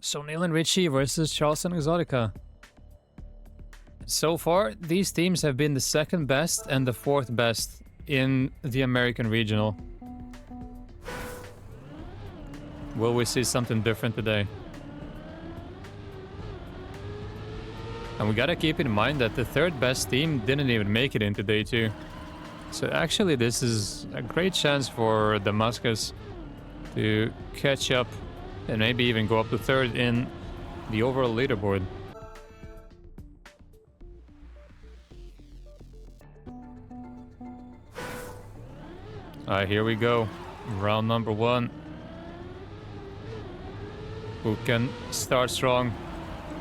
So Neil and Richie versus Charles and Exotica. So far, these teams have been the second best and the fourth best in the American regional. Will we see something different today? And we gotta keep in mind that the third best team didn't even make it into day 2. So actually this is a great chance for Damascus to catch up and maybe even go up to third in the overall leaderboard. Alright, here we go. Round number 1. Who can start strong?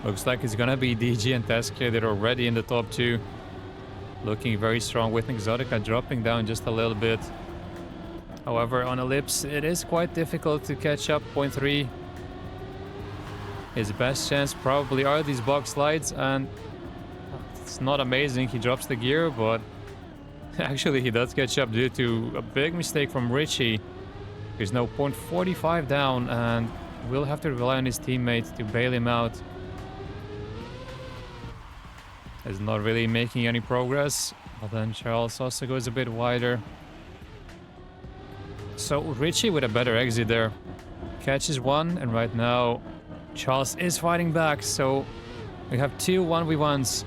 Looks like it's gonna be DG and Teska. They're already in the top 2. Looking very strong with Exotica dropping down just a little bit. However, on Ellipse, it is quite difficult to catch up. 0.3. His best chance probably are these box slides, and it's not amazing. He drops the gear, but actually he does catch up due to a big mistake from Richie. There's no 0.45 down, and will have to rely on his teammate to bail him out. Is not really making any progress, but then Charles also goes a bit wider. So Richie with a better exit there. Catches one, and right now Charles is fighting back, so we have 2 1v1s.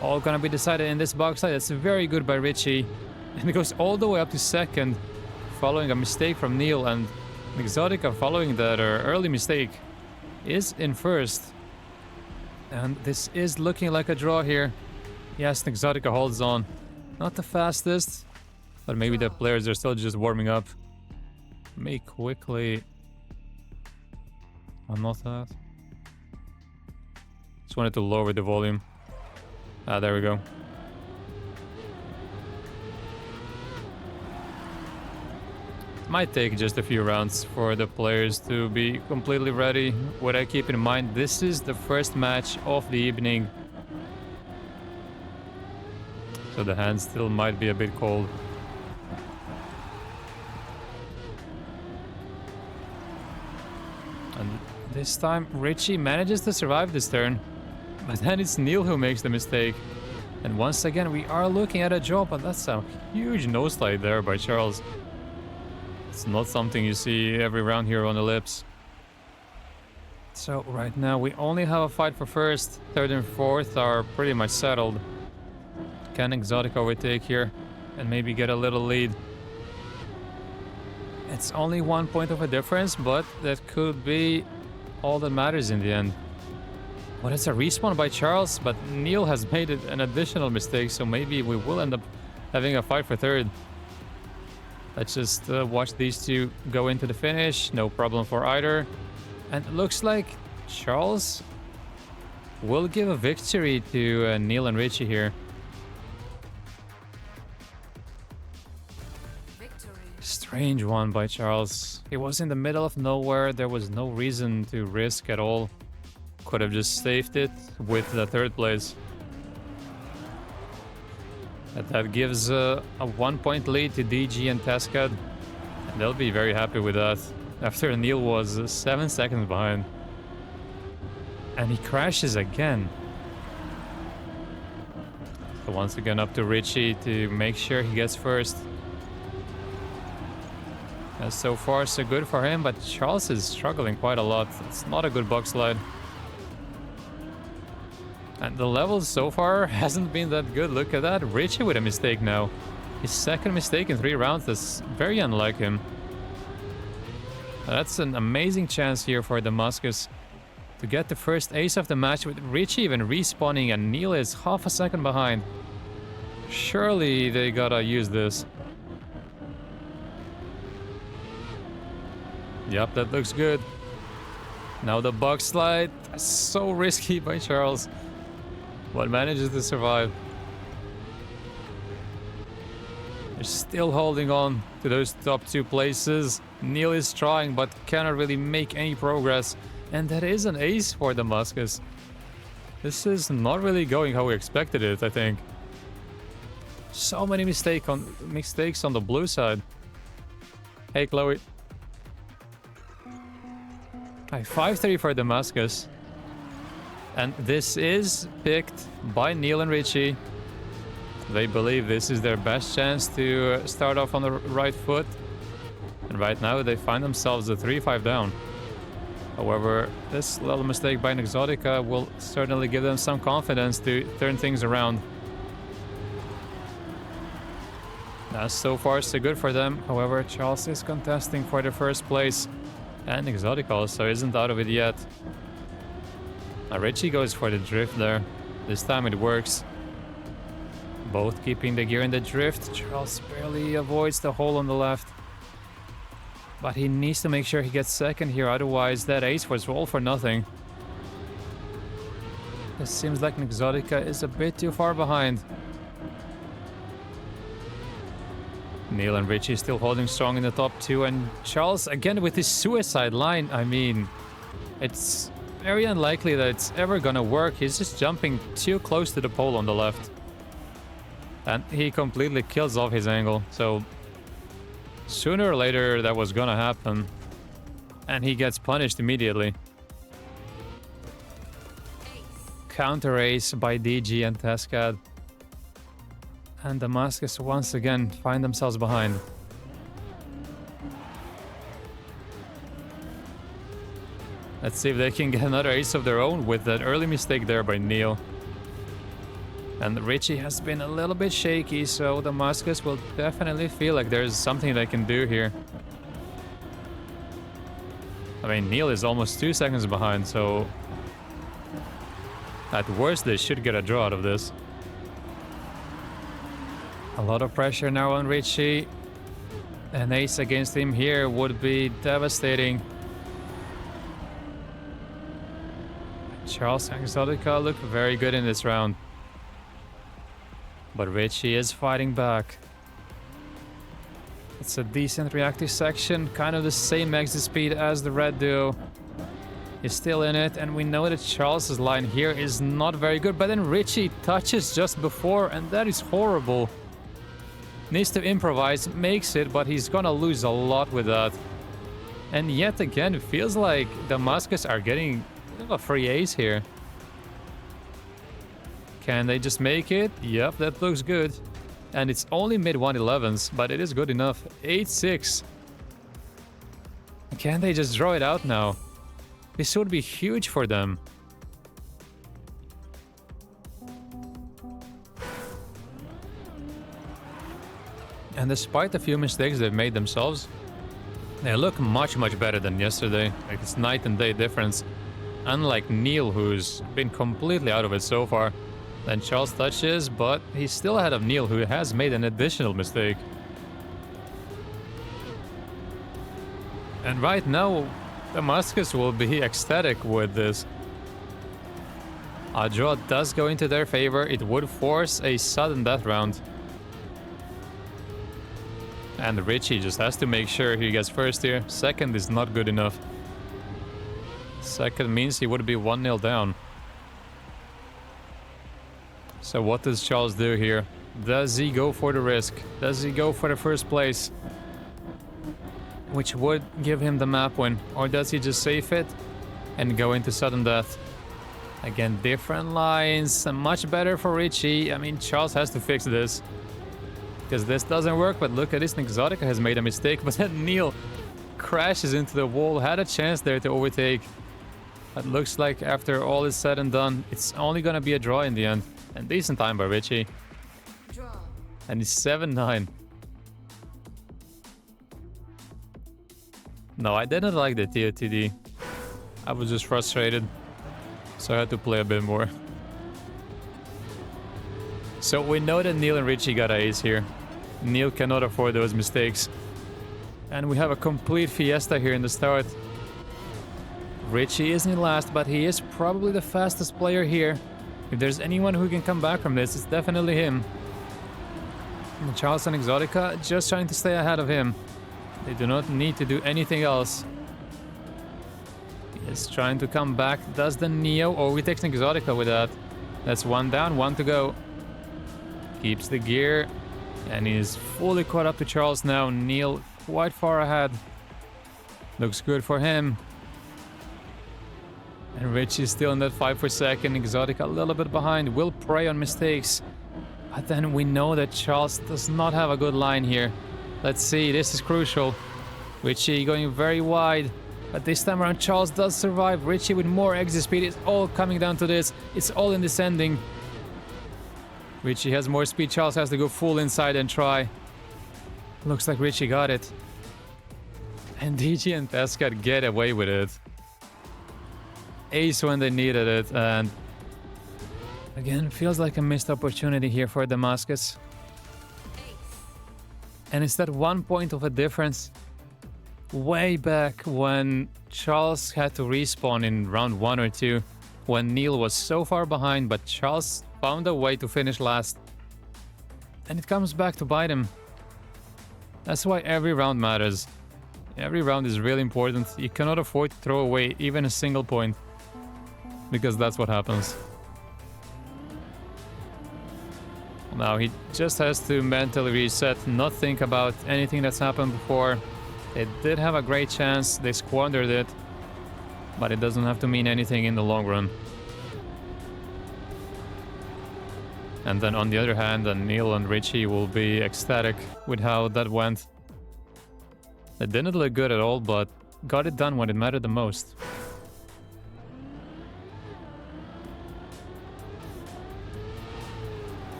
All gonna be decided in this box slide. That's very good by Richie. And it goes all the way up to second, following a mistake from Neil, and Exotica following that early mistake is in first. And this is looking like a draw here. Yes, Exotica holds on. Not the fastest, but maybe the players are still just warming up. May quickly... Oh, not that. Just wanted to lower the volume. Ah, there we go. Might take just a few rounds for the players to be completely ready. What I keep in mind, this is the first match of the evening. So the hands still might be a bit cold. And this time Richie manages to survive this turn. But then it's Neil who makes the mistake. And once again we are looking at a draw, but that's a huge noseslide there by Charles. It's not something you see every round here on Ellipse. So right now we only have a fight for first. Third and fourth are pretty much settled. Can Exotic overtake here and maybe get a little lead? It's only 1 point of a difference, but that could be all that matters in the end. Well, it's a respawn by Charles, but Neil has made it an additional mistake, so maybe we will end up having a fight for third. Let's just watch these two go into the finish. No problem for either. And it looks like Charles will give a victory to Neil and Richie here. Victory. Strange one by Charles. He was in the middle of nowhere. There was no reason to risk at all. Could have just saved it with the third place. And that gives a 1 point lead to DG and Teskad. And they'll be very happy with that. After Neil was 7 seconds behind. And he crashes again. So once again up to Richie to make sure he gets first. And so far so good for him, but Charles is struggling quite a lot. It's not a good box slide. And the levels so far hasn't been that good. Look at that. Richie with a mistake now. His second mistake in 3 rounds. That's very unlike him. That's an amazing chance here for Damascus to get the first ace of the match, with Richie even respawning and Neil is half a second behind. Surely they gotta use this. Yep, that looks good. Now the box slide. So risky by Charles, but manages to survive. They're still holding on to those top 2 places. Neil is trying, but cannot really make any progress. And that is an ace for Damascus. This is not really going how we expected it, I think. So many mistakes on the blue side. Hey, Chloe. Right, 5-3 for Damascus. And this is picked by Neil and Richie. They believe this is their best chance to start off on the right foot. And right now they find themselves a 3-5 down. However, this little mistake by Exotica will certainly give them some confidence to turn things around. So far so good for them. However, Charles is contesting for the first place. And Exotica also isn't out of it yet. Now Richie goes for the drift there. This time it works. Both keeping the gear in the drift. Charles barely avoids the hole on the left. But he needs to make sure he gets second here, otherwise that ace was all for nothing. It seems like Exotica is a bit too far behind. Neil and Richie still holding strong in the top two, and Charles again with his suicide line. I mean, it's very unlikely that it's ever gonna work. He's just jumping too close to the pole on the left. And he completely kills off his angle, so sooner or later that was gonna happen. And he gets punished immediately. Counter ace by DG and Tescad. And Damascus once again find themselves behind. Let's see if they can get another ace of their own with that early mistake there by Neil. And Richie has been a little bit shaky, so Damascus will definitely feel like there's something they can do here. I mean, Neil is almost 2 seconds behind, so at worst they should get a draw out of this. A lot of pressure now on Richie. An ace against him here would be devastating. Charles and Exotica look very good in this round. But Richie is fighting back. It's a decent reactive section, kind of the same exit speed as the red duo. He's still in it, and we know that Charles's line here is not very good, but then Richie touches just before, and that is horrible. Needs to improvise, makes it, but he's gonna lose a lot with that. And yet again, it feels like Damascus are getting a free ace here. Can they just make it? Yep, that looks good. And it's only mid 111s, but it is good enough. 8-6. Can they just draw it out now? This would be huge for them. And despite the few mistakes they've made themselves, they look much better than yesterday. Like, it's night and day difference. Unlike Neil, who's been completely out of it so far. Then Charles touches, but he's still ahead of Neil, who has made an additional mistake. And right now, Damascus will be ecstatic with this. A draw does go into their favor. It would force a sudden death round. And Richie just has to make sure he gets first here. Second is not good enough. Second means he would be 1-0 down. So what does Charles do here? Does he go for the risk? Does he go for the first place? Which would give him the map win. Or does he just save it and go into sudden death? Again, different lines. Much better for Richie. I mean, Charles has to fix this. Because this doesn't work, but look at this. Exotica has made a mistake, but then Neil crashes into the wall. Had a chance there to overtake. But looks like after all is said and done, it's only gonna be a draw in the end. And decent time by Richie. Draw. And it's 7-9. No, I didn't like the TOTD. I was just frustrated. So I had to play a bit more. So we know that Neil and Richie got ace here. Neil cannot afford those mistakes. And we have a complete fiesta here in the start. Richie isn't in last, but he is probably the fastest player here. If there's anyone who can come back from this, it's definitely him. And Charles and Exotica just trying to stay ahead of him. They do not need to do anything else. He is trying to come back. Does the Neo? Oh, he takes Exotica with that. That's 1 down, 1 to go. Keeps the gear. And he's fully caught up to Charles now. Neil quite far ahead. Looks good for him. And Richie's still in that fight for second. Exotic a little bit behind. Will prey on mistakes. But then we know that Charles does not have a good line here. Let's see, this is crucial. Richie going very wide. But this time around, Charles does survive. Richie with more exit speed. It's all coming down to this. It's all in this ending. Richie has more speed. Charles has to go full inside and try. Looks like Richie got it. And DG and Tescat get away with it. Ace when they needed it. And again, feels like a missed opportunity here for Damascus. And it's that 1 point of a difference. Way back when Charles had to respawn in round 1 or 2, when Neil was so far behind, but Charles found a way to finish last. And it comes back to bite him. That's why every round matters. Every round is really important. You cannot afford to throw away even a single point, because that's what happens. Now he just has to mentally reset, not think about anything that's happened before. They did have a great chance, they squandered it, but it doesn't have to mean anything in the long run. And then on the other hand, Neil and Richie will be ecstatic with how that went. They didn't look good at all, but got it done when it mattered the most.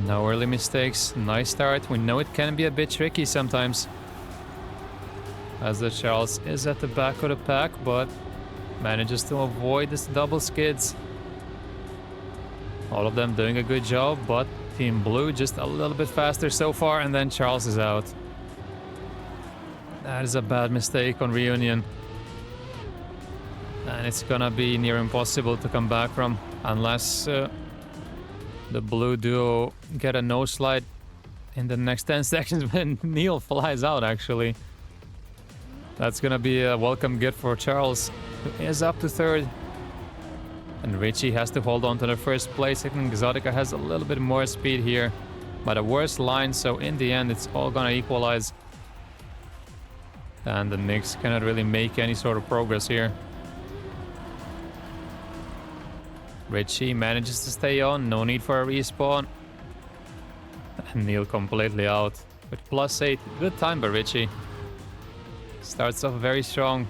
No early mistakes, nice start. We know it can be a bit tricky sometimes, as the Charles is at the back of the pack, but manages to avoid this double skids. All of them doing a good job, but Team Blue just a little bit faster so far, and then Charles is out. That is a bad mistake on reunion. And it's gonna be near impossible to come back from, unless the Blue duo get a no slide in the next 10 seconds when Neil flies out, actually. That's gonna be a welcome gift for Charles, who is up to third. And Richie has to hold on to the first place. I think Exotica has a little bit more speed here, but a worse line, so in the end it's all gonna equalize. And the Knicks cannot really make any sort of progress here. Richie manages to stay on, no need for a respawn. And Neil completely out with +8. Good time by Richie. Starts off very strong.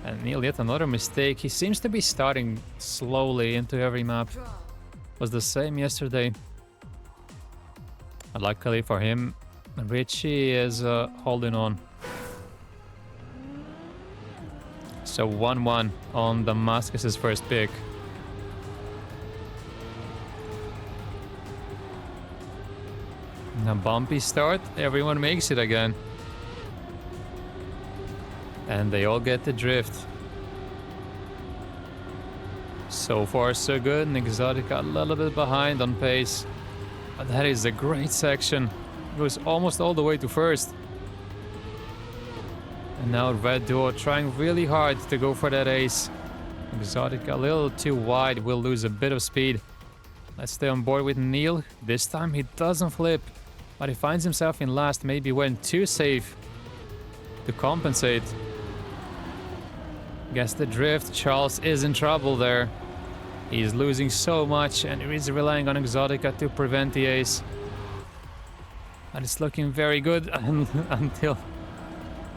And Neil, yet another mistake. He seems to be starting slowly into every map. Was the same yesterday. Luckily for him, Richie is holding on. So 1-1 on Damascus's first pick. A bumpy start, everyone makes it again. And they all get the drift. So far so good, and Exotica a little bit behind on pace. But that is a great section. It goes almost all the way to first. And now Red Duo trying really hard to go for that ace. Exotica a little too wide, will lose a bit of speed. Let's stay on board with Neil. This time he doesn't flip, but he finds himself in last, maybe went too safe to compensate. Gets the drift. Charles is in trouble there. He's losing so much and he's relying on Exotica to prevent the ace. And it's looking very good until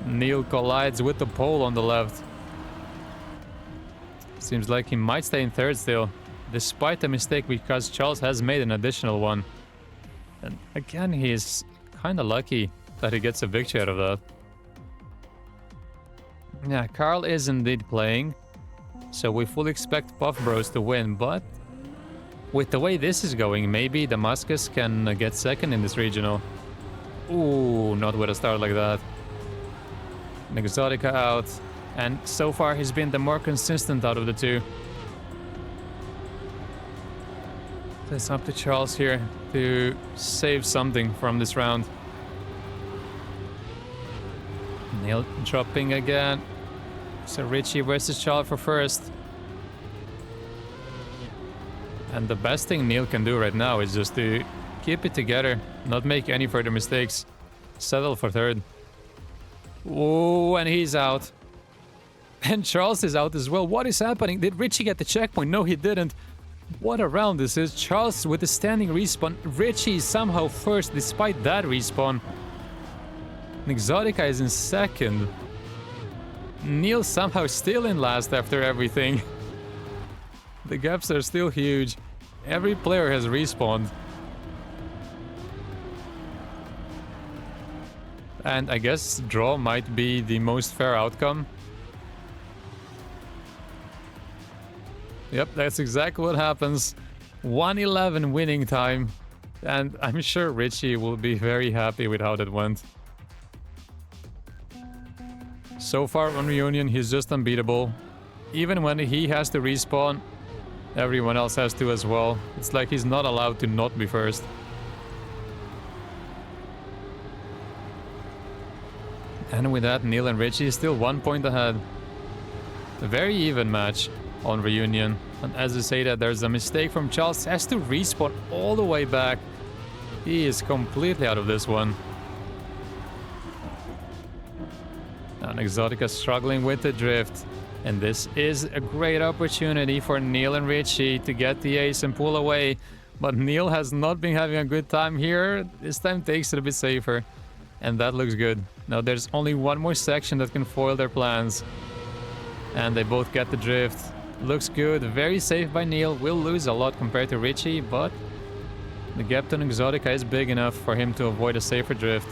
Neil collides with the pole on the left. Seems like he might stay in third still, despite the mistake, because Charles has made an additional one. And again, he's kind of lucky that he gets a victory out of that. Yeah, Carl is indeed playing, so we fully expect Puff Bros to win, but with the way this is going, maybe Damascus can get second in this regional. Ooh, not with a start like that. Exotica out, and so far he's been the more consistent out of the two. So it's up to Charles here to save something from this round. Neil dropping again. So Richie versus Charles for first. And the best thing Neil can do right now is just to keep it together, not make any further mistakes, settle for third. Oh, and he's out. And Charles is out as well. What is happening? Did Richie get the checkpoint? No, he didn't. What a round this is. Charles with a standing respawn. Richie somehow first despite that respawn. Exotica is in second. Neil somehow still in last after everything. The gaps are still huge. Every player has respawned. And I guess draw might be the most fair outcome. Yep, that's exactly what happens. 1:11 winning time. And I'm sure Richie will be very happy with how that went. So far on Reunion, he's just unbeatable. Even when he has to respawn, everyone else has to as well. It's like he's not allowed to not be first. And with that, Neil and Richie still 1 point ahead. A very even match on Reunion. And as I say that, there's a mistake from Charles. Has to respawn all the way back. He is completely out of this one. And Exotica struggling with the drift. And this is a great opportunity for Neil and Richie to get the ace and pull away. But Neil has not been having a good time here. This time takes it a bit safer. And that looks good. Now there's only one more section that can foil their plans. And they both get the drift. Looks good. Very safe by Neil. Will lose a lot compared to Richie, but the gap to Exotica is big enough for him to avoid a safer drift.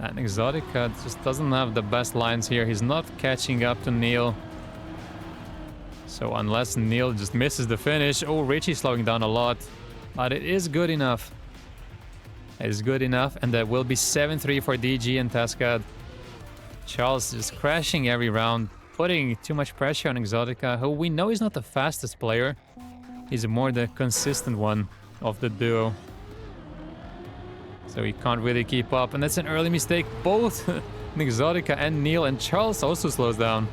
And Exotica just doesn't have the best lines here. He's not catching up to Neil. So unless Neil just misses the finish... Oh, Richie slowing down a lot. But it is good enough. It is good enough. And that will be 7-3 for DG and Tascad. Charles is crashing every round. Putting too much pressure on Exotica, who we know is not the fastest player. He's more the consistent one of the duo. So he can't really keep up. And that's an early mistake. Both Exotica and Neil and Charles also slows down.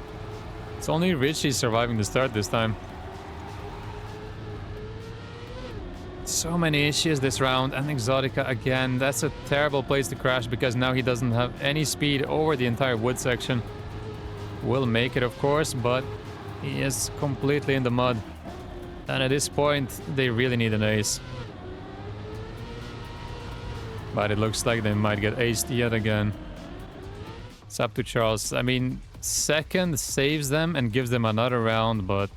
It's only Richie surviving the start this time. So many issues this round. And Exotica again. That's a terrible place to crash because now he doesn't have any speed over the entire wood section. Will make it, of course, but he is completely in the mud. And at this point, they really need an ace. But it looks like they might get aced yet again. It's up to Charles. I mean, second saves them and gives them another round, but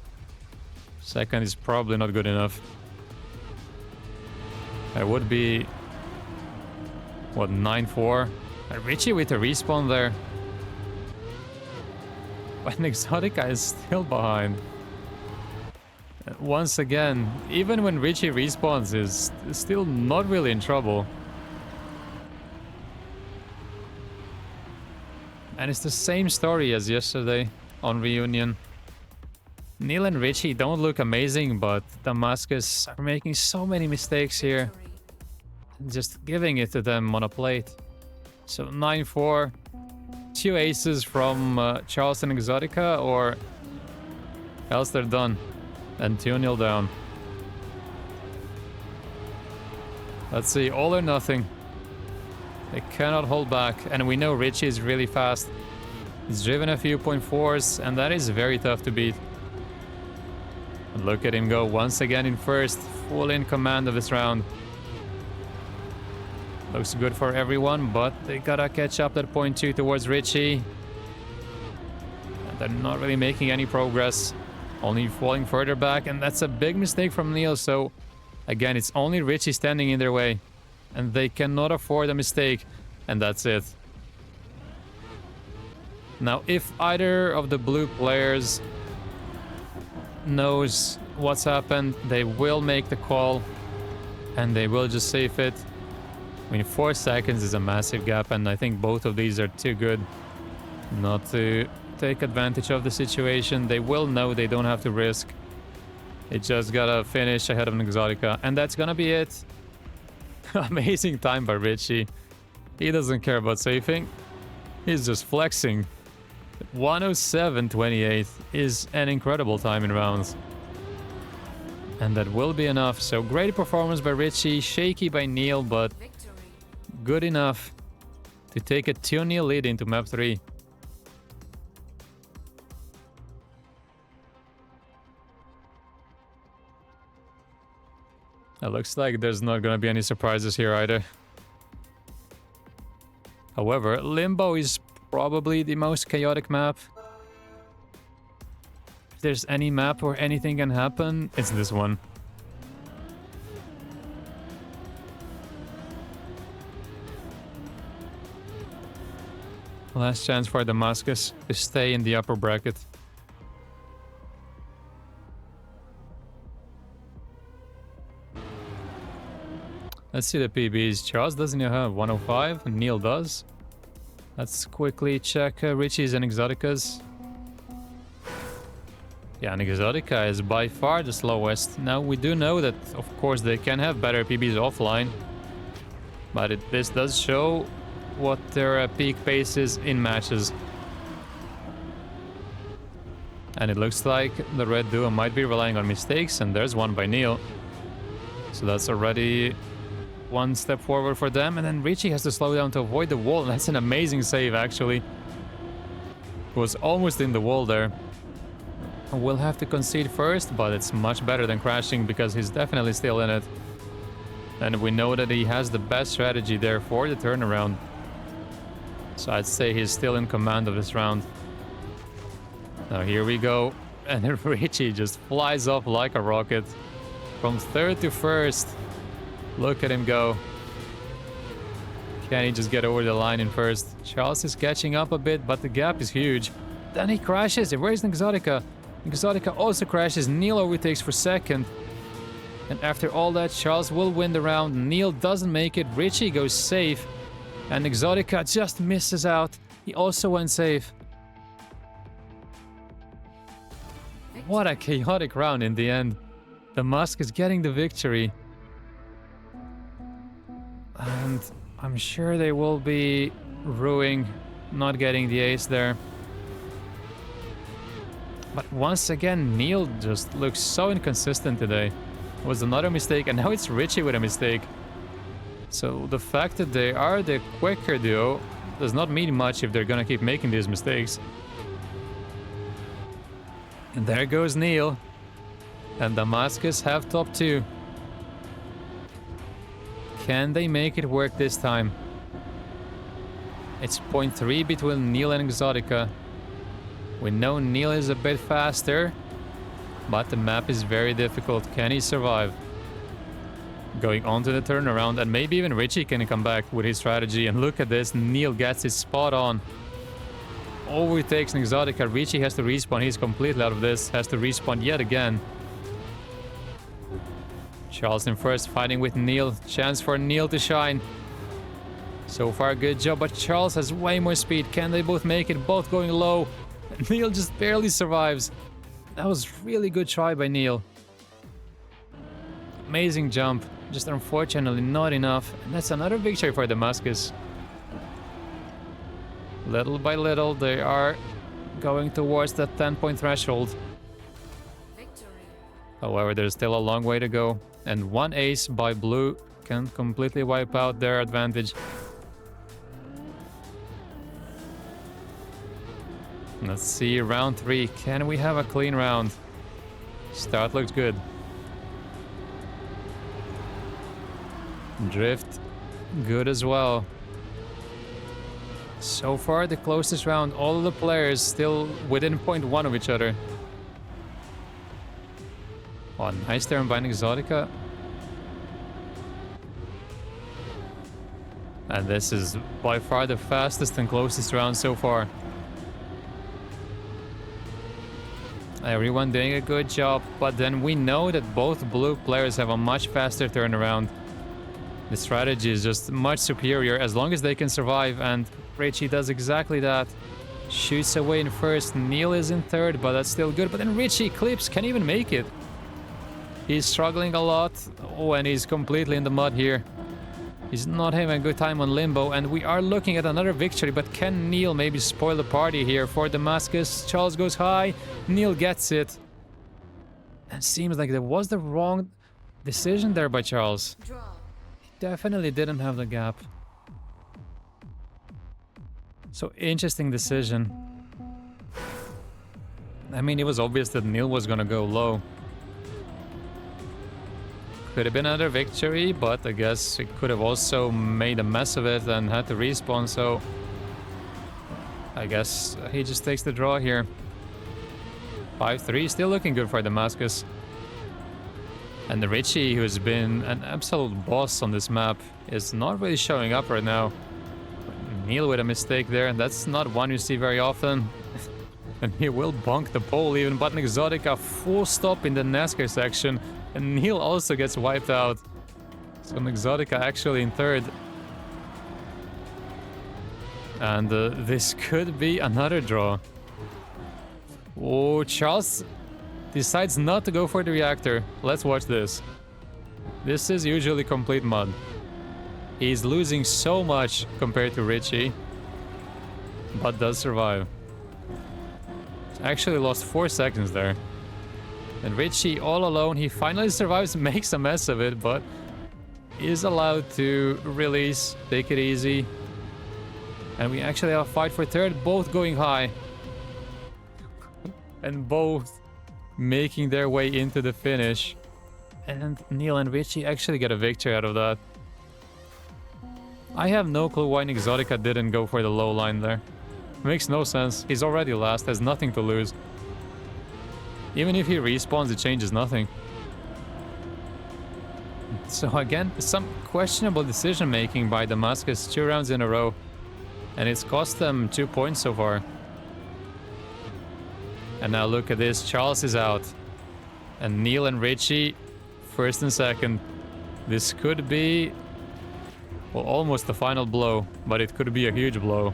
second is probably not good enough. It would be... what, 9-4? Richie with a respawn there. But Exotica is still behind. Once again, even when Richie respawns, is still not really in trouble. And it's the same story as yesterday on Reunion. Neil and Richie don't look amazing, but Damascus are making so many mistakes here. Just giving it to them on a plate. So 9-4. 2 aces from Charles and Exotica, or else they're done. And 2-0 down. Let's see, all or nothing. They cannot hold back, and we know Richie is really fast. He's driven a few .4s, and that is very tough to beat. And look at him go once again in first, full in command of this round. Looks good for everyone, but they gotta catch up that .2 towards Richie. And they're not really making any progress. Only falling further back, and that's a big mistake from Neil, so... Again, it's only Richie standing in their way. And they cannot afford a mistake. And that's it. Now, if either of the blue players knows what's happened, they will make the call. And they will just save it. I mean, 4 seconds is a massive gap, and I think both of these are too good not to take advantage of the situation. They will know they don't have to risk. It just gotta finish ahead of an Exotica, and that's gonna be it. Amazing time by Richie. He doesn't care about safing. He's just flexing. 107.28 is an incredible time in rounds. And that will be enough. So great performance by Richie, shaky by Neil, but good enough to take a 2-0 lead into map 3. It looks like there's not gonna be any surprises here either. However, Limbo is probably the most chaotic map. If there's any map where anything can happen, it's this one. Last chance for Damascus to stay in the upper bracket. Let's see the PBs. Charles doesn't have 105, and Neil does. Let's quickly check Richie's and Exotica's. Yeah, and Exotica is by far the slowest. Now, we do know that, of course, they can have better PBs offline. But this does show what their peak pace is in matches. And it looks like the red duo might be relying on mistakes, and there's one by Neil. So that's already one step forward for them, and then Richie has to slow down to avoid the wall, and that's an amazing save, actually. Was almost in the wall there. We'll have to concede first, but it's much better than crashing because he's definitely still in it. And we know that he has the best strategy there for the turnaround. So I'd say he's still in command of this round. Now here we go, and Richie just flies off like a rocket. From third to first. Look at him go. Can he just get over the line in first? Charles is catching up a bit, but the gap is huge. Then he crashes. Where's Exotica? Exotica also crashes. Neil overtakes for second. And after all that, Charles will win the round. Neil doesn't make it. Richie goes safe. And Exotica just misses out. He also went safe. What a chaotic round in the end. The Musk is getting the victory. And I'm sure they will be ruining not getting the ace there. But once again, Neil just looks so inconsistent today. It was another mistake, and now it's Richie with a mistake. So the fact that they are the quicker duo does not mean much if they're gonna keep making these mistakes. And there goes Neil. And Damascus have top 2. Can they make it work this time? It's 0.3 between Neil and Exotica. We know Neil is a bit faster, but the map is very difficult. Can he survive? Going on to the turnaround, and maybe even Richie can come back with his strategy. And look at this, Neil gets it spot on. Overtakes Exotica. Richie has to respawn. He's completely out of this. Has to respawn yet again. Charles in first, fighting with Neil. Chance for Neil to shine. So far, good job, but Charles has way more speed. Can they both make it? Both going low. Neil just barely survives. That was really good try by Neil. Amazing jump. Just unfortunately not enough. And that's another victory for Damascus. Little by little, they are going towards that 10-point threshold. Victory. However, there's still a long way to go. And one ace by blue can completely wipe out their advantage. Let's see, round 3. Can we have a clean round? Start looks good. Drift, good as well. So far, the closest round. All of the players still within 0.1 of each other. Oh, nice turn by Exotica. And this is by far the fastest and closest round so far. Everyone doing a good job, but then we know that both blue players have a much faster turnaround. The strategy is just much superior as long as they can survive, and Richie does exactly that. Shoots away in first. Neil is in third, but that's still good. But then Richie clips, can't even make it. He's struggling a lot. Oh, and he's completely in the mud here. He's not having a good time on Limbo, and we are looking at another victory, but can Neil maybe spoil the party here for Damascus? Charles goes high, Neil gets it. And seems like there was the wrong decision there by Charles. He definitely didn't have the gap. So interesting decision. I mean, it was obvious that Neil was gonna go low. Could have been another victory, but I guess it could have also made a mess of it and had to respawn, so I guess he just takes the draw here. 5-3, still looking good for Damascus. And the Richie, who's been an absolute boss on this map, is not really showing up right now. Neil with a mistake there, and that's not one you see very often. And he will bonk the pole even, but an Exotica full stop in the NASCAR section. And Neil also gets wiped out. So an Exotica actually in third. And this could be another draw. Oh, Charles decides not to go for the reactor. Let's watch this. This is usually complete mud. He's losing so much compared to Richie, but does survive. Actually lost 4 seconds there. And Richie all alone, he finally survives, makes a mess of it, but is allowed to release, take it easy. And we actually have a fight for third, both going high. And both making their way into the finish. And Neil and Richie actually get a victory out of that. I have no clue why Exotica didn't go for the low line there. Makes no sense. He's already last, has nothing to lose. Even if he respawns, it changes nothing. So again, some questionable decision making by Damascus 2 rounds in a row. And it's cost them 2 points so far. And now look at this, Charles is out. And Neil and Richie, first and second. This could be, well, almost the final blow, but it could be a huge blow.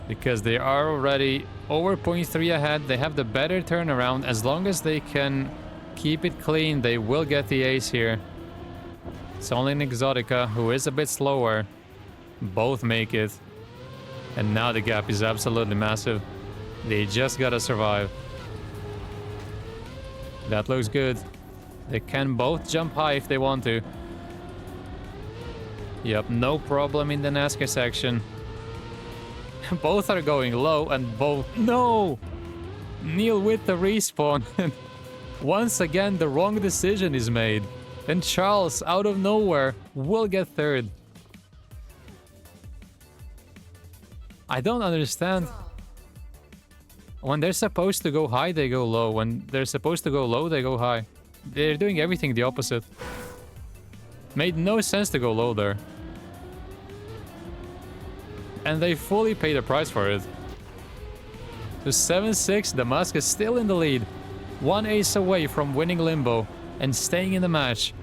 Because they are already over 0.3 ahead, they have the better turnaround. As long as they can keep it clean, they will get the ace here. It's only an Exotica, who is a bit slower. Both make it. And now the gap is absolutely massive. They just gotta survive. That looks good. They can both jump high if they want to. Yep, no problem in the NASCAR section. Both are going low and both... No! Neil with the respawn. Once again, the wrong decision is made. And Charles, out of nowhere, will get third. I don't understand. When they're supposed to go high, they go low. When they're supposed to go low, they go high. They're doing everything the opposite. Made no sense to go low there. And they fully pay the price for it. So 7-6, Damascus still in the lead. 1 ace away from winning Limbo and staying in the match.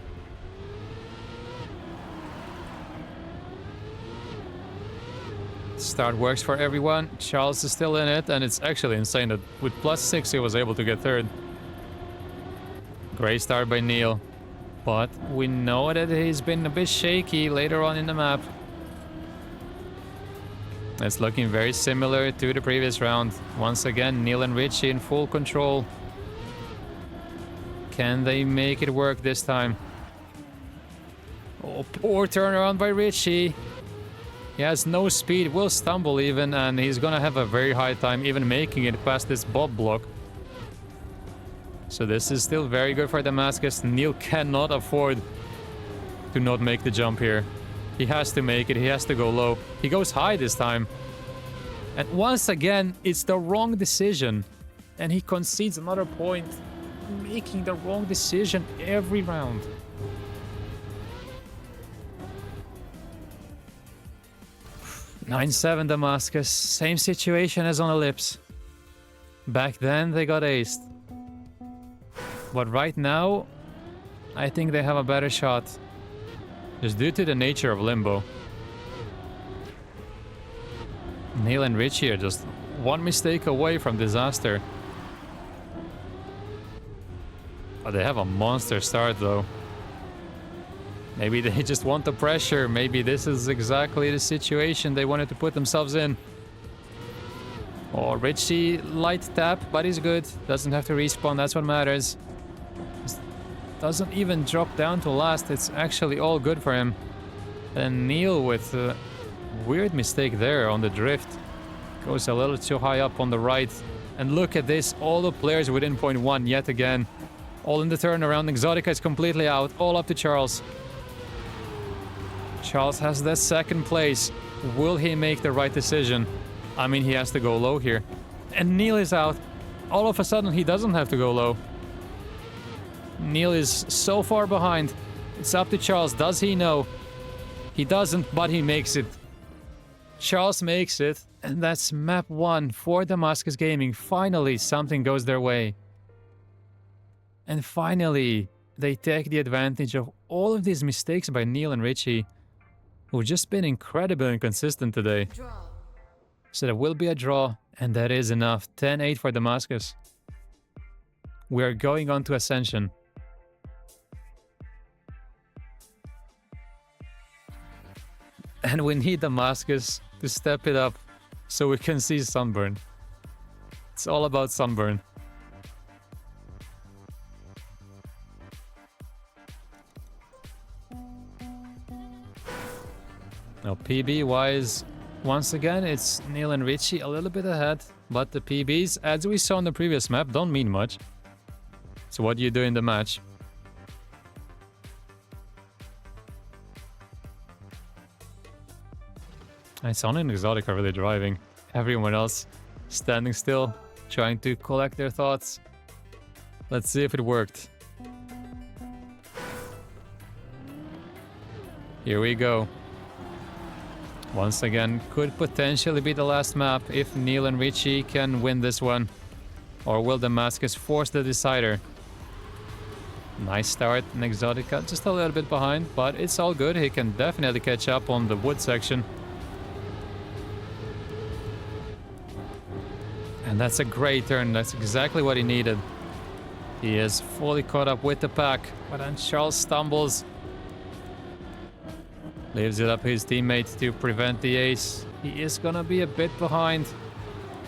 Start works for everyone. Charles is still in it, and it's actually insane that with +6 he was able to get third. Great start by Neil. But we know that he's been a bit shaky later on in the map. It's looking very similar to the previous round. Once again, Neil and Richie in full control. Can they make it work this time? Oh, poor turnaround by Richie. He has no speed, will stumble even, and he's gonna have a very hard time even making it past this bob block. So this is still very good for Damascus. Neil cannot afford to not make the jump here. He has to make it, he has to go low. He goes high this time. And once again, it's the wrong decision. And he concedes another point, making the wrong decision every round. (9-7) Damascus, same situation as on Ellipse. Back then they got aced. But right now, I think they have a better shot. Just due to the nature of Limbo. Neil and Richie are just one mistake away from disaster. But they have a monster start though. Maybe they just want the pressure. Maybe this is exactly the situation they wanted to put themselves in. Oh, Richie, light tap, but he's good. Doesn't have to respawn, that's what matters. Just doesn't even drop down to last. It's actually all good for him. And Neil with a weird mistake there on the drift. Goes a little too high up on the right. And look at this, all the players within 0.1 yet again. All in the turnaround. Exotica is completely out. All up to Charles. Charles has the second place. Will he make the right decision? I mean, he has to go low here. And Neil is out. All of a sudden, he doesn't have to go low. Neil is so far behind. It's up to Charles. Does he know? He doesn't, but he makes it. Charles makes it. And that's map 1 for Damascus Gaming. Finally, something goes their way. And finally, they take the advantage of all of these mistakes by Neil and Richie, who've just been incredibly inconsistent today. So there will be a draw, and that is enough. 10-8 for Damascus. We are going on to Ascension. And we need Damascus to step it up so we can see Sunburn. It's all about Sunburn. Now PB-wise, once again, it's Neil and Richie a little bit ahead, but the PBs, as we saw on the previous map, don't mean much. So what do you do in the match? It's only an Exotica really driving. Everyone else standing still, trying to collect their thoughts. Let's see if it worked. Here we go. Once again, could potentially be the last map if Neil and Richie can win this one. Or will Damascus force the decider? Nice start in Exotica, just a little bit behind, but it's all good. He can definitely catch up on the wood section. And that's a great turn. That's exactly what he needed. He is fully caught up with the pack, but then Charles stumbles. Leaves it up his teammate to prevent the ace. He is gonna be a bit behind,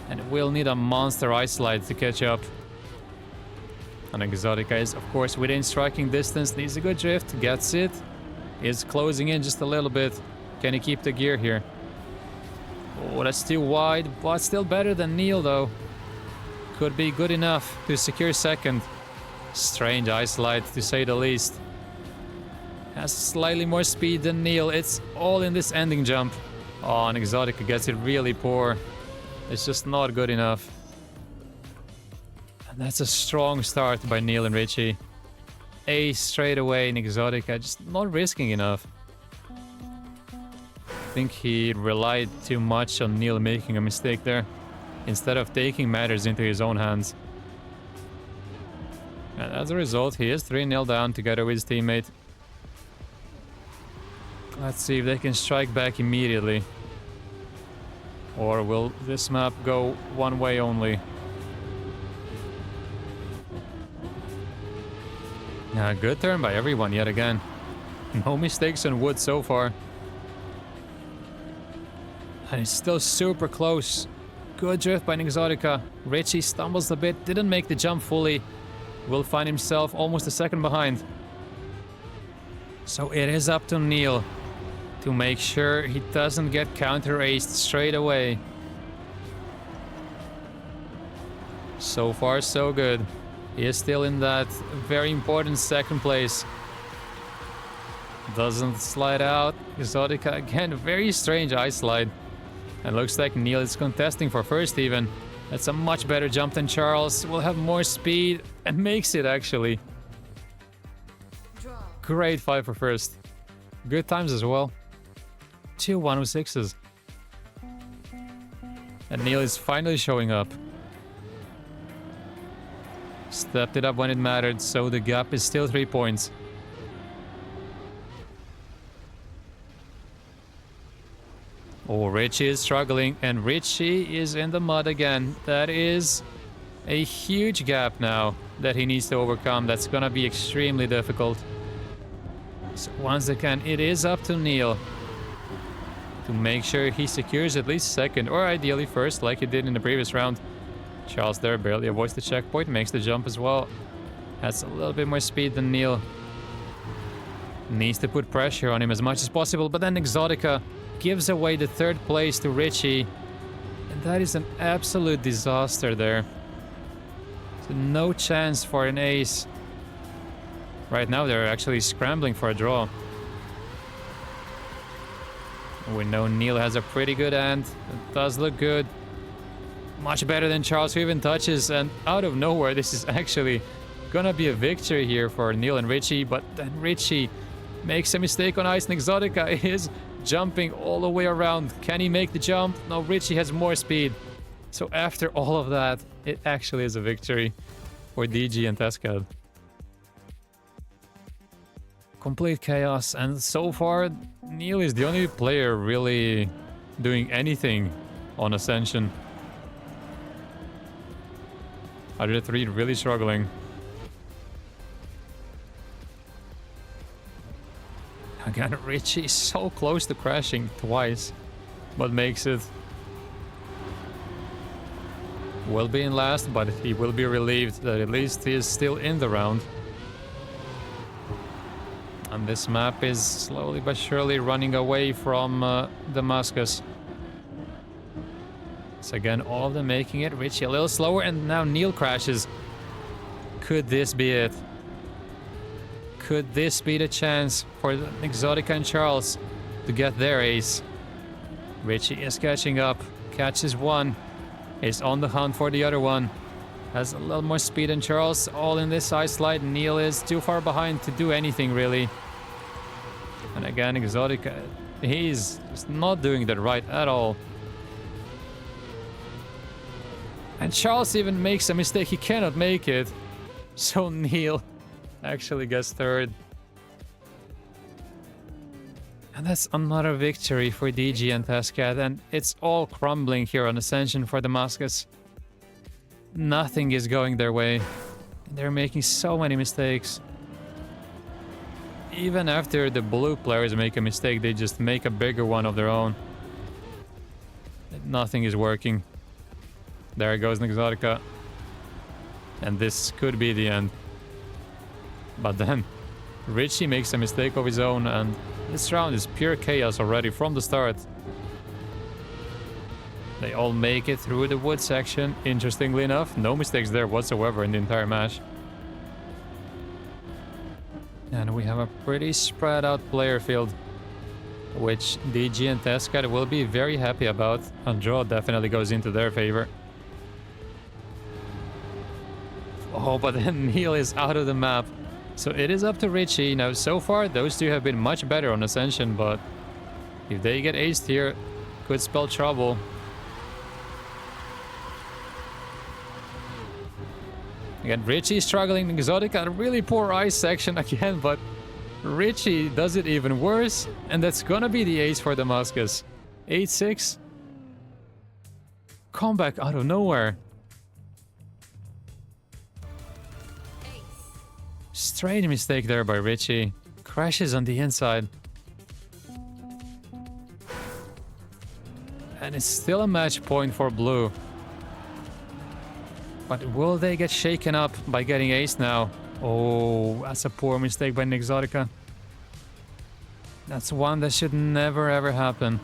and will need a monster ice slide to catch up. And Exotica is, of course, within striking distance. Needs a good drift. Gets it. Is closing in just a little bit. Can he keep the gear here? Oh, that's too wide, but still better than Neil, though. Could be good enough to secure second. Strange ice slide, to say the least. Has slightly more speed than Neil. It's all in this ending jump. Oh, and Exotica gets it really poor. It's just not good enough. And that's a strong start by Neil and Richie. Ace straight away in Exotica, just not risking enough. I think he relied too much on Neil making a mistake there, instead of taking matters into his own hands. And as a result, he is 3-0 down together with his teammate. Let's see if they can strike back immediately. Or will this map go one way only? Yeah, good turn by everyone yet again. No mistakes on wood so far. And it's still super close. Good drift by Exotica. Richie stumbles a bit, didn't make the jump fully. Will find himself almost a second behind. So it is up to Neil to make sure he doesn't get counter-aced straight away. So far, so good. He is still in that very important second place. Doesn't slide out. Exotica again, very strange ice slide. And looks like Neil is contesting for first even. That's a much better jump than Charles. Will have more speed and makes it actually. Great fight for first. Good times as well. 2 106s. And Neil is finally showing up. Stepped it up when it mattered, so the gap is still 3 points. Oh, Richie is struggling, and Richie is in the mud again. That is a huge gap now that he needs to overcome. That's gonna be extremely difficult. So once again, it is up to Neil to make sure he secures at least second, or ideally first, like he did in the previous round. Charles there barely avoids the checkpoint, makes the jump as well. Has a little bit more speed than Neil. Needs to put pressure on him as much as possible, but then Exotica gives away the third place to Richie. And that is an absolute disaster there. So no chance for an ace. Right now, they're actually scrambling for a draw. We know Neil has a pretty good end. It does look good. Much better than Charles, who even touches. And out of nowhere, this is actually gonna be a victory here for Neil and Richie. But then Richie makes a mistake on ice, and Exotica is jumping all the way around. Can he make the jump? No, Richie has more speed. So after all of that, it actually is a victory for DG and Tescad. Complete chaos, and so far Neil is the only player really doing anything on Ascension. Other three really struggling. Again, Richie is so close to crashing twice, but makes it. Will be in last, but he will be relieved that at least he is still in the round. And this map is slowly but surely running away from Damascus. So again, all of them making it. Richie a little slower, and now Neil crashes. Could this be it? Could this be the chance for Exotica and Charles to get their ace? Richie is catching up. Catches one. Is on the hunt for the other one. Has a little more speed than Charles. All in this ice slide. Neil is too far behind to do anything really. And again, Exotica, he's just not doing that right at all. And Charles even makes a mistake. He cannot make it. So Neil actually gets third. And that's another victory for DG and Tescad. And it's all crumbling here on Ascension for Damascus. Nothing is going their way. They're making so many mistakes. Even after the blue players make a mistake, they just make a bigger one of their own. Nothing is working. There goes Exotica. And this could be the end. But then Richie makes a mistake of his own, and this round is pure chaos already from the start. They all make it through the wood section. Interestingly enough, no mistakes there whatsoever in the entire match. And we have a pretty spread out player field, which DG and Tescad will be very happy about. A draw definitely goes into their favor. Oh, but then Neil is out of the map. So it is up to Richie. Now, so far, those two have been much better on Ascension, but if they get aced here, could spell trouble. Again, Richie struggling. Exotica, a really poor ice section again, but Richie does it even worse, and that's gonna be the ace for Damascus. 8-6. Comeback out of nowhere. Strange mistake there by Richie. Crashes on the inside. And it's still a match point for blue. But will they get shaken up by getting ace now? Oh, that's a poor mistake by Exotica. That's one that should never ever happen.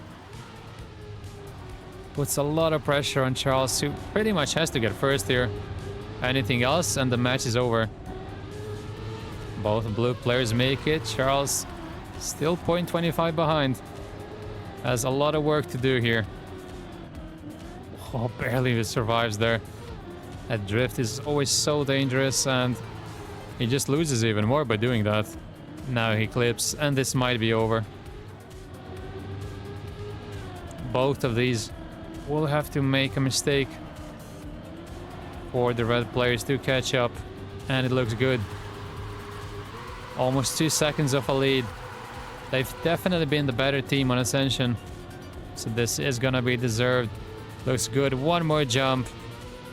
Puts a lot of pressure on Charles, who pretty much has to get first here. Anything else and the match is over. Both blue players make it. Charles still 0.25 behind. Has a lot of work to do here. Oh, barely survives there. That drift is always so dangerous, and he just loses even more by doing that. Now he clips, and this might be over. Both of these will have to make a mistake for the red players to catch up, and it looks good. Almost 2 seconds of a lead. They've definitely been the better team on Ascension, so this is gonna be deserved. Looks good. One more jump.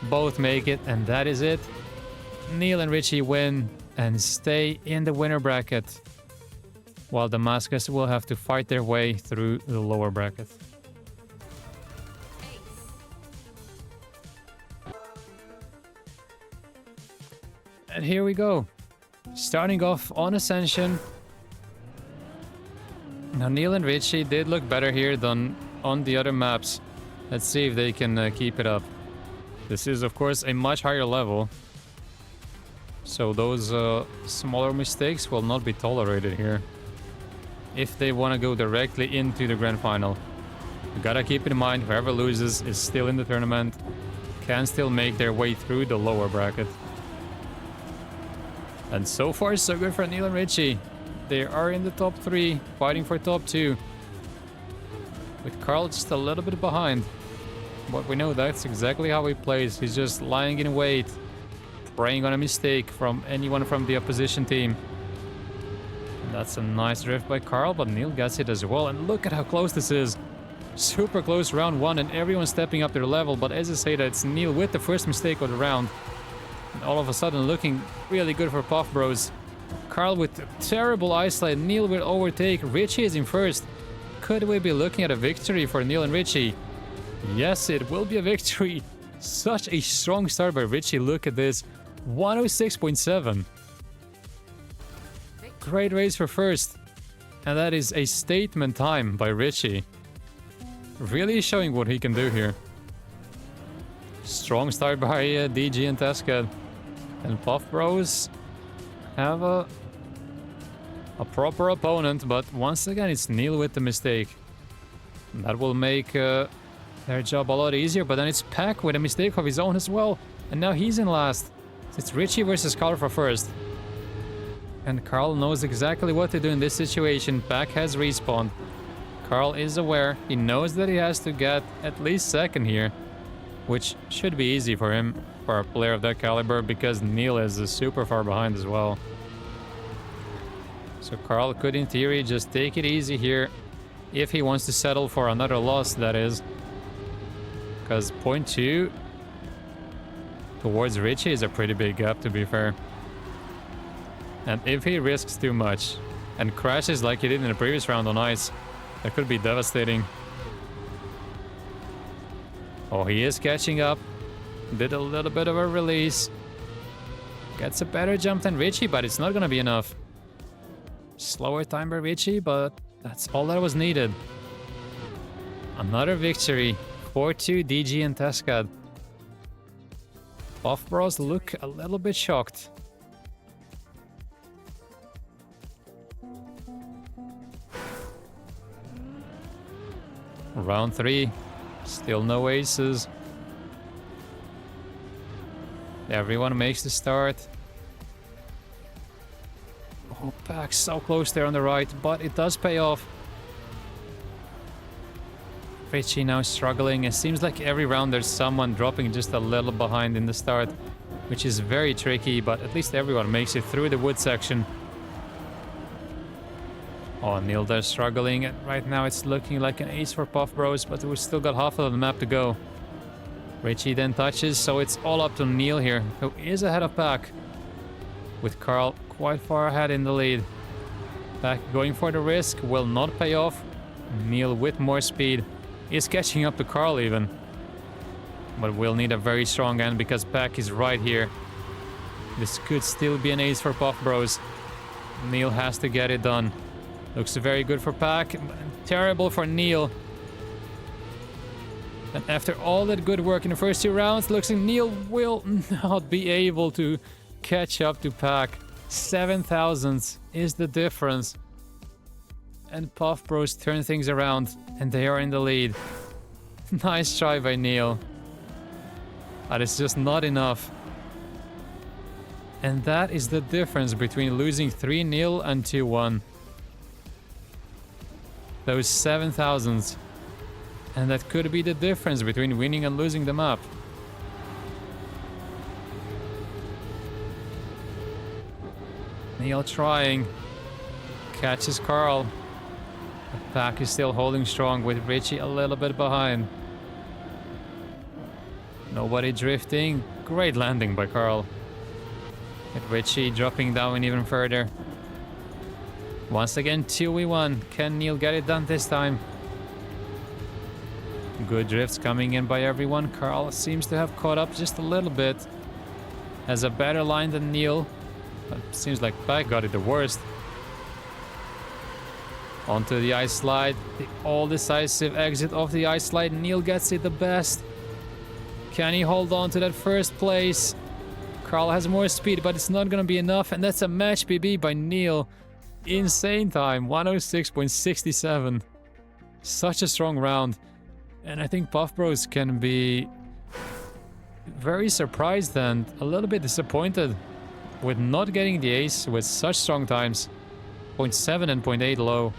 Both make it, and that is it. Neil and Richie win and stay in the winner bracket, while Damascus will have to fight their way through the lower bracket. And here we go. Starting off on Ascension. Now Neil and Richie did look better here than on the other maps. Let's see if they can keep it up. This is, of course, a much higher level. So those smaller mistakes will not be tolerated here if they want to go directly into the grand final. You gotta keep in mind, whoever loses is still in the tournament, can still make their way through the lower bracket. And so far, so good for Neil and Richie. They are in the top 3, fighting for top 2. With Carl just a little bit behind. But we know that's exactly how he plays. He's just lying in wait, preying on a mistake from anyone from the opposition team. And that's a nice drift by Carl, but Neil gets it as well. And look at how close this is. Super close round 1, and everyone's stepping up their level. But as I say, that's Neil with the first mistake of the round. And all of a sudden looking really good for Puff Bros. Carl with a terrible ice slide. Neil will overtake. Richie is in first. Could we be looking at a victory for Neil and Richie? Yes, it will be a victory. Such a strong start by Richie. Look at this. 106.7. Great race for first. And that is a statement time by Richie. Really showing what he can do here. Strong start by DG and Tesca. And Puff Bros have a proper opponent, but once again it's Neil with the mistake. That will make their job a lot easier, but then it's Pack with a mistake of his own as well. And now he's in last. It's Richie versus Carl for first. And Carl knows exactly what to do in this situation. Pack has respawned. Carl is aware. He knows that he has to get at least second here, which should be easy for him, for a player of that caliber, because Neil is super far behind as well. So Carl could, in theory, just take it easy here, if he wants to settle for another loss, that is. Because 0.2 towards Richie is a pretty big gap, to be fair. And if he risks too much and crashes like he did in the previous round on ice, that could be devastating. Oh, he is catching up. Did a little bit of a release. Gets a better jump than Richie, but it's not gonna be enough. Slower time by Richie, but that's all that was needed. Another victory. 4-2 DG and Tescad. Puff Bros look a little bit shocked. Round 3. Still no aces. Everyone makes the start. Oh, Pack so close there on the right, but it does pay off. Richie now struggling. It seems like every round there's someone dropping just a little behind in the start, which is very tricky, but at least everyone makes it through the wood section. Oh, Neil there struggling. Right now it's looking like an ace for Puff Bros, but we've still got half of the map to go. Richie then touches, so it's all up to Neil here, who is ahead of Pack, with Carl quite far ahead in the lead. Pack going for the risk, will not pay off. Neil with more speed is catching up to Carl even. But we'll need a very strong end because Pack is right here. This could still be an ace for Puff Bros. Neil has to get it done. Looks very good for Pack, terrible for Neil. And after all that good work in the first 2 rounds, looks like Neil will not be able to catch up to Pack. 7 thousandths is the difference. And Puff Bros turn things around, and they are in the lead. Nice try by Neil. But it's just not enough. And that is the difference between losing 3-0 and 2-1. Those 7 thousandths. And that could be the difference between winning and losing the map. Neil trying. Catches Carl. The Pack is still holding strong with Richie a little bit behind. Nobody drifting. Great landing by Carl. With Richie dropping down even further. Once again, 2v1. Can Neil get it done this time? Good drifts coming in by everyone. Carl seems to have caught up just a little bit. Has a better line than Neil. But seems like Pack got it the worst. Onto the ice slide. The all-decisive exit of the ice slide. Neil gets it the best. Can he hold on to that first place? Carl has more speed, but it's not gonna be enough, and that's a match PB by Neil. Insane time, 106.67. Such a strong round. And I think Puff Bros can be very surprised and a little bit disappointed with not getting the ace with such strong times. 0.7 and 0.8 low.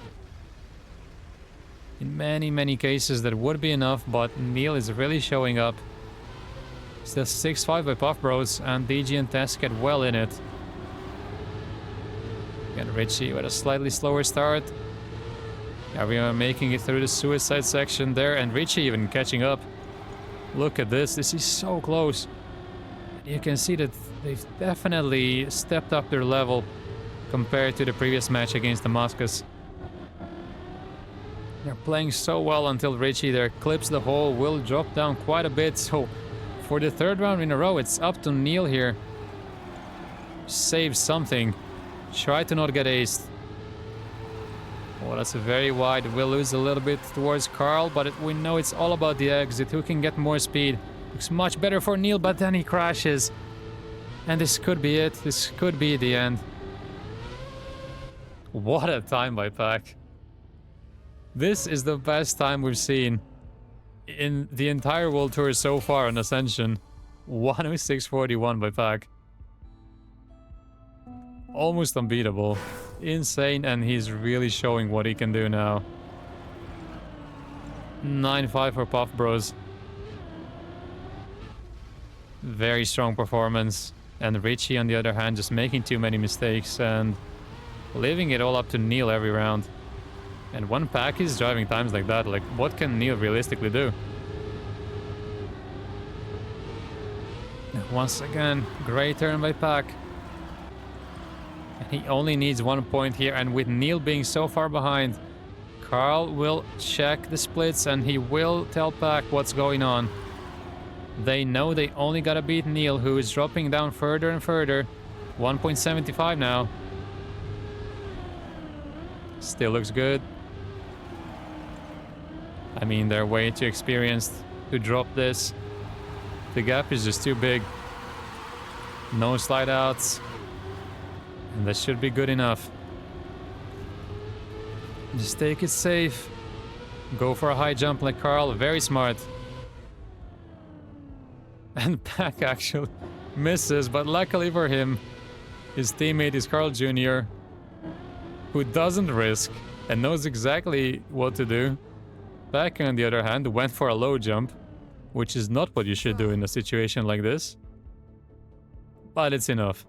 In many cases that would be enough, but Neil is really showing up. Still 6-5 by Puff Bros, and DG and Tess get well in it. Again, Richie with a slightly slower start. Yeah, we are making it through the suicide section there, and Richie even catching up. Look at this, this is so close. You can see that they've definitely stepped up their level compared to the previous match against the Damascus. They're playing so well until Richie there clips the hole, will drop down quite a bit. So for the third round in a row, it's up to Neil here. Save something. Try to not get aced. Oh, that's very wide. We'll lose a little bit towards Carl, but we know it's all about the exit. Who can get more speed? Looks much better for Neil, but then he crashes. And this could be it. This could be the end. What a time by Pac. This is the best time we've seen in the entire World Tour so far on Ascension. 106.41 by Pac. Almost unbeatable. Insane, and he's really showing what he can do now. 9-5 for Puff Bros. Very strong performance. And Richie, on the other hand, just making too many mistakes and leaving it all up to Neil every round. And when Pac is driving times like that, like, what can Neil realistically do? Once again, great turn by Pac. He only needs 1 point here, and with Neil being so far behind, Carl will check the splits and he will tell Pac what's going on. They know they only gotta beat Neil, who is dropping down further and further. 1.75 now. Still looks good. I mean, they're way too experienced to drop this. The gap is just too big. No slide outs. And that should be good enough. Just take it safe. Go for a high jump like Carl. Very smart. And Pac actually misses, but luckily for him, his teammate is Carl Jr., who doesn't risk and knows exactly what to do. Pac, on the other hand, went for a low jump, which is not what you should do in a situation like this. But it's enough.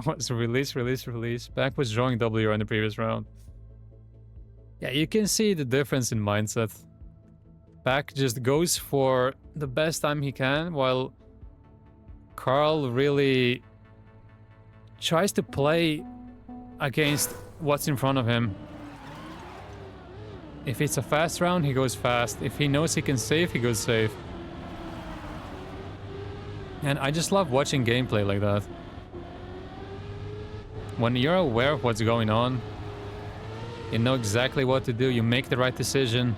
What's release? Pac was drawing W in the previous round. Yeah, you can see the difference in mindset. Pac just goes for the best time he can, while Carl really tries to play against what's in front of him. If it's a fast round, he goes fast. If he knows he can save, he goes safe. And I just love watching gameplay like that. When you're aware of what's going on, you know exactly what to do, you make the right decision.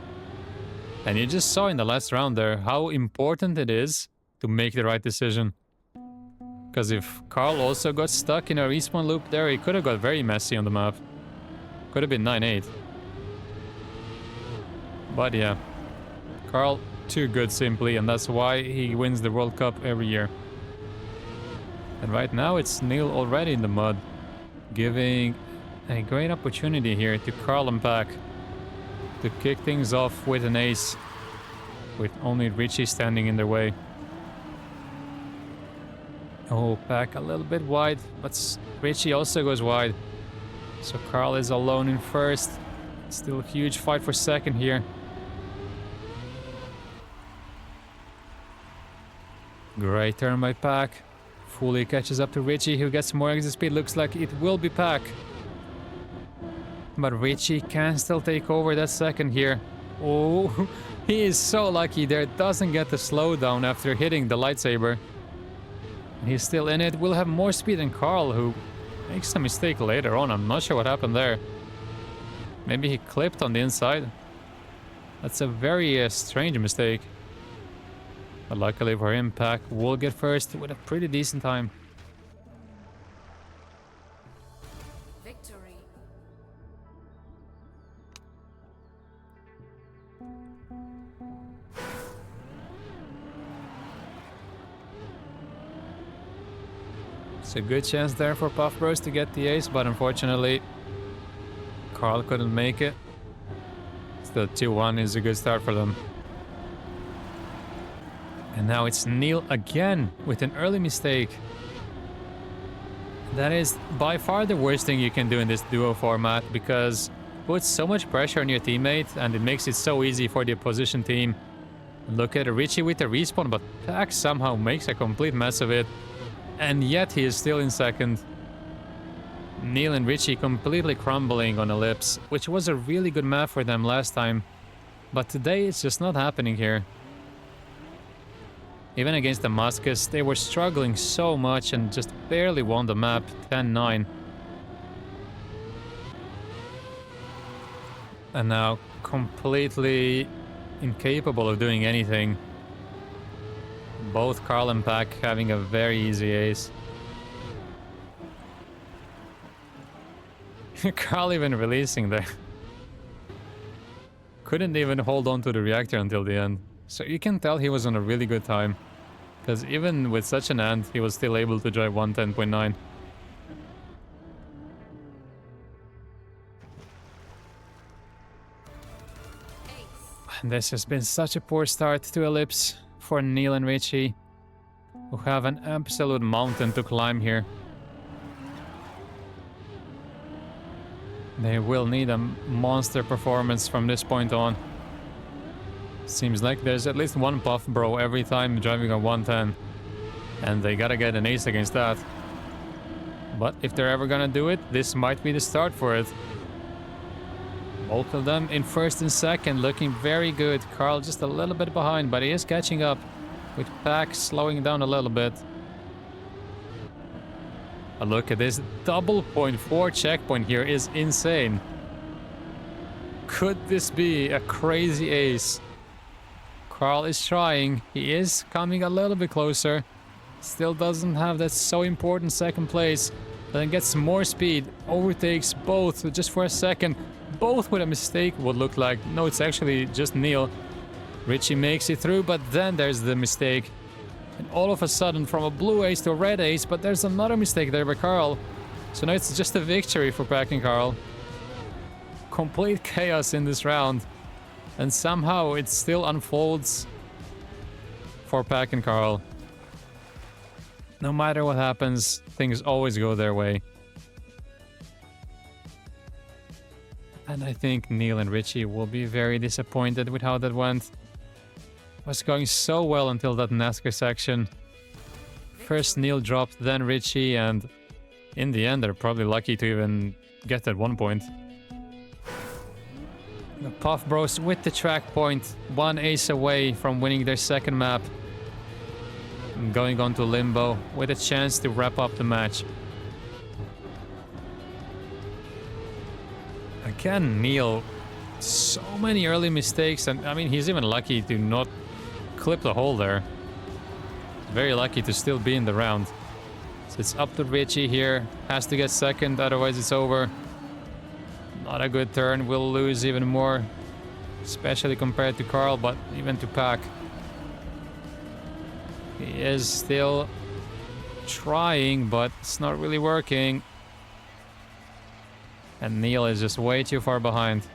And you just saw in the last round there how important it is to make the right decision. Because if Carl also got stuck in a respawn loop there, he could have got very messy on the map. Could have been 9-8. But yeah, Carl, too good simply, and that's why he wins the World Cup every year. And right now it's Neil already in the mud, giving a great opportunity here to Carl and Pac to kick things off with an ace, with only Richie standing in their way. Oh, Pac a little bit wide, but Richie also goes wide. So Carl is alone in first. Still a huge fight for second here. Great turn by Pac. Fully catches up to Richie, who gets more exit speed. Looks like it will be Pac. But Richie can still take over that second here. Oh, he is so lucky there. Doesn't get the slowdown after hitting the lightsaber. He's still in it. Will have more speed than Carl, who makes a mistake later on. I'm not sure what happened there. Maybe he clipped on the inside. That's a very strange mistake. But luckily for him, Pack will get first with a pretty decent time. Victory. It's a good chance there for Puff Bros to get the ace, but unfortunately, Carl couldn't make it. Still 2-1 is a good start for them. And now it's Neil again with an early mistake. That is by far the worst thing you can do in this duo format, because it puts so much pressure on your teammate and it makes it so easy for the opposition team. Look at Richie with the respawn, but Pack somehow makes a complete mess of it. And yet he is still in second. Neil and Richie completely crumbling on Ellipse, which was a really good map for them last time. But today it's just not happening here. Even against the Muscus, they were struggling so much and just barely won the map 10-9. And now completely incapable of doing anything. Both Carl and Pack having a very easy ace. Carl even releasing there. Couldn't even hold on to the reactor until the end. So you can tell he was on a really good time. Because even with such an end, he was still able to drive 110.9. And this has been such a poor start to Ellipse for Neil and Richie, who have an absolute mountain to climb here. They will need a monster performance from this point on. Seems like there's at least one Puff Bro every time driving a 110. And they gotta get an ace against that. But if they're ever gonna do it, this might be the start for it. Both of them in first and second, looking very good. Carl just a little bit behind, but he is catching up, with Pack slowing down a little bit. A look at this double point 4 checkpoint here is insane. Could this be a crazy ace? Carl is trying. He is coming a little bit closer. Still doesn't have that so important second place. But then gets more speed. Overtakes both just for a second. Both with a mistake would look like. No, it's actually just Neil. Richie makes it through, but then there's the mistake. And all of a sudden, from a blue ace to a red ace, but there's another mistake there by Carl. So now it's just a victory for Pack and Carl. Complete chaos in this round. And somehow it still unfolds for Pack and Carl. No matter what happens, things always go their way. And I think Neil and Richie will be very disappointed with how that went. Was going so well until that NASCAR section. First Neil dropped, then Richie, and in the end they're probably lucky to even get that 1 point. The Puff Bros with the track point, 1 ace away from winning their second map. And going on to Limbo with a chance to wrap up the match. Again, Neil, so many early mistakes, and I mean he's even lucky to not clip the hole there. Very lucky to still be in the round. So it's up to Richie here. Has to get second, otherwise it's over. Not a good turn, will lose even more. Especially compared to Carl, but even to Pack. He is still trying, but it's not really working. And Neil is just way too far behind.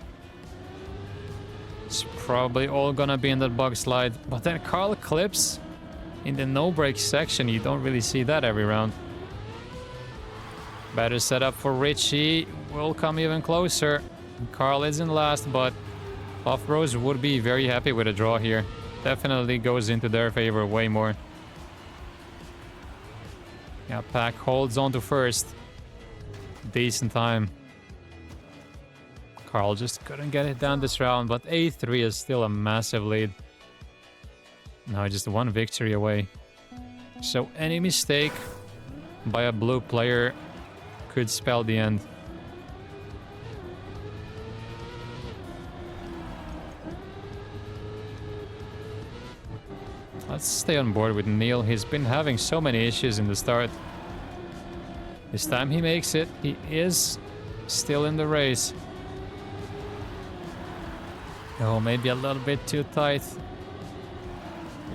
It's probably all gonna be in that bug slide. But then Carl clips in the no-break section. You don't really see that every round. Better setup for Richie. Will come even closer. Carl is in last, but Puff Bros would be very happy with a draw here. Definitely goes into their favor way more. Yeah, Pack holds on to first. Decent time. Carl just couldn't get it down this round, but A3 is still a massive lead. Now just one victory away. So any mistake by a blue player could spell the end. Let's stay on board with Neil. He's been having so many issues in the start. This time he makes it. He is still in the race. Oh, maybe a little bit too tight.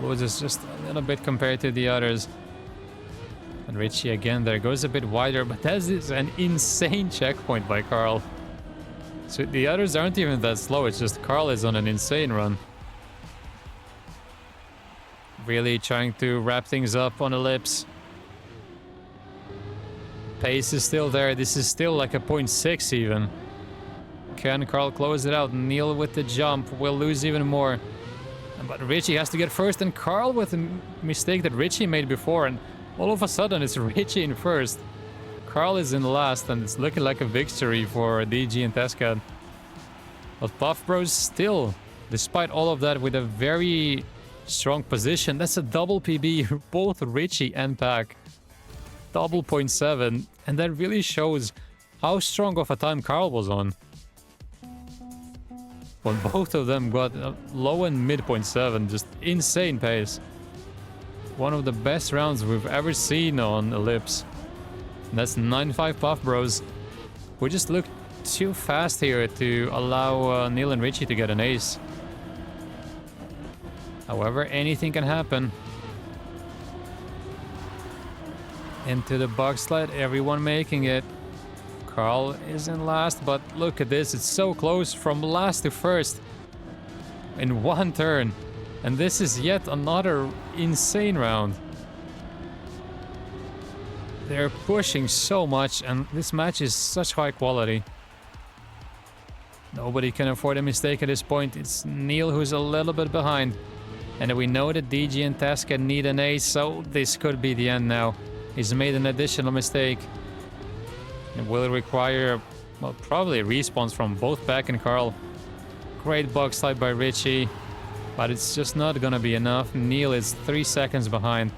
Loses just a little bit compared to the others. And Richie again there goes a bit wider, but that is an insane checkpoint by Carl. So the others aren't even that slow, it's just Carl is on an insane run. Really trying to wrap things up on ellipse. Pace is still there, this is still like a 0.6 even. Can Carl close it out? Neil with the jump will lose even more. But Richie has to get first, and Carl with a mistake that Richie made before, and all of a sudden it's Richie in first. Carl is in last, and it's looking like a victory for DG and Tescad. But Puff Bros still, despite all of that, with a very strong position. That's a double PB, both Richie and Pack. Double 0.7, and that really shows how strong of a time Carl was on. When both of them got low and mid 0.7, just insane pace. One of the best rounds we've ever seen on Ellipse. And that's 9-5 Puff Bros. We just looked too fast here to allow Neil and Richie to get an ace. However, anything can happen. Into the box slide, everyone making it. Carl is in last, but look at this, it's so close from last to first in one turn. And this is yet another insane round. They're pushing so much, and this match is such high quality. Nobody can afford a mistake at this point. It's Neil who's a little bit behind. And we know that DG and Tasca need an ace, so this could be the end now. He's made an additional mistake. It will require, well, probably a response from both Pack and Carl. Great box slide by Richie, but it's just not gonna be enough. Neil is 3 seconds behind.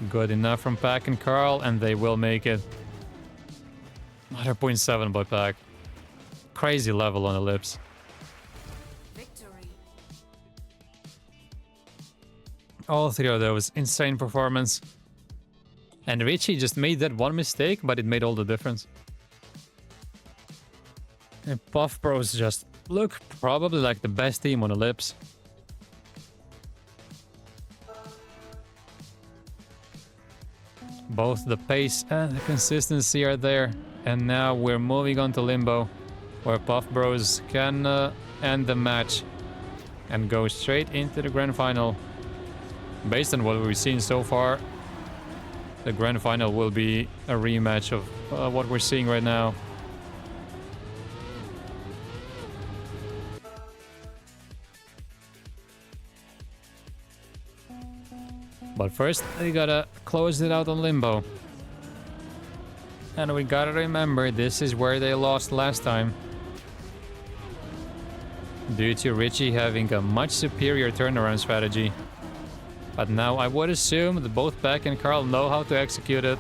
Good enough from Pack and Carl, and they will make it. Another 0.7 by Pack. Crazy level on Ellipse. Victory. All three of those, insane performance. And Richie just made that one mistake, but it made all the difference. And Puff Bros just look probably like the best team on Ellipse. Both the pace and the consistency are there. And now we're moving on to Limbo, where Puff Bros can end the match and go straight into the grand final. Based on what we've seen so far, the grand final will be a rematch of what we're seeing right now. But first, we gotta close it out on Limbo. And we gotta remember, this is where they lost last time. Due to Richie having a much superior turnaround strategy. But now I would assume that both Pack and Carl know how to execute it.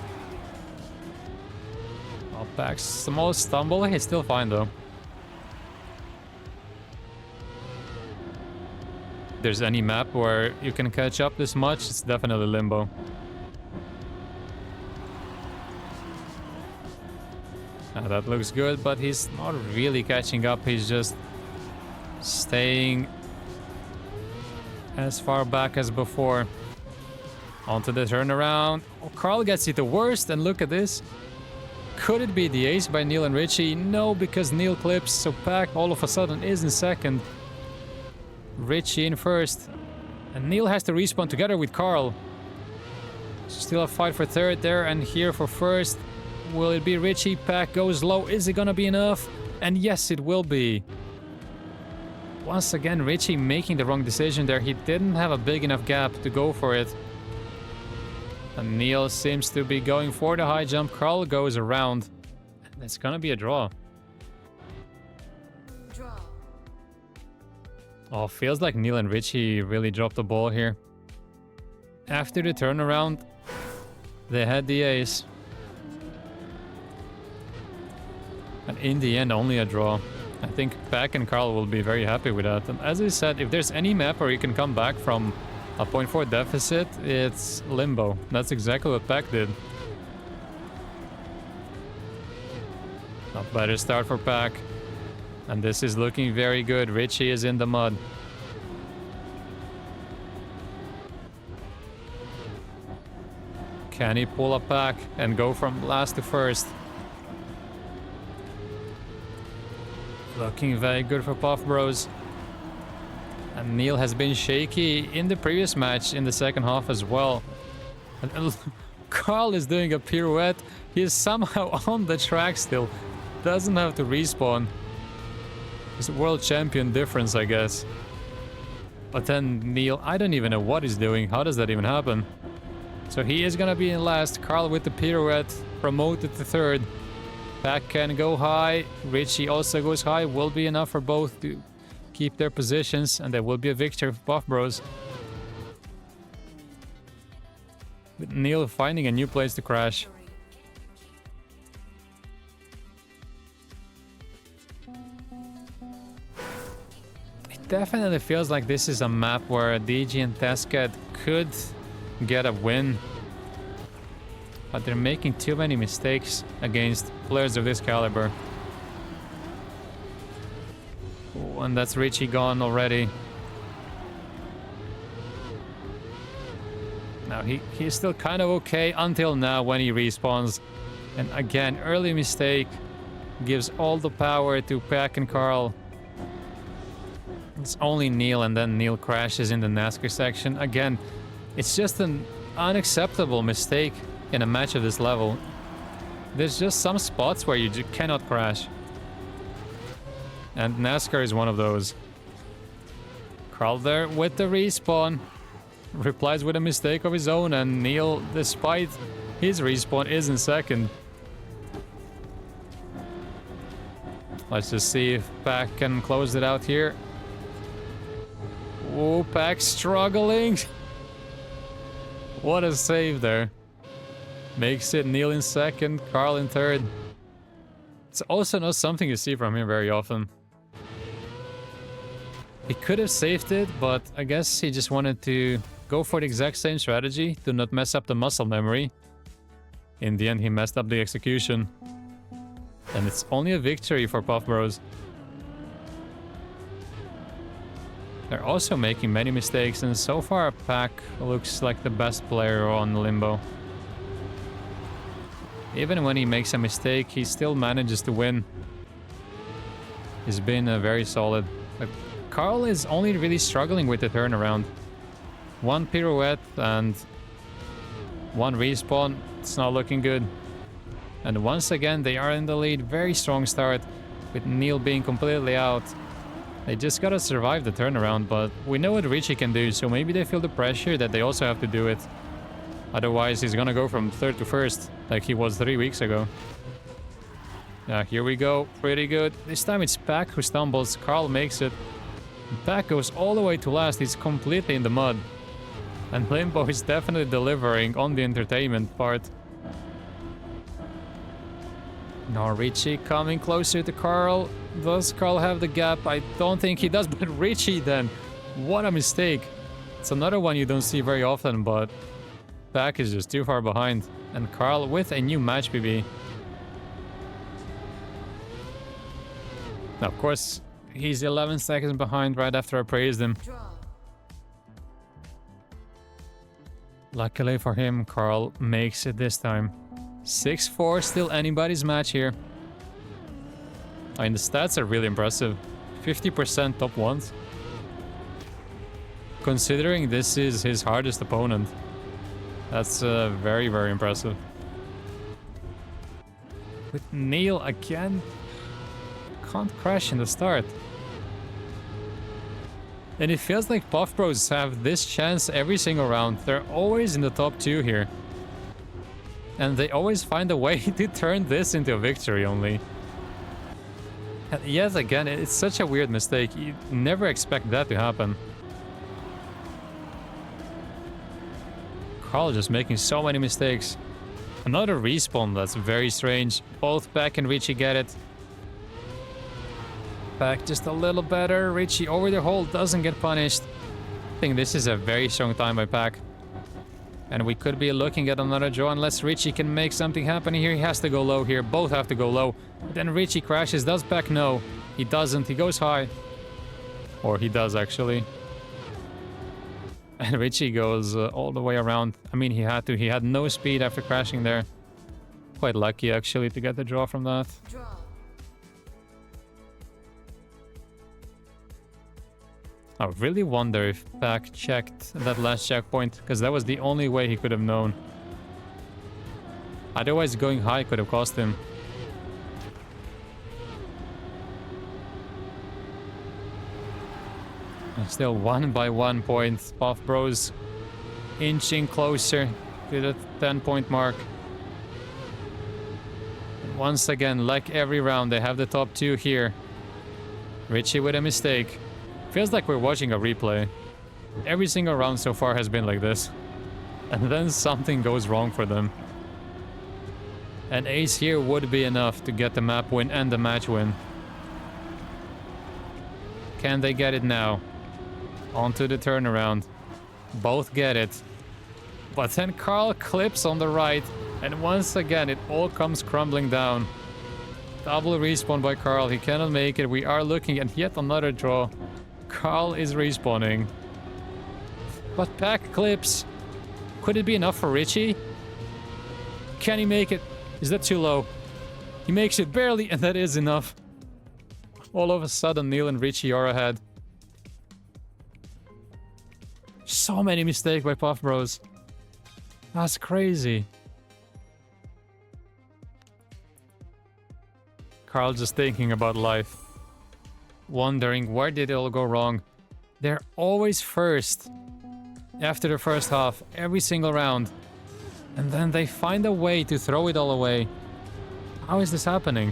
Well, Pack's small stumble, he's still fine though. If there's any map where you can catch up this much, it's definitely Limbo. Now that looks good, but he's not really catching up, he's just staying as far back as before. Onto the turnaround. Oh, Carl gets it the worst, and look at this. Could it be the ace by Neil and Richie? No, because Neil clips, so Pack all of a sudden is in second. Richie in first. And Neil has to respawn together with Carl. Still a fight for third there, and here for first. Will it be Richie? Pack goes low. Is it gonna be enough? And yes, it will be. Once again, Richie making the wrong decision there. He didn't have a big enough gap to go for it. And Neil seems to be going for the high jump. Carl goes around. It's gonna be a draw. Draw. Oh, feels like Neil and Richie really dropped the ball here. After the turnaround, they had the ace. And in the end, only a draw. I think Pack and Carl will be very happy with that. And as I said, if there's any map where you can come back from a 0.4 deficit, it's Limbo. That's exactly what Pack did. A better start for Pack. And this is looking very good. Richie is in the mud. Can he pull a Pack and go from last to first? Looking very good for Puff Bros. And Neil has been shaky in the previous match in the second half as well. And Carl is doing a pirouette. He is somehow on the track still. Doesn't have to respawn. It's a world champion difference, I guess. But then Neil, I don't even know what he's doing. How does that even happen? So he is gonna be in last. Carl with the pirouette, promoted to third. Pack can go high. Richie also goes high. Will be enough for both to keep their positions, and there will be a victory for Puff Bros. With Neil finding a new place to crash. It definitely feels like this is a map where DG and Tescat could get a win. But they're making too many mistakes against players of this caliber. Oh, and that's Richie gone already. Now he's still kind of okay until now when he respawns. And again, early mistake gives all the power to Pack and Carl. It's only Neil, and then Neil crashes in the NASCAR section. Again, it's just an unacceptable mistake in a match of this level. There's just some spots where you cannot crash. And NASCAR is one of those. Carl there with the respawn. Replies with a mistake of his own, and Neil, despite his respawn, is in second. Let's just see if Pack can close it out here. Oh, Pack struggling. What a save there. Makes it Neil in second, Carl in third. It's also not something you see from him very often. He could have saved it, but I guess he just wanted to go for the exact same strategy to not mess up the muscle memory. In the end, he messed up the execution. And it's only a victory for Puff Bros. They're also making many mistakes, and so far Pack looks like the best player on Limbo. Even when he makes a mistake, he still manages to win. He's been very solid. But Carl is only really struggling with the turnaround. One pirouette and one respawn. It's not looking good. And once again, they are in the lead. Very strong start with Neil being completely out. They just gotta survive the turnaround, but we know what Richie can do, so maybe they feel the pressure that they also have to do it. Otherwise, he's gonna go from third to first, like he was 3 weeks ago. Yeah, here we go. Pretty good. This time it's Pack who stumbles. Carl makes it. Pack goes all the way to last. He's completely in the mud. And Limbo is definitely delivering on the entertainment part. Now Richie coming closer to Carl. Does Carl have the gap? I don't think he does, but Richie then. What a mistake. It's another one you don't see very often, but Pack is just too far behind. And Carl with a new match PB. Now, of course, he's 11 seconds behind right after I praised him. Draw. Luckily for him, Carl makes it this time. 6-4, still anybody's match here. I mean, the stats are really impressive. 50% top ones. Considering this is his hardest opponent. That's very, very impressive. With Neil again. Can't crash in the start. And it feels like Puff Bros have this chance every single round. They're always in the top 2 here. And they always find a way to turn this into a victory only. And yet again, it's such a weird mistake. You never expect that to happen. Carl just making so many mistakes. Another respawn, that's very strange. Both Pack and Richie get it. Back just a little better. Richie over the hole, doesn't get punished. I think this is a very strong time by Pack. And we could be looking at another draw unless Richie can make something happen here. He has to go low here. Both have to go low. But then Richie crashes. Does Pack? No. He doesn't. He goes high. Or he does, actually. And Richie goes all the way around. I mean, he had to. He had no speed after crashing there. Quite lucky, actually, to get the draw from that. Draw. I really wonder if Pack checked that last checkpoint, because that was the only way he could have known. Otherwise, going high could have cost him. And still 1 by 1 point. Puff Bros inching closer to the 10-point mark. And once again, like every round, they have the top 2 here. Richie with a mistake. Feels like we're watching a replay. Every single round so far has been like this. And then something goes wrong for them. An ace here would be enough to get the map win and the match win. Can they get it now? Onto the turnaround. Both get it. But then Carl clips on the right. And once again, it all comes crumbling down. Double respawn by Carl. He cannot make it. We are looking at yet another draw. Carl is respawning. But Pack clips. Could it be enough for Richie? Can he make it? Is that too low? He makes it barely, and that is enough. All of a sudden, Neil and Richie are ahead. So many mistakes by Puff Bros. That's crazy. Carl just thinking about life. Wondering where did it all go wrong. They're always first after the first half, every single round. And then they find a way to throw it all away. How is this happening?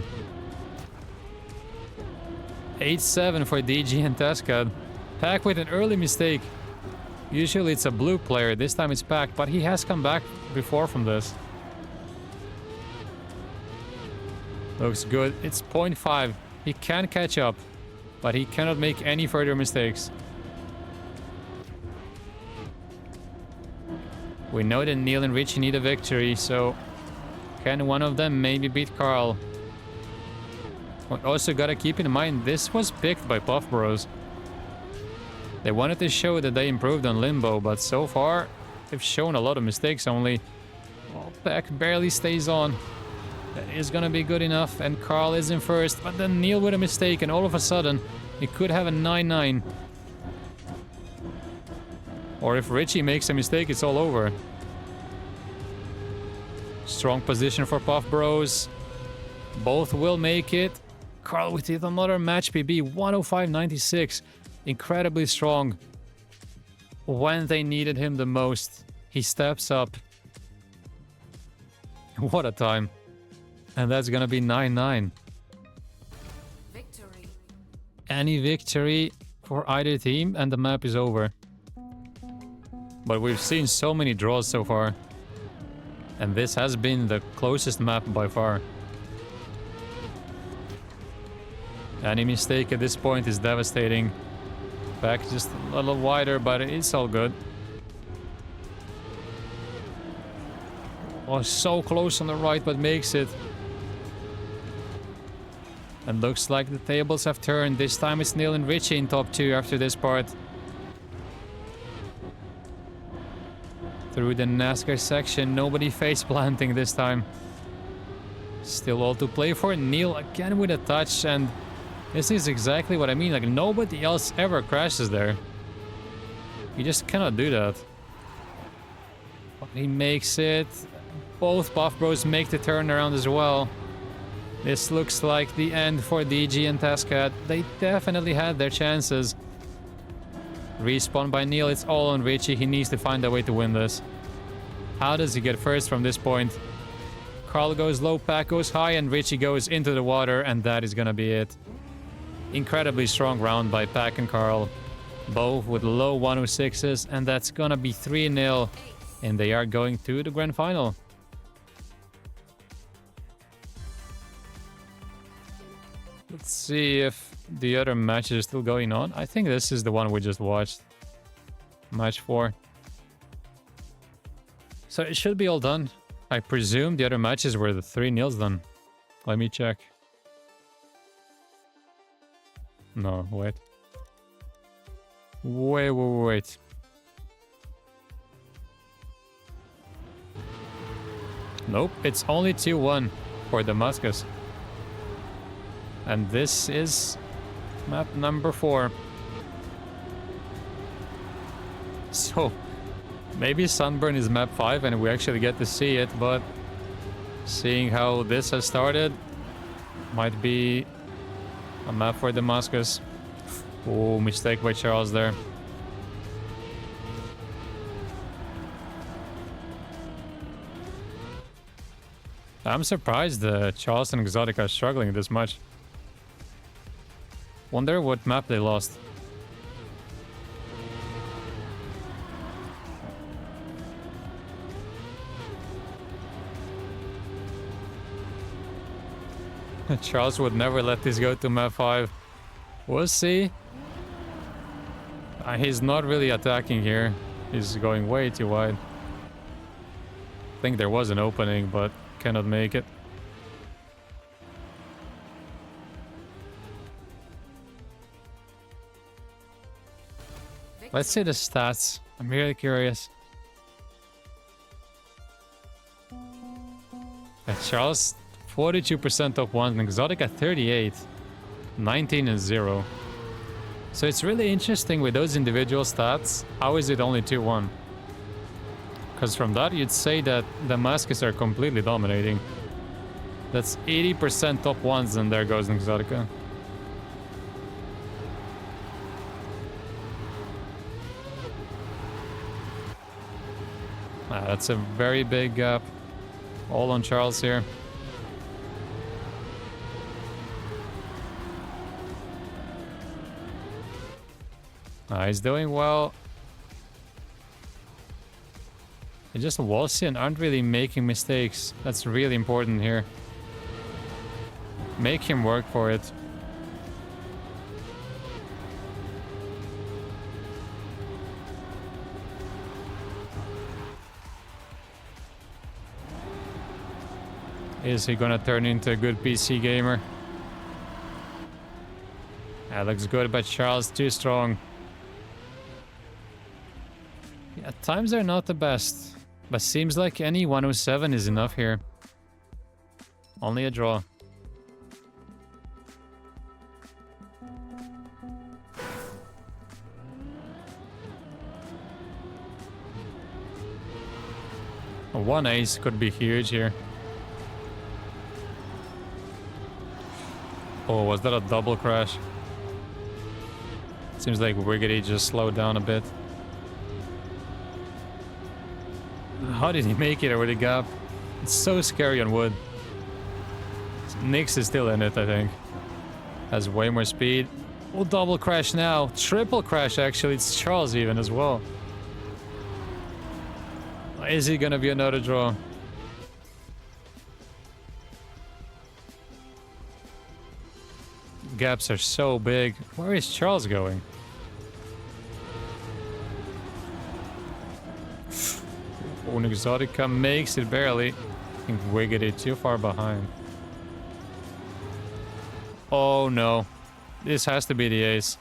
8-7 for DG and Tescad. Pack with an early mistake. Usually it's a blue player, this time it's Pack, but he has come back before from this. Looks good. It's 0.5. He can catch up, but he cannot make any further mistakes. We know that Neil and Richie need a victory, so can one of them maybe beat Carl? We also gotta keep in mind, this was picked by Puff Bros. They wanted to show that they improved on Limbo, but so far, they've shown a lot of mistakes only. Well, Pack barely stays on. That is gonna be good enough, and Carl is in first, but then Neil with a mistake, and all of a sudden, he could have a 9-9. Or if Richie makes a mistake, it's all over. Strong position for Puff Bros. Both will make it. Carl with yet another match PB, 105.96. Incredibly strong. When they needed him the most, he steps up. What a time. And that's gonna be 9-9. Victory. Any victory for either team and the map is over. But we've seen so many draws so far. And this has been the closest map by far. Any mistake at this point is devastating. Back just a little wider, but it's all good. Oh, so close on the right, but makes it. And looks like the tables have turned. This time it's Neil and Richie in top 2 after this part. Through the NASCAR section, nobody face planting this time. Still all to play for. Neil again with a touch, and this is exactly what I mean. Like, nobody else ever crashes there. You just cannot do that. But he makes it. Both Puff Bros make the turnaround as well. This looks like the end for DG and Tascat. They definitely had their chances. Respawn by Neil, it's all on Richie. He needs to find a way to win this. How does he get first from this point? Carl goes low, Pack goes high, and Richie goes into the water, and that is gonna be it. Incredibly strong round by Pack and Carl. Both with low 106s, and that's gonna be 3-0. And they are going to the grand final. Let's see if the other matches are still going on. I think this is the one we just watched. Match 4. So it should be all done. I presume the other matches were the 3-0 done. Let me check. No, wait. Wait. Nope, it's only 2-1 for Damascus. And this is map number 4. So, maybe Sunburn is map 5 and we actually get to see it, but seeing how this has started, might be a map for Damascus. Oh, mistake by Charles there. I'm surprised Charles and Exotic are struggling this much. Wonder what map they lost. Charles would never let this go to map 5. We'll see. He's not really attacking here. He's going way too wide. I think there was an opening, but cannot make it. Let's see the stats. I'm really curious. Charles, 42% top 1, and Exotic at 38. 19 and 0. So it's really interesting with those individual stats. How is it only 2-1? Because from that you'd say that Damascus are completely dominating. That's 80% top 1s, and there goes Exotica. That's a very big gap. All on Charles here. He's doing well. Just Walsian aren't really making mistakes. That's really important here. Make him work for it. Is he gonna turn into a good PC gamer? That looks good, but Charles too strong. Yeah, times are not the best, but seems like any 107 is enough here. Only a draw. A 1 ace could be huge here. Oh, was that a double crash? Seems like Wiggity just slowed down a bit. How did he make it over the gap? It's so scary on wood. Nyx is still in it, I think. Has way more speed. Oh, double crash now. Triple crash, actually. It's Charles even as well. Is he gonna be another draw? Gaps are so big. Where is Charles going? Oh, Exotica makes it barely. I think Wiggity too far behind. Oh no. This has to be the ace.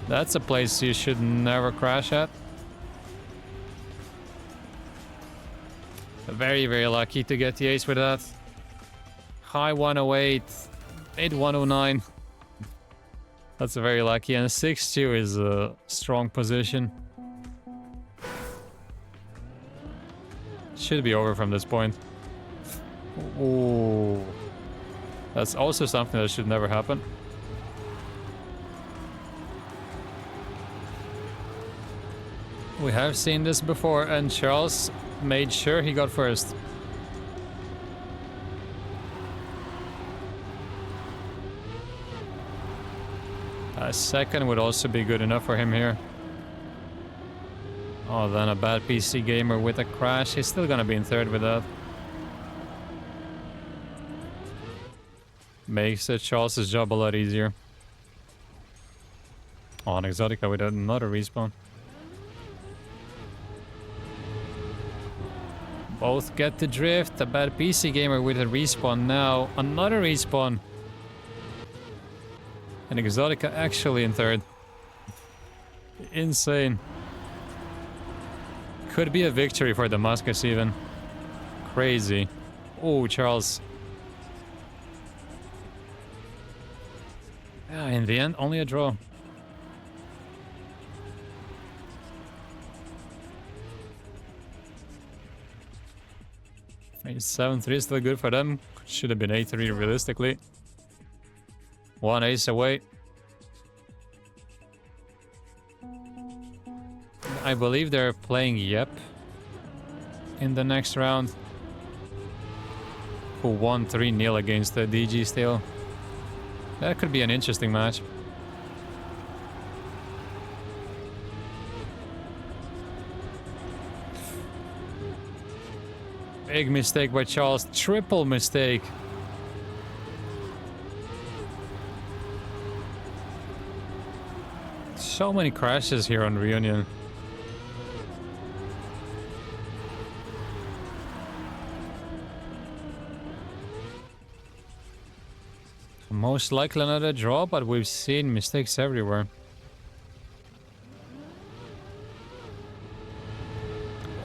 That's a place you should never crash at. Very, very lucky to get the ace with that. High 108, 8 109. That's very lucky, and 6-2 is a strong position. Should be over from this point. Ooh. That's also something that should never happen. We have seen this before, and Charles made sure he got first. A second would also be good enough for him here. Oh, then a bad PC gamer with a crash. He's still gonna be in third with that. Makes Charles' job a lot easier. Oh, an Exotica with another respawn. Both get the drift. A bad PC gamer with a respawn now. Another respawn. And Exotica actually in third. Insane. Could be a victory for Damascus even. Crazy. Oh, Charles. Yeah, in the end, only a draw. Maybe 7-3 is still good for them. Should have been 8-3 realistically. One ace away. I believe they're playing Yep in the next round. Who won 3-0 against the DG still. That could be an interesting match. Big mistake by Charles. Triple mistake. So many crashes here on Reunion. Most likely another draw, but we've seen mistakes everywhere.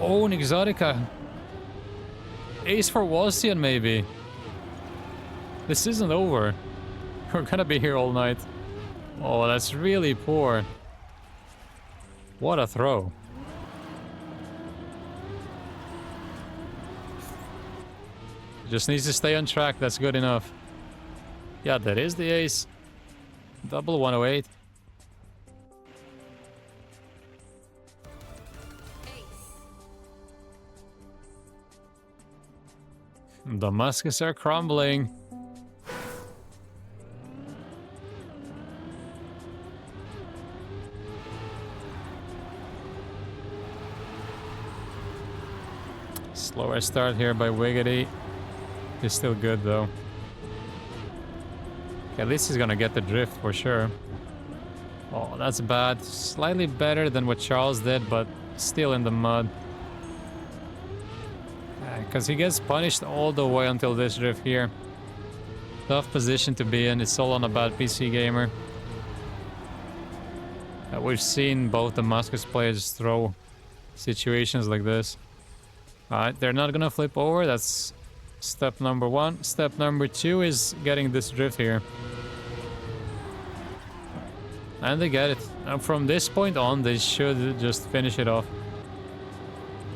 Oh, an Exotica. Ace for Wassian, maybe. This isn't over. We're gonna be here all night. Oh, that's really poor. What a throw. Just needs to stay on track, that's good enough. Yeah, that is the ace. Double 108. Damascus are crumbling. Slower start here by Wiggity. He's still good though. At least he's gonna get the drift for sure. Oh, that's bad. Slightly better than what Charles did, but still in the mud. Because he gets punished all the way until this drift here. Tough position to be in. It's all on a bad PC gamer. We've seen both Damascus players throw situations like this. Alright, they're not gonna flip over. That's step number one. Step number two is getting this drift here. And they get it. And from this point on, they should just finish it off.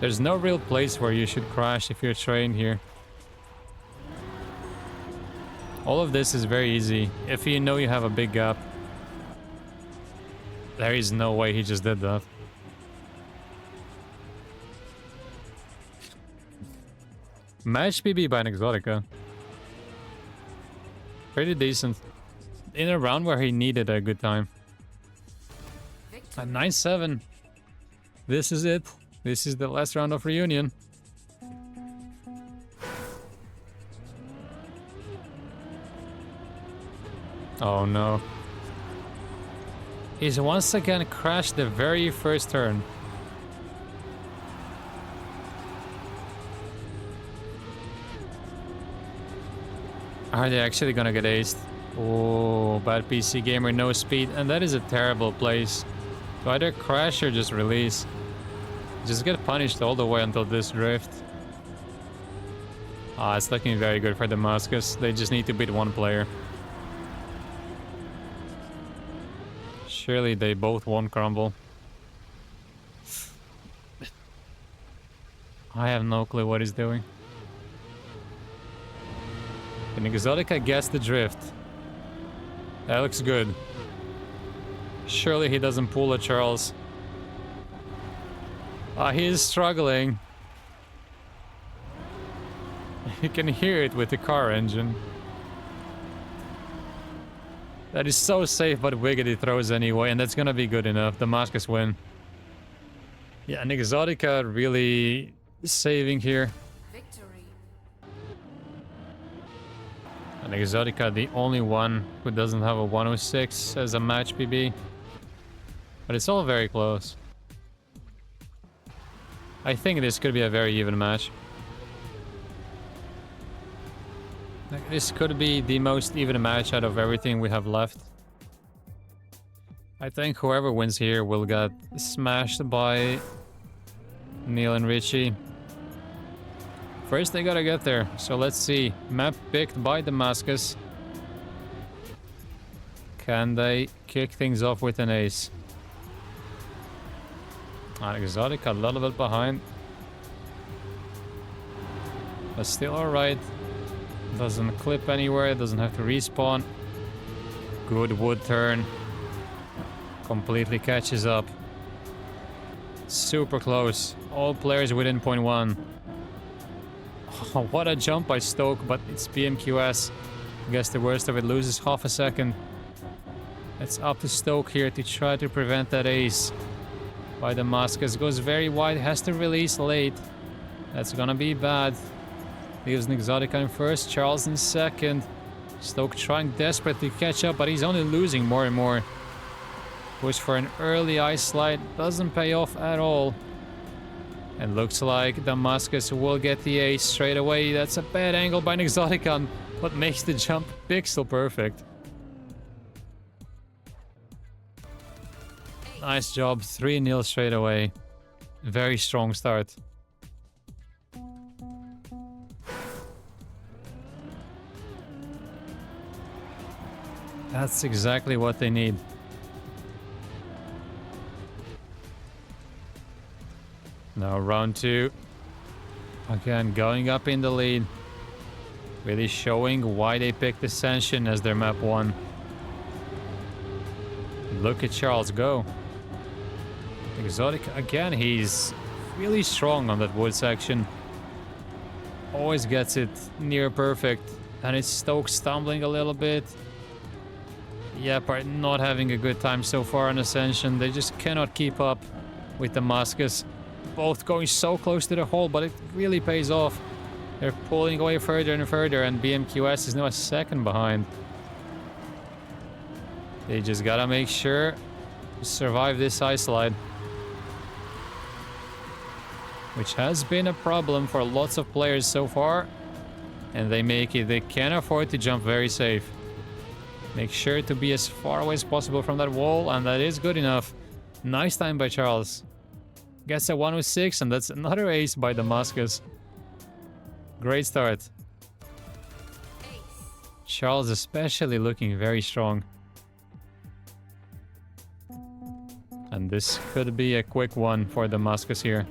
There's no real place where you should crash if you're trained here. All of this is very easy if you know you have a big gap. There is no way he just did that. Match PB by an Exotica. Pretty decent. In a round where he needed a good time. A 9-7. This is it. This is the last round of Reunion. Oh no. He's once again crashed the very first turn. Are they actually gonna get aced? Oh, bad PC gamer, no speed, and that is a terrible place. To either crash or just release. Just get punished all the way until this drift. Ah, it's looking very good for Damascus. They just need to beat one player. Surely they both won't crumble. I have no clue what he's doing. And Exotica gets the drift. That looks good. Surely he doesn't pull a Charles. He is struggling. You can hear it with the car engine. That is so safe, but Wiggity throws anyway, and that's gonna be good enough. Damascus win. Yeah, and Exotica really saving here. Victory. And Exotica, the only one who doesn't have a 106 as a match PB. But it's all very close. I think this could be a very even match. This could be the most even match out of everything we have left. I think whoever wins here will get smashed by Neil and Richie. First they gotta get there, so let's see. Map picked by Damascus. Can they kick things off with an ace? Exotic a little bit behind. But still alright. Doesn't clip anywhere, doesn't have to respawn. Good wood turn. Completely catches up. Super close. All players within 0.1. Oh, what a jump by Stoke, but it's BMQS. I guess the worst of it, loses half a second. It's up to Stoke here to try to prevent that ace. By Damascus, goes very wide, has to release late. That's gonna be bad. Leaves an Exotica in first, Charles in second. Stoke trying desperately to catch up, but he's only losing more and more. Push for an early ice slide, doesn't pay off at all. And looks like Damascus will get the ace straight away. That's a bad angle by an Exotica, but makes the jump pixel perfect. Nice job, 3-0 straight away. Very strong start. That's exactly what they need. Now round 2. Again, going up in the lead. Really showing why they picked Ascension as their map 1. Look at Charles go. Exotic, again, he's really strong on that wood section. Always gets it near perfect. And it's Stoke stumbling a little bit. Yep, are not having a good time so far on Ascension. They just cannot keep up with Damascus. Both going so close to the hole, but it really pays off. They're pulling away further and further, and BMQS is now a second behind. They just gotta make sure to survive this ice slide. Which has been a problem for lots of players so far. And they make it. They can't afford to jump very safe. Make sure to be as far away as possible from that wall, and that is good enough. Nice time by Charles. Gets a 106, and that's another ace by Damascus. Great start. Charles especially looking very strong. And this could be a quick one for Damascus here.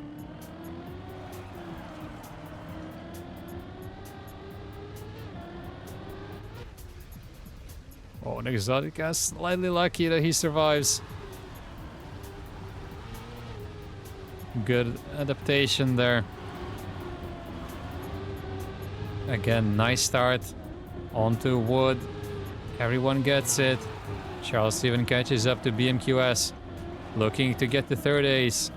Oh, and Exotica slightly lucky that he survives. Good adaptation there. Again, nice start. Onto wood. Everyone gets it. Charles even catches up to BMQS. Looking to get the third ace.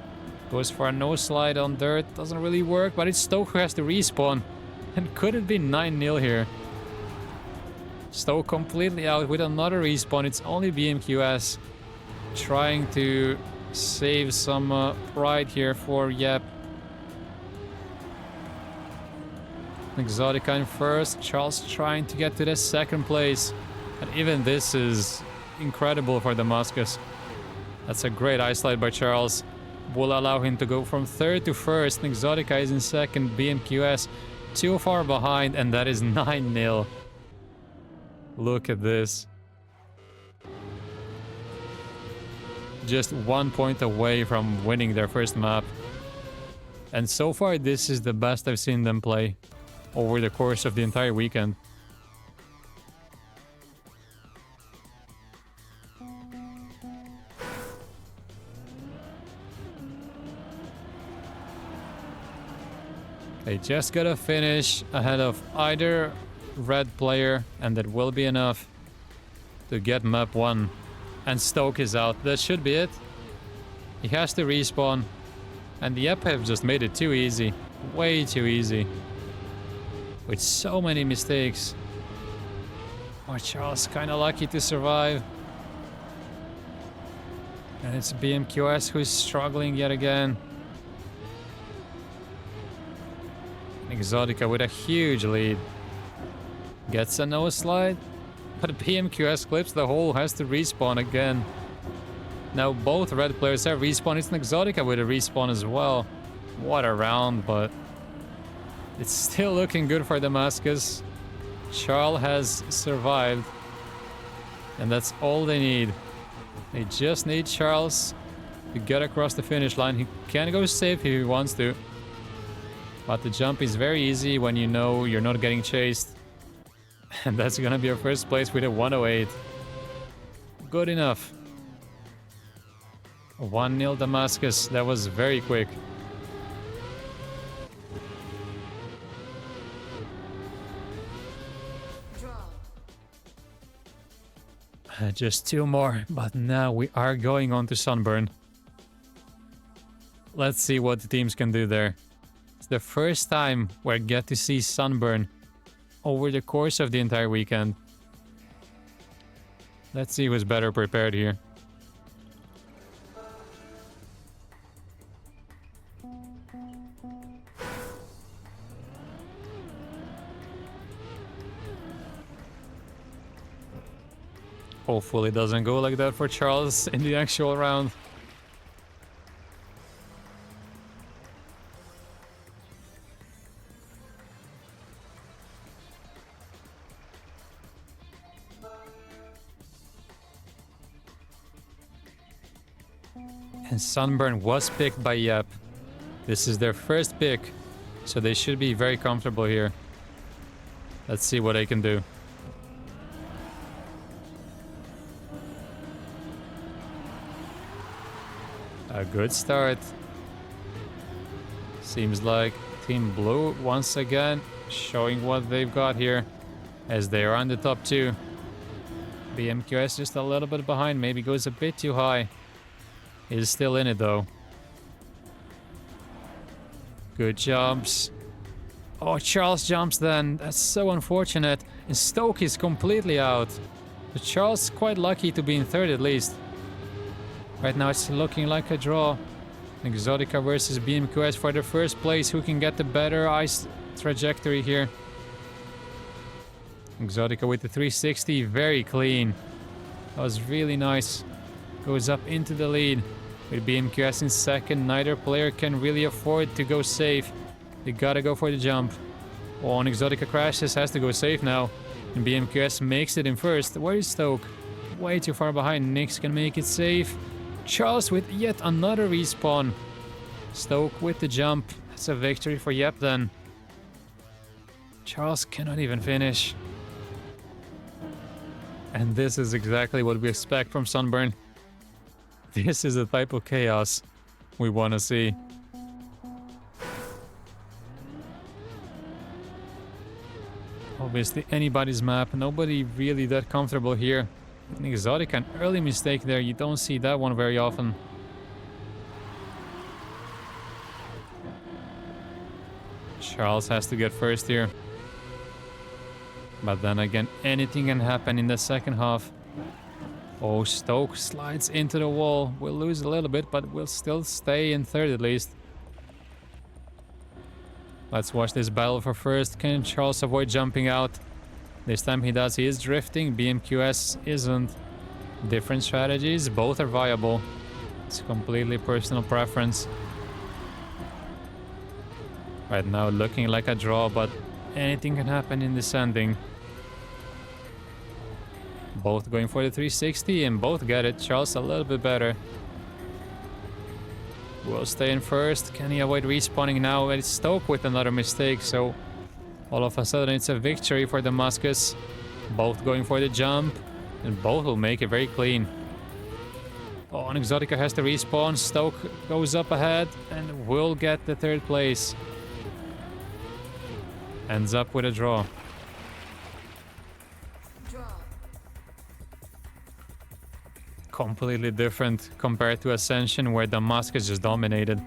Goes for a no slide on dirt. Doesn't really work, but it's Stoke who has to respawn. And could it be 9-0 here? Stoke completely out with another respawn. It's only BMQS trying to save some pride here for Yep. Exotica in first. Charles trying to get to the second place. And even this is incredible for Damascus. That's a great ice slide by Charles. Will allow him to go from third to first. Exotica is in second. BMQS too far behind, and that is 9-0. Look at this. Just 1 point away from winning their first map. And so far, this is the best I've seen them play over the course of the entire weekend. They just gotta finish ahead of either red player, and that will be enough to get map 1. And Stoke is out. That should be it. He has to respawn. And the Yep have just made it too easy. Way too easy. With so many mistakes. Oh, Charles kind of lucky to survive. And it's BMQS who's struggling yet again. Exotica with a huge lead. Gets a no slide. But BMQS clips the hole, has to respawn again. Now both red players have respawned. It's an Exotica with a respawn as well. What a round, but it's still looking good for Damascus. Charles has survived. And that's all they need. They just need Charles to get across the finish line. He can go safe if he wants to. But the jump is very easy when you know you're not getting chased. And that's gonna be our first place with a 108. Good enough. 1-0 Damascus. That was very quick. Just 2 more, but now we are going on to Sunburn. Let's see what the teams can do there. It's the first time we get to see Sunburn over the course of the entire weekend. Let's see who's better prepared here. Hopefully it doesn't go like that for Charles in the actual round. And Sunburn was picked by Yep. This is their first pick, so they should be very comfortable here. Let's see what they can do. A good start. Seems like Team Blue once again showing what they've got here as they are on the top 2. BMQS just a little bit behind, maybe goes a bit too high. He's still in it though. Good jumps. Oh, Charles jumps then. That's so unfortunate. And Stoke is completely out. But Charles is quite lucky to be in 3rd at least. Right now it's looking like a draw. Exotica versus BMQS for the first place. Who can get the better ice trajectory here? Exotica with the 360, very clean. That was really nice. Goes up into the lead. With BMQS in 2nd, neither player can really afford to go safe. They gotta go for the jump. Oh, and Exotica crashes, has to go safe now. And BMQS makes it in 1st. Where is Stoke? Way too far behind. Nix can make it safe. Charles with yet another respawn. Stoke with the jump. That's a victory for Yep then. Charles cannot even finish. And this is exactly what we expect from Sunburn. This is the type of chaos we want to see. Obviously anybody's map. Nobody really that comfortable here. An Exotic, an early mistake there. You don't see that one very often. Charles has to get 1st here. But then again, anything can happen in the 2nd half. Oh, Stoke slides into the wall. We'll lose a little bit, but we'll still stay in 3rd at least. Let's watch this battle for 1st. Can Charles avoid jumping out? This time he does. He is drifting. BMQS isn't. Different strategies. Both are viable. It's completely personal preference. Right now looking like a draw, but anything can happen in this ending. Both going for the 360 and both get it. Charles a little bit better. Will stay in 1st. Can he avoid respawning now? It's Stoke with another mistake, so all of a sudden it's a victory for Damascus. Both going for the jump, and both will make it very clean. Oh, and Exotica has to respawn. Stoke goes up ahead and will get the 3rd place. Ends up with a draw. Completely different compared to Ascension, where Damascus just dominated.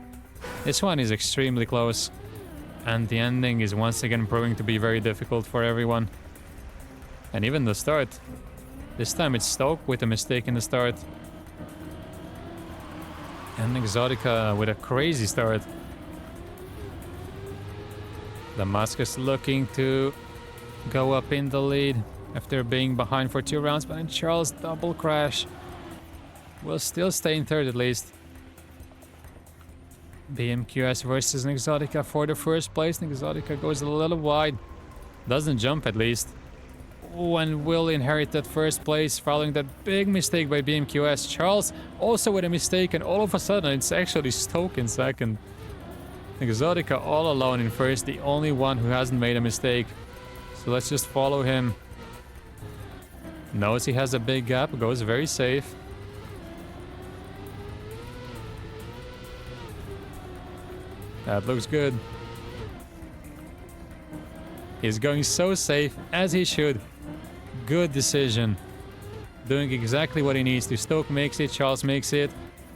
This one is extremely close, and the ending is once again proving to be very difficult for everyone. And even the start. This time it's Stoke with a mistake in the start. And Exotica with a crazy start. Damascus looking to go up in the lead after being behind for 2 rounds, but then Charles double crash. Will still stay in third at least. BMQS versus Exotica for the first place. Exotica goes a little wide. Doesn't jump at least. Oh, and will inherit that first place following that big mistake by BMQS. Charles also with a mistake, and all of a sudden it's actually Stoke in second. Exotica all alone in first, the only one who hasn't made a mistake. So let's just follow him. Knows he has a big gap, goes very safe. That looks good. He's going so safe, as he should. Good decision. Doing exactly what he needs to. Stoke makes it, Charles makes it,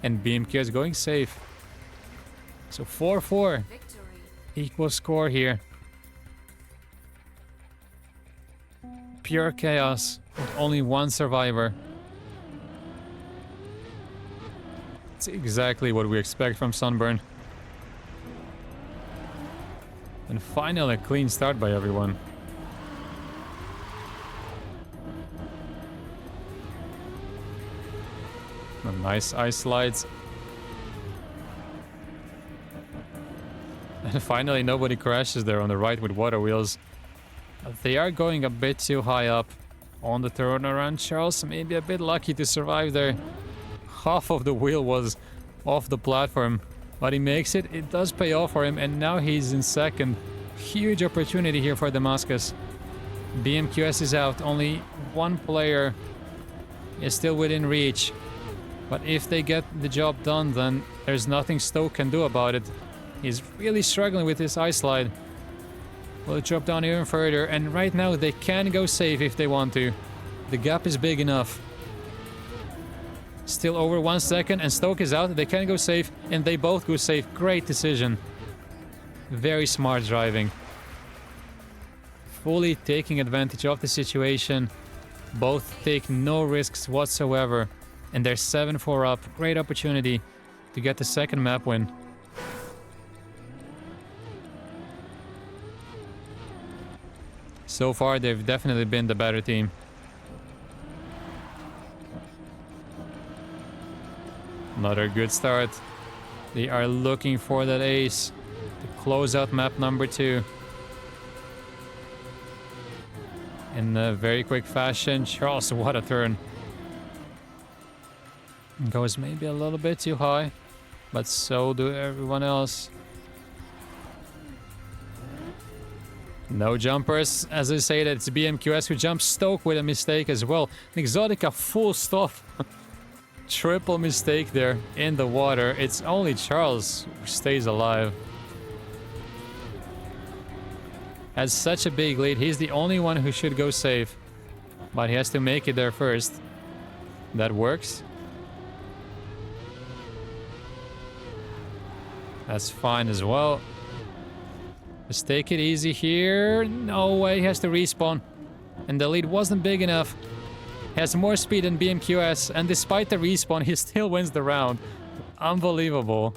and BMQ is going safe. So 4-4. Victory. Equal score here. Pure chaos with only one survivor. It's exactly what we expect from Sunburn. And finally a clean start by everyone. A nice ice slides. And finally nobody crashes there on the right with water wheels. They are going a bit too high up on the turnaround. Charles maybe a bit lucky to survive there. Half of the wheel was off the platform, but he makes it. It does pay off for him, and now he's in second. Huge opportunity here for Damascus. BMQS is out. Only one player is still within reach. But if they get the job done, then there's nothing Stoke can do about it. He's really struggling with this ice slide. Will it drop down even further? And right now they can go safe if they want to. The gap is big enough. Still over 1 second and Stoke is out. They can go safe and they both go safe. Great decision. Very smart driving. Fully taking advantage of the situation. Both take no risks whatsoever. And they're 7-4 up. Great opportunity to get the second map win. So far, they've definitely been the better team. Another good start. They are looking for that ace to close out map number 2. In a very quick fashion. Charles, what a turn. Goes maybe a little bit too high, but so do everyone else. No jumpers. As I say, that it's BMQS who jumps. Stoke with a mistake as well. Exotica full stop. Triple mistake there in the water. It's only Charles who stays alive. Has such a big lead. He's the only one who should go safe. But he has to make it there first. That works. That's fine as well. Let's take it easy here. No way, he has to respawn. And the lead wasn't big enough. He has more speed than BMQS, and despite the respawn, he still wins the round. Unbelievable.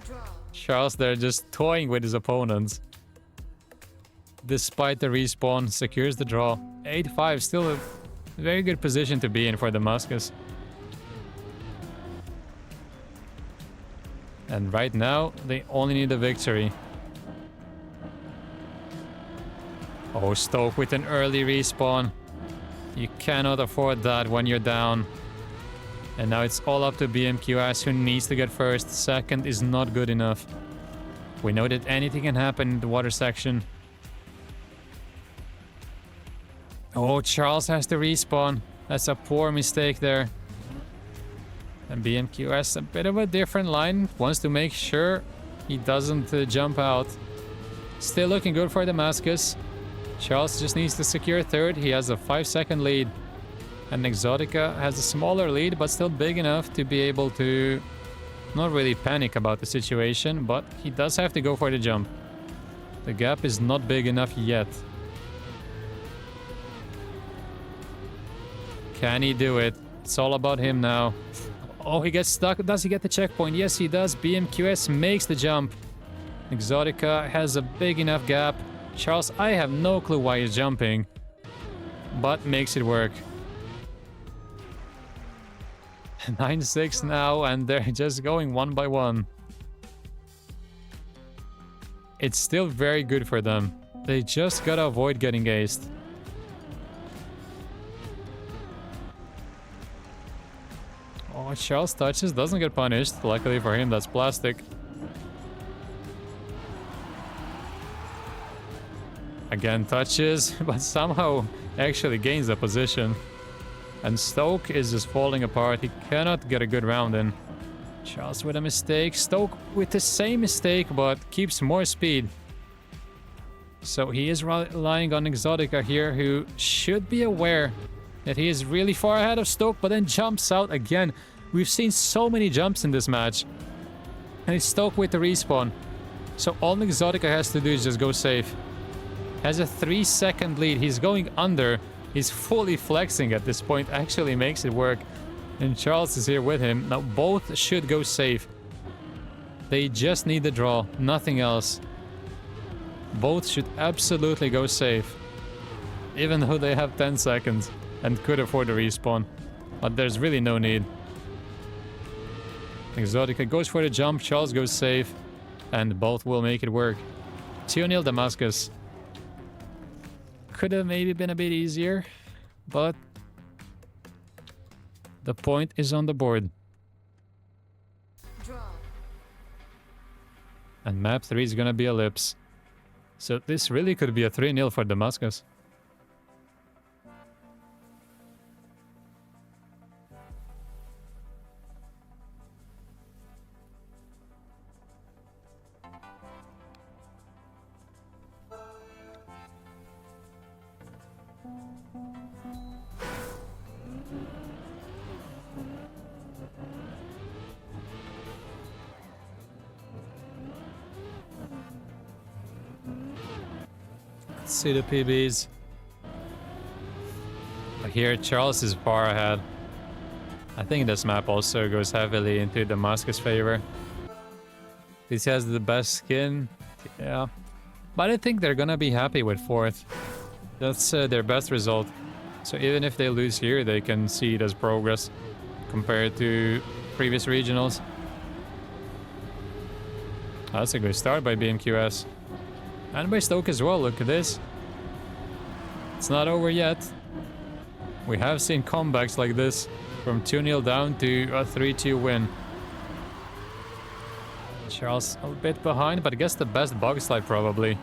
Draw. Charles there just toying with his opponents. Despite the respawn, secures the draw. 8-5, still a very good position to be in for Damascus. And right now, they only need a victory. Oh, Stoke with an early respawn. You cannot afford that when you're down. And now it's all up to BMQS, who needs to get first. Second is not good enough. We know that anything can happen in the water section. Oh, Charles has to respawn. That's a poor mistake there. And BMQS, a bit of a different line. Wants to make sure he doesn't jump out. Still looking good for Damascus. Charles just needs to secure third. He has a 5-second lead. And Exotica has a smaller lead, but still big enough to be able to not really panic about the situation, but he does have to go for the jump. The gap is not big enough yet. Can he do it? It's all about him now. Oh, he gets stuck. Does he get the checkpoint? Yes, he does. BMQS makes the jump. Exotica has a big enough gap. Charles, I have no clue why he's jumping, but makes it work. 9-6 now, and they're just going one by one. It's still very good for them. They just gotta avoid getting aced. Oh, Charles touches, doesn't get punished. Luckily for him, that's plastic. Again, touches, but somehow actually gains a position. And Stoke is just falling apart. He cannot get a good round in. Charles with a mistake. Stoke with the same mistake, but keeps more speed. So he is relying on Exotica here, who should be aware that he is really far ahead of Stoke, but then jumps out again. We've seen so many jumps in this match. And it's Stoke with the respawn. So all Exotica has to do is just go safe. Has a 3-second lead. He's going under. He's fully flexing at this point. Actually makes it work. And Charles is here with him. Now both should go safe. They just need the draw. Nothing else. Both should absolutely go safe. Even though they have 10 seconds and could afford a respawn. But there's really no need. Exotica goes for the jump. Charles goes safe. And both will make it work. 2-0 Damascus. Could have maybe been a bit easier, but the point is on the board. Draw. And map 3 is gonna be Ellipse. So this really could be a 3-0 for Damascus. See the PBs. Here Charles is far ahead. I think this map also goes heavily into Damascus' favor. This has the best skin, yeah. But I think they're gonna be happy with 4th. That's their best result. So even if they lose here, they can see it as progress compared to previous regionals. That's a good start by BMQS. And by Stoke as well, look at this. It's not over yet. We have seen comebacks like this, from 2-0 down to a 3-2 win. Charles a bit behind, but gets the best bug slide probably.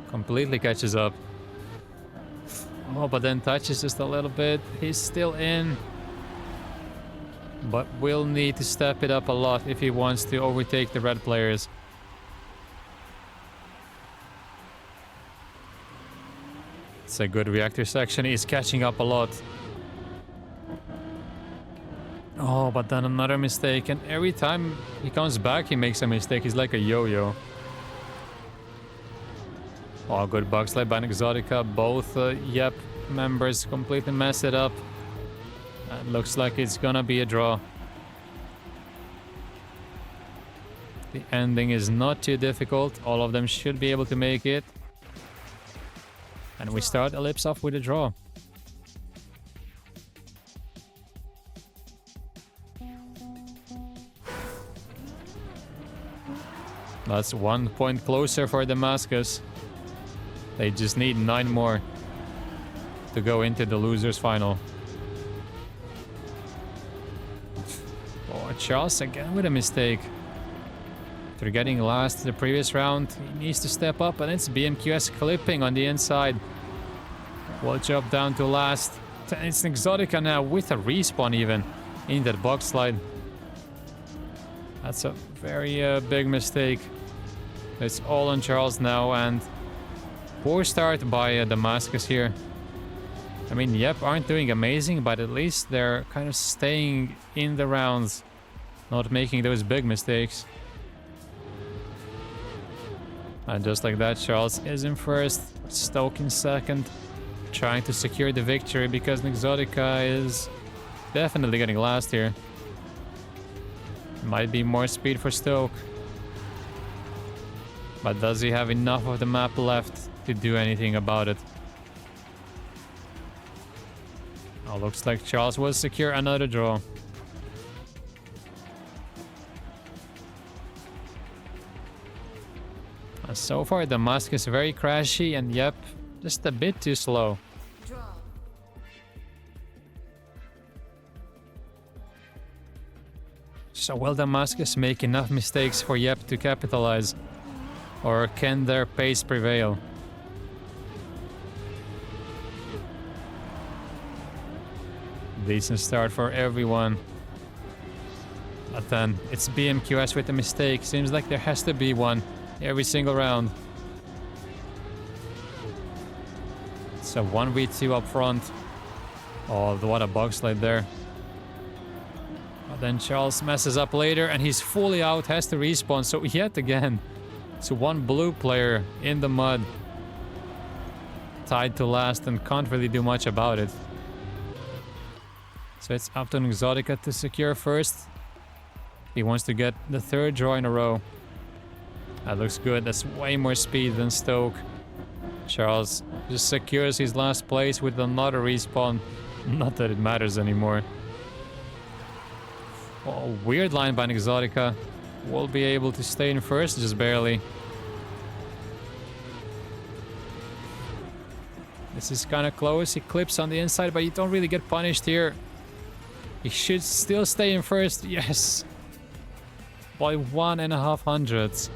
Completely catches up. Oh, but then touches just a little bit. He's still in. But will need to step it up a lot if he wants to overtake the red players. It's a good reactor section. He's catching up a lot. Oh, but then another mistake. And every time he comes back, he makes a mistake. He's like a yo-yo. Oh, good bug slide by Exotica. Both Yep members completely mess it up. And looks like it's gonna be a draw. The ending is not too difficult. All of them should be able to make it. And we start Ellipse off with a draw. That's 1 point closer for Damascus. They just need 9 more to go into the losers final. Oh, Charles again with a mistake. After getting last the previous round, he needs to step up, and it's BMQS clipping on the inside. We'll jump down to last. It's Exotica now with a respawn even in that box slide. That's a very big mistake. It's all on Charles now, and poor start by Damascus here. I mean, Yep aren't doing amazing, but at least they're kind of staying in the rounds, not making those big mistakes. And just like that, Charles is in first, Stoke in second. trying to secure the victory because Exotica is definitely getting last here. Might be more speed for Stoke. But does he have enough of the map left to do anything about it? Oh, looks like Charles will secure another draw. And so far, the Musk is very crashy and yep, just a bit too slow. Draw. So will Damascus make enough mistakes for Yep to capitalize? Or can their pace prevail? Decent start for everyone. But then it's BMQS with a mistake. Seems like there has to be one every single round. It's a 1v2 up front. Oh, what a bug slide there. But then Charles messes up later and he's fully out, has to respawn. So yet again, it's one blue player in the mud. Tied to last and can't really do much about it. So it's up to Exotica to secure first. He wants to get the third draw in a row. That looks good. That's way more speed than Stoke. Charles just secures his last place with another respawn. Not that it matters anymore. Oh, weird line by Exotica. Will be able to stay in first, just barely. This is kind of close. He clips on the inside, but you don't really get punished here. He should still stay in first. Yes. By 1.5 hundredths.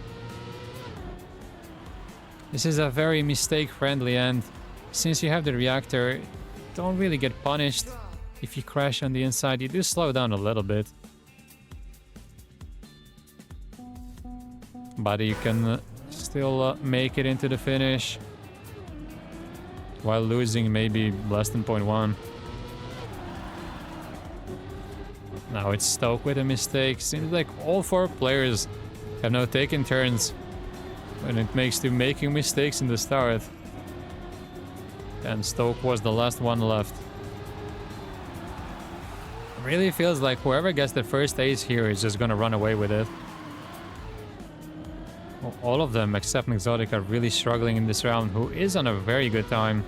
This is a very mistake-friendly end. Since you have the reactor, you don't really get punished. If you crash on the inside, you do slow down a little bit. But you can still make it into the finish. While losing maybe less than 0.1. Now it's Stoke with a mistake. Seems like all 4 players have now taken turns when it makes to making mistakes in the start. And Stoke was the last one left. Really feels like whoever gets the first ace here is just gonna run away with it. Well, all of them except Exotic are really struggling in this round, who is on a very good time.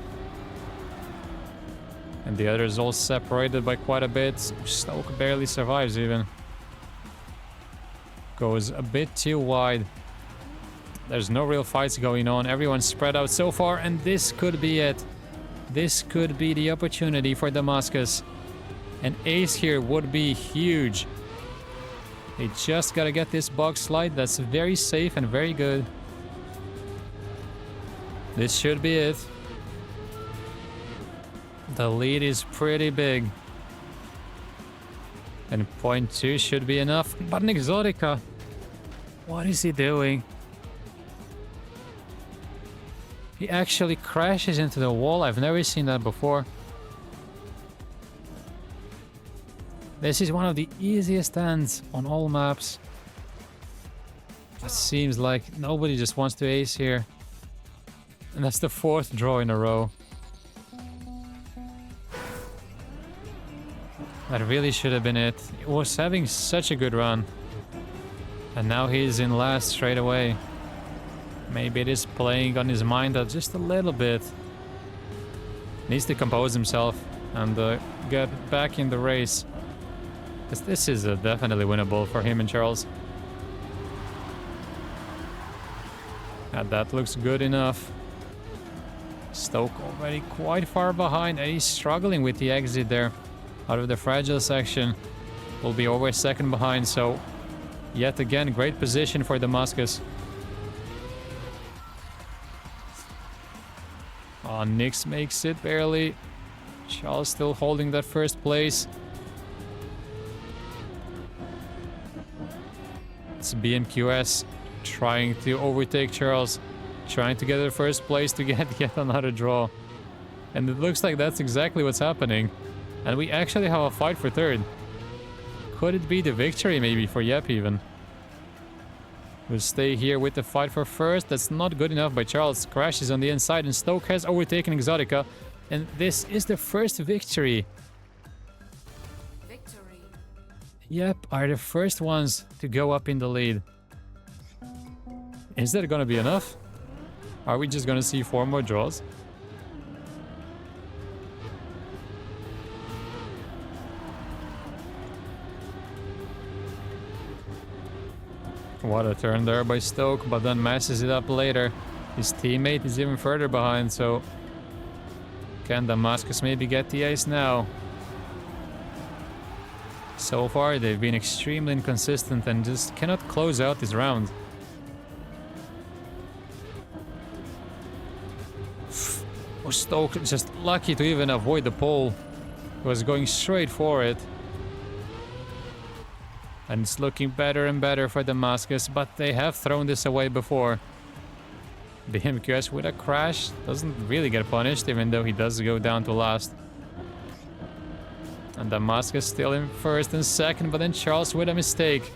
And the others all separated by quite a bit. Stoke barely survives even. Goes a bit too wide. There's no real fights going on. Everyone's spread out so far, and this could be it. This could be the opportunity for Damascus. An ace here would be huge. They just gotta get this box slide. That's very safe and very good. This should be it. The lead is pretty big. And 0.2 should be enough. But Exotica, what is he doing? He actually crashes into the wall. I've never seen that before. This is one of the easiest ends on all maps. It seems like nobody just wants to ace here. And that's the 4th draw in a row. That really should have been it. He was having such a good run. And now he's in last straight away. Maybe it is playing on his mind just a little bit. Needs to compose himself and get back in the race. Because this is definitely winnable for him and Charles. And that looks good enough. Stoke already quite far behind and he's struggling with the exit there. Out of the fragile section. Will be over a second behind, so yet again, great position for Damascus. Oh, Nix makes it barely. Charles still holding that first place. It's BMQS trying to overtake Charles. Trying to get the first place to get yet another draw. And it looks like that's exactly what's happening. And we actually have a fight for third. Could it be the victory maybe for Yep even? We'll stay here with the fight for first. That's not good enough by Charles. Crashes on the inside and Stoke has overtaken Exotica. And this is the first victory. Victory. Yep, are the first ones to go up in the lead. Is that gonna be enough? Are we just gonna see 4 more draws? What a turn there by Stoke, but then messes it up later. His teammate is even further behind, so can Damascus maybe get the ace now? So far, they've been extremely inconsistent and just cannot close out this round. Oh, Stoke just lucky to even avoid the pole. He was going straight for it. And it's looking better and better for Damascus, but they have thrown this away before. BMQS with a crash doesn't really get punished, even though he does go down to last. And Damascus still in first and second, but then Charles with a mistake.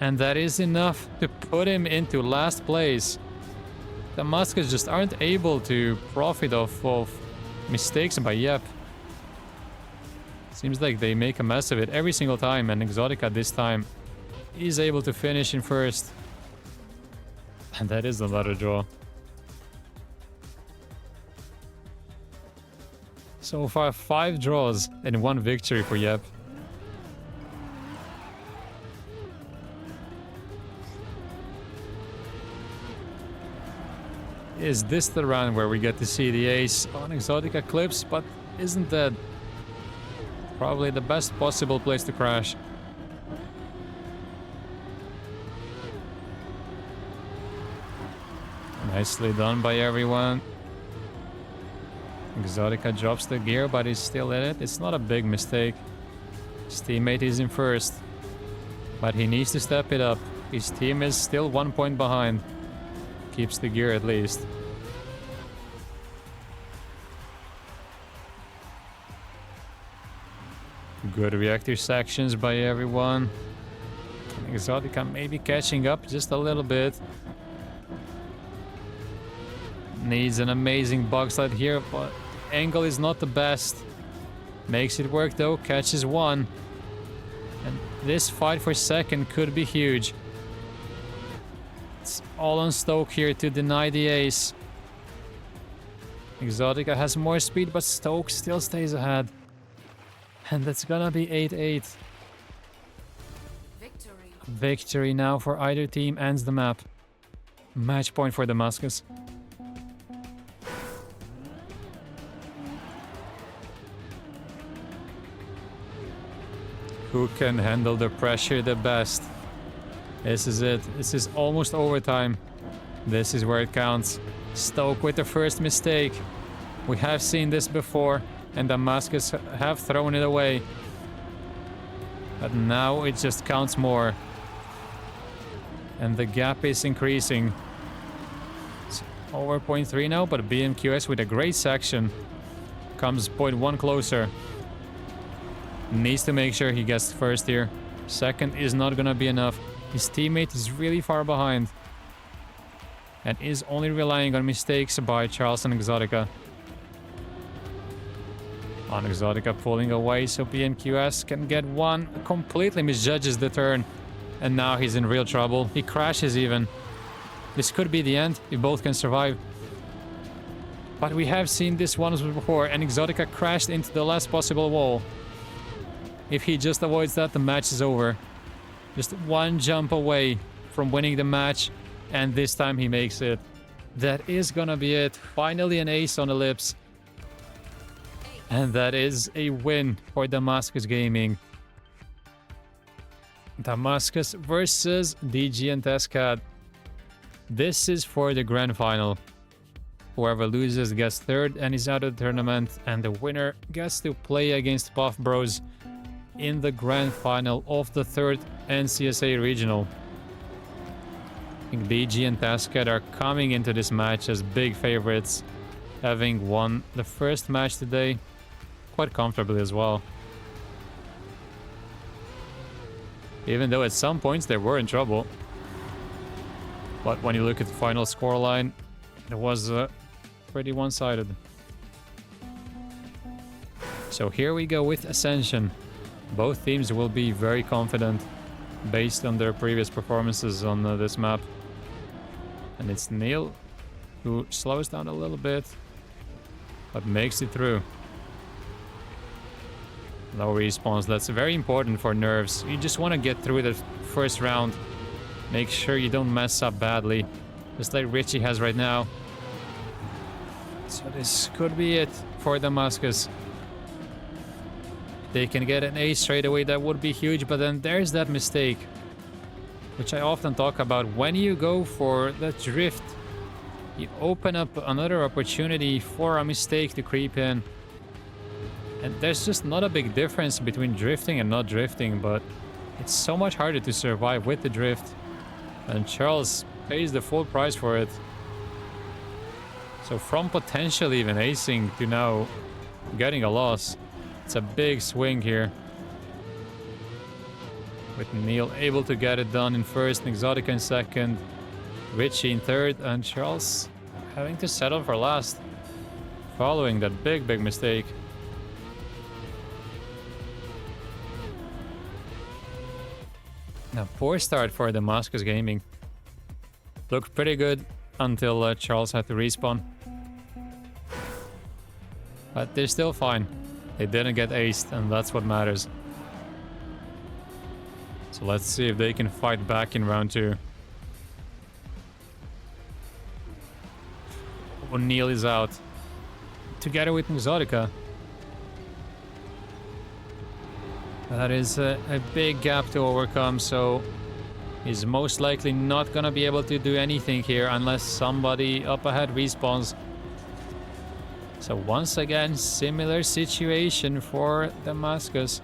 And that is enough to put him into last place. Damascus just aren't able to profit off of mistakes by Yep. Seems like they make a mess of it every single time, and Exotica this time is able to finish in first. And that is another draw. So far, 5 draws and 1 victory for Yep. Is this the round where we get to see the ace on Exotica clips? But isn't that probably the best possible place to crash? Nicely done by everyone. Exotica drops the gear, but he's still in it. It's not a big mistake. His teammate is in first, but he needs to step it up. His team is still 1 point behind. Keeps the gear at least. Good reactor sections by everyone. Exotica maybe catching up just a little bit. Needs an amazing bug slide here, but angle is not the best. Makes it work though, catches 1. And this fight for second could be huge. It's all on Stoke here to deny the ace. Exotica has more speed, but Stoke still stays ahead. And that's gonna be 8-8. Victory. Victory now for either team ends the map. Match point for Damascus. Who can handle the pressure the best? This is it. This is almost overtime. This is where it counts. Stoke with the first mistake. We have seen this before, and Damascus have thrown it away. But now it just counts more. And the gap is increasing. It's over 0.3 now, but BMQS with a great section comes 0.1 closer. Needs to make sure he gets first here. Second is not gonna be enough. His teammate is really far behind and is only relying on mistakes by Charles and Exotica. On Exotica pulling away so BMQS can get 1. Completely misjudges the turn. And now he's in real trouble. He crashes even. This could be the end if both can survive. But we have seen this once before, and Exotica crashed into the last possible wall. If he just avoids that, the match is over. Just 1 jump away from winning the match, and this time he makes it. That is gonna be it. Finally an ace on the lips. And that is a win for Damascus Gaming. Damascus versus DG and Tescat. This is for the grand final. Whoever loses gets third and is out of the tournament, and the winner gets to play against Puff Bros in the grand final of the 3rd NCSA regional. I think DG and Tescat are coming into this match as big favorites, having won the first match today quite comfortably as well. Even though at some points they were in trouble. But when you look at the final scoreline, it was pretty one-sided. So here we go with Ascension. Both teams will be very confident based on their previous performances on this map. And it's Neil who slows down a little bit, but makes it through. Low respawns, that's very important for nerves. You just want to get through the first round. Make sure you don't mess up badly, just like Richie has right now. So this could be it for Damascus. They can get an ace straight away, that would be huge, but then there's that mistake, which I often talk about. When you go for the drift, you open up another opportunity for a mistake to creep in. And there's just not a big difference between drifting and not drifting, but it's so much harder to survive with the drift. And Charles pays the full price for it. So from potentially even acing to now getting a loss, it's a big swing here. With Neil able to get it done in first, Exotica in second, Richie in third, and Charles having to settle for last, following that big mistake. Now, poor start for Damascus Gaming. Looked pretty good until Charles had to respawn. But they're still fine. They didn't get aced, and that's what matters. So let's see if they can fight back in round 2. O'Neal is out, together with Exotica. That is a big gap to overcome, so he's most likely not gonna be able to do anything here unless somebody up ahead respawns. So once again, similar situation for Damascus.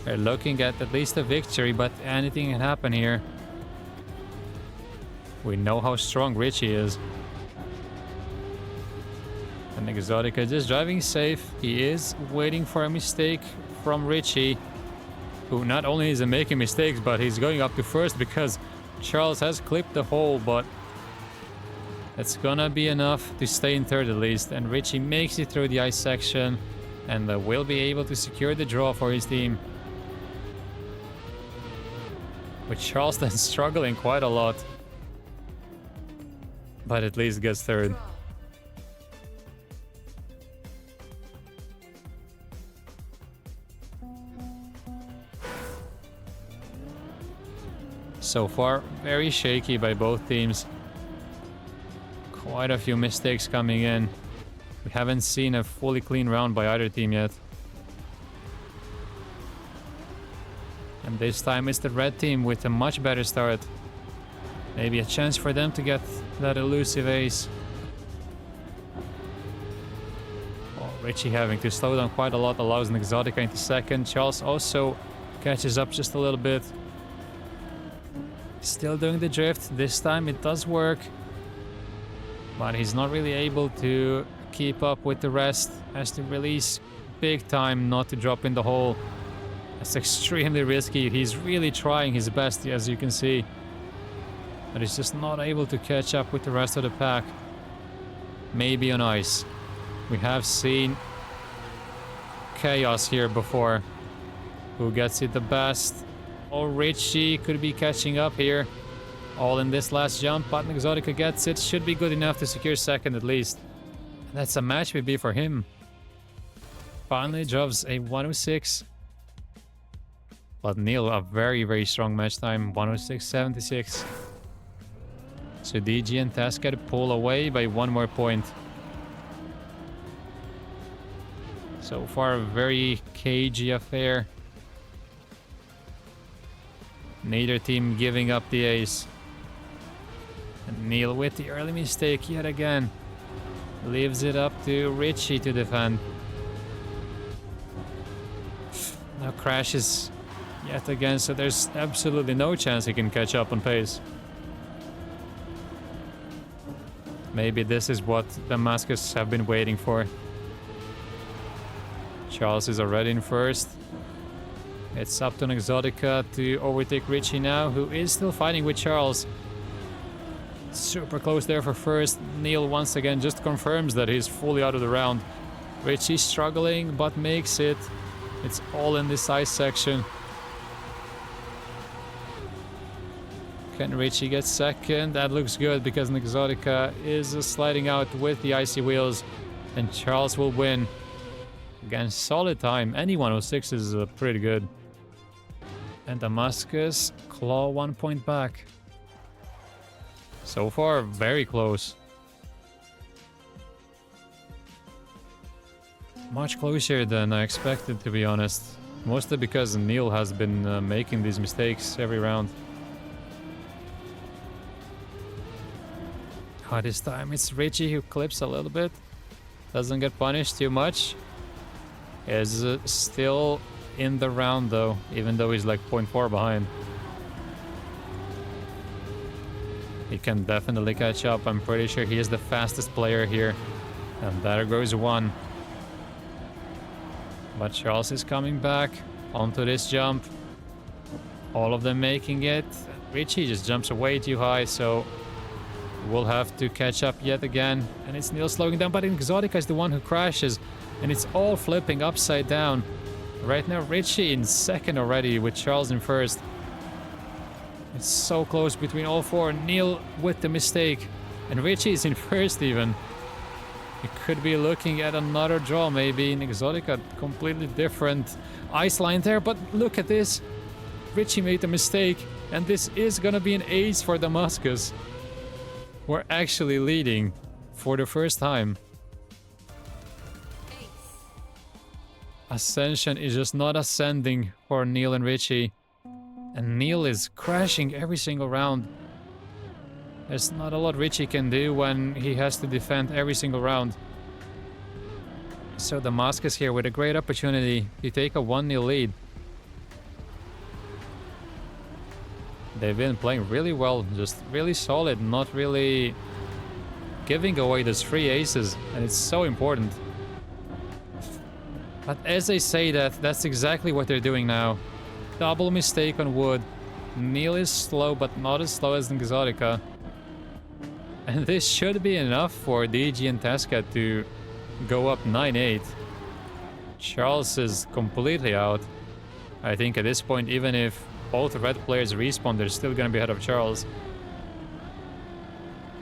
They're looking at least a victory, but anything can happen here. We know how strong Richie is. And Exotica just driving safe. He is waiting for a mistake from Richie, who not only is making mistakes, but he's going up to first because Charles has clipped the hole, but it's gonna be enough to stay in third at least. And Richie makes it through the ice section and will be able to secure the draw for his team. With Charles then struggling quite a lot, but at least gets third. So far, very shaky by both teams. Quite a few mistakes coming in. We haven't seen a fully clean round by either team yet. And this time it's the red team with a much better start. Maybe a chance for them to get that elusive ace. Oh, Richie having to slow down quite a lot allows an Exotica into second. Charles also catches up just a little bit. Still doing the drift. This time it does work. But he's not really able to keep up with the rest. Has to release big time not to drop in the hole. That's extremely risky. He's really trying his best, as you can see. But he's just not able to catch up with the rest of the pack. Maybe on ice. We have seen Chaos here before. Who gets it the best? Oh, Richie could be catching up here. All in this last jump, but Exotica gets it. Should be good enough to secure second at least. That's a match maybe for him. Finally drops a 106. But Neil, a very strong match time. 106.76. So DG and Tasca to pull away by 1 more point. So far, a very cagey affair. Neither team giving up the ace. And Neil with the early mistake yet again. Leaves it up to Richie to defend. Now crashes yet again, so there's absolutely no chance he can catch up on pace. Maybe this is what Damascus have been waiting for. Charles is already in first. It's up to an Exotica to overtake Richie now, who is still fighting with Charles. Super close there for first. Neil once again just confirms that he's fully out of the round. Richie struggling, but makes it. It's all in this ice section. Can Richie get second? That looks good because Exotica is sliding out with the icy wheels. And Charles will win. Again, solid time. Any 106 is pretty good. And Damascus claw 1 point back. So far, very close. Much closer than I expected, to be honest. Mostly because Neil has been making these mistakes every round. Oh, this time it's Richie who clips a little bit. Doesn't get punished too much. Is still in the round though, even though he's like 0.4 behind. He can definitely catch up. I'm pretty sure he is the fastest player here. And there goes one. But Charles is coming back onto this jump. All of them making it. Richie just jumps way too high, so we'll have to catch up yet again. And it's Neil slowing down, but Exotica is the one who crashes. And it's all flipping upside down. Right now, Richie in second already with Charles in first. It's so close between all four. Neil with the mistake. And Richie is in first even. You could be looking at another draw maybe. In Exotica, completely different ice line there. But look at this. Richie made a mistake. And this is gonna be an ace for Damascus. We're actually leading for the first time. Ascension is just not ascending for Neil and Richie. And Neil is crashing every single round. There's not a lot Richie can do when he has to defend every single round. So Damascus here with a great opportunity to take a 1-0 lead. They've been playing really well, just really solid, not really giving away those free aces, and it's so important. But as I say that, that's exactly what they're doing now. Double mistake on wood. Neil is slow, but not as slow as Exotica. And this should be enough for DG and Tasca to go up 9-8. Charles is completely out. I think at this point, even if both red players respawn, they're still gonna be ahead of Charles.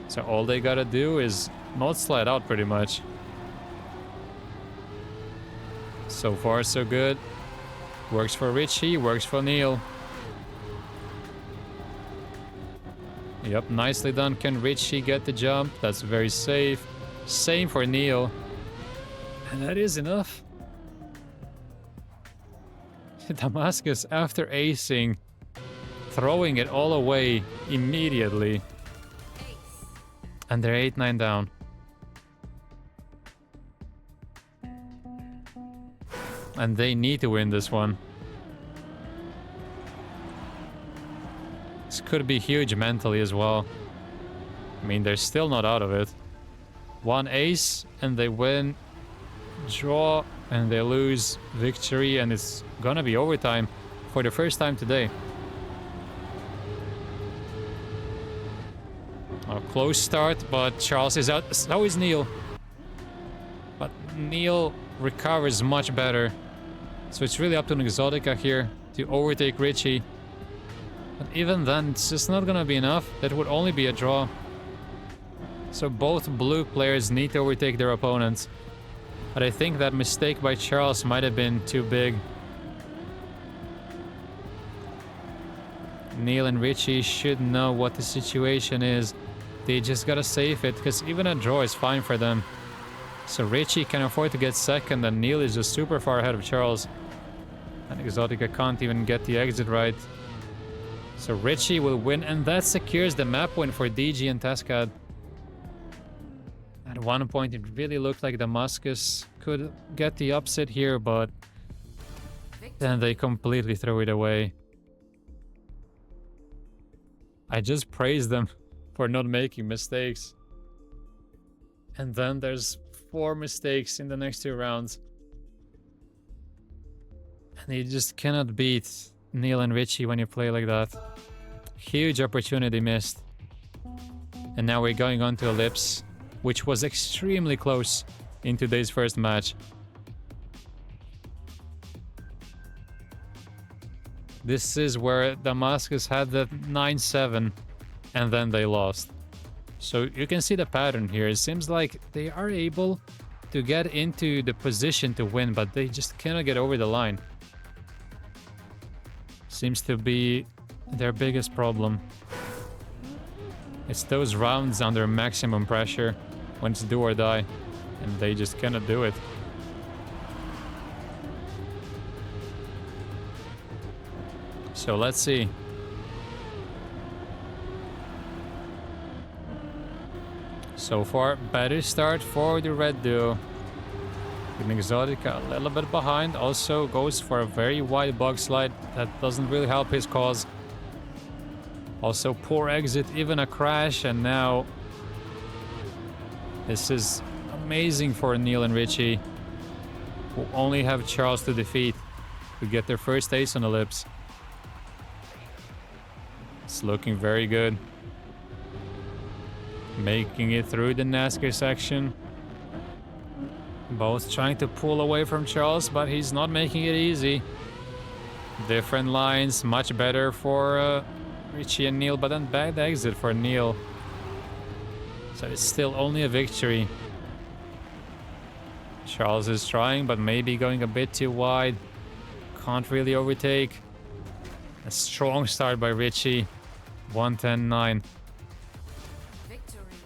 So all they gotta do is not slide out pretty much. So far, so good. Works for Richie, works for Neil. Yep, nicely done. Can Richie get the jump? That's very safe. Same for Neil. And that is enough. Damascus, after acing, throwing it all away immediately. And they're 8-9 down. And they need to win this one. This could be huge mentally as well. I mean, they're still not out of it. One ace and they win. Draw and they lose. Victory, and it's gonna be overtime for the first time today. A close start, but Charles is out. So is Neil. But Neil recovers much better. So it's really up to Exotica here to overtake Richie. But even then, it's just not gonna be enough. That would only be a draw. So both blue players need to overtake their opponents. But I think that mistake by Charles might have been too big. Neil and Richie should know what the situation is. They just gotta save it, because even a draw is fine for them. So Richie can afford to get second, and Neil is just super far ahead of Charles. And Exotica can't even get the exit right. So Richie will win, and that secures the map win for DG and Tascad. At one point, it really looked like Damascus could get the upset here, but then they completely threw it away. I just praised them for not making mistakes. And then there's 4 mistakes in the next 2 rounds. And you just cannot beat Neil and Richie when you play like that. Huge opportunity missed. And now we're going on to Ellipse, which was extremely close in today's first match. This is where Damascus had that 9-7 and then they lost. So you can see the pattern here. It seems like they are able to get into the position to win, but they just cannot get over the line. Seems to be their biggest problem. It's those rounds under maximum pressure when it's do or die, and they just cannot do it. So let's see. So far, better start for the red duo. With Exotica a little bit behind, also goes for a very wide bug slide. That doesn't really help his cause. Also, poor exit, even a crash, and now this is amazing for Neil and Richie, who only have Charles to defeat to get their first ace on Ellipse. It's looking very good. Making it through the NASCAR section. Both trying to pull away from Charles, but he's not making it easy. Different lines, much better for Richie and Neil, but then bad exit for Neil. So it's still only a victory. Charles is trying, but maybe going a bit too wide. Can't really overtake. A strong start by Richie. 110.9.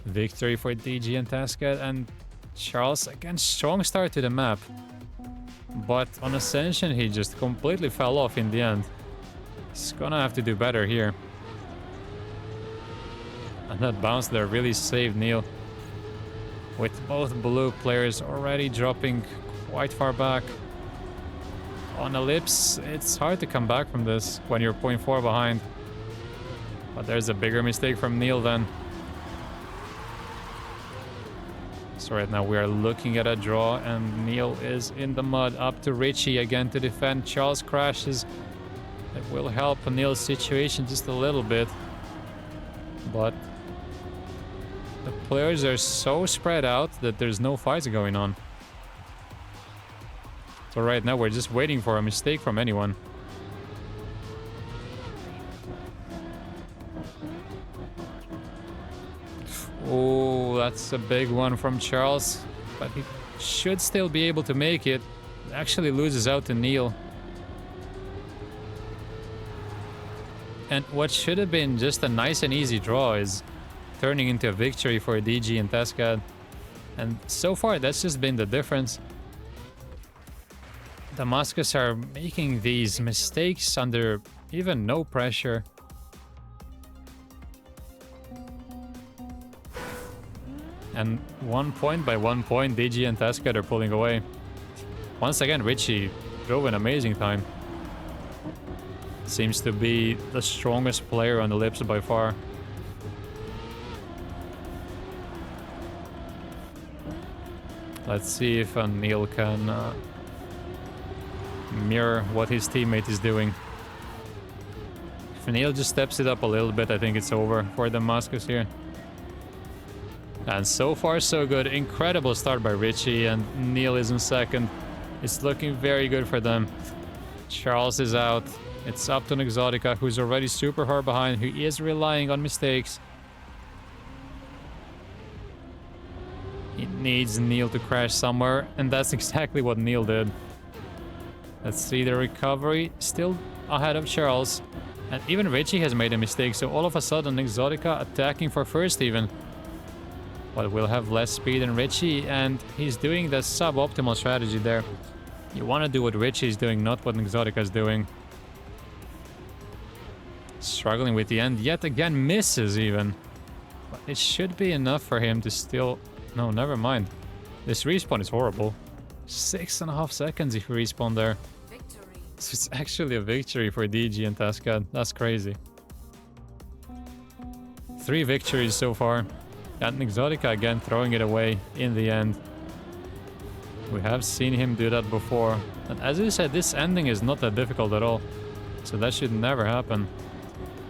Victory for DG and Tascat, and Charles again, strong start to the map. But on Ascension he just completely fell off in the end. He's gonna have to do better here. And that bounce there really saved Neil. With both blue players already dropping quite far back. On Ellipse, it's hard to come back from this when you're 0.4 behind. But there's a bigger mistake from Neil then. So right now we are looking at a draw and Neil is in the mud. Up to Richie again to defend. Charles crashes. It will help Neil's situation just a little bit. But the players are so spread out that there's no fights going on. So right now we're just waiting for a mistake from anyone. Oh, that's a big one from Charles. But he should still be able to make it. Actually loses out to Neil. And what should have been just a nice and easy draw is turning into a victory for DG and Tascad. And so far that's just been the difference. Damascus are making these mistakes under even no pressure. And 1 point by 1 point, DG and Tascad are pulling away. Once again, Richie drove an amazing time. Seems to be the strongest player on the Ellipse by far. Let's see if Neil can mirror what his teammate is doing. If Neil just steps it up a little bit, I think it's over for Damascus here. And so far so good. Incredible start by Richie, and Neil is in second. It's looking very good for them. Charles is out. It's up to Exotica, who's already super hard behind, who is relying on mistakes. He needs Neil to crash somewhere, and that's exactly what Neil did. Let's see the recovery. Still ahead of Charles. And even Richie has made a mistake, so all of a sudden Exotica attacking for first even. But will have less speed than Richie, and he's doing the suboptimal strategy there. You want to do what Richie is doing, not what Exotica is doing. Struggling with the end, yet again misses even. But it should be enough for him to still... No, never mind. This respawn is horrible. 6.5 seconds if you respawn there. Victory. So it's actually a victory for DG and Tascad. That's crazy. 3 victories so far. And Exotica again throwing it away in the end. We have seen him do that before. And as I said, this ending is not that difficult at all. So that should never happen.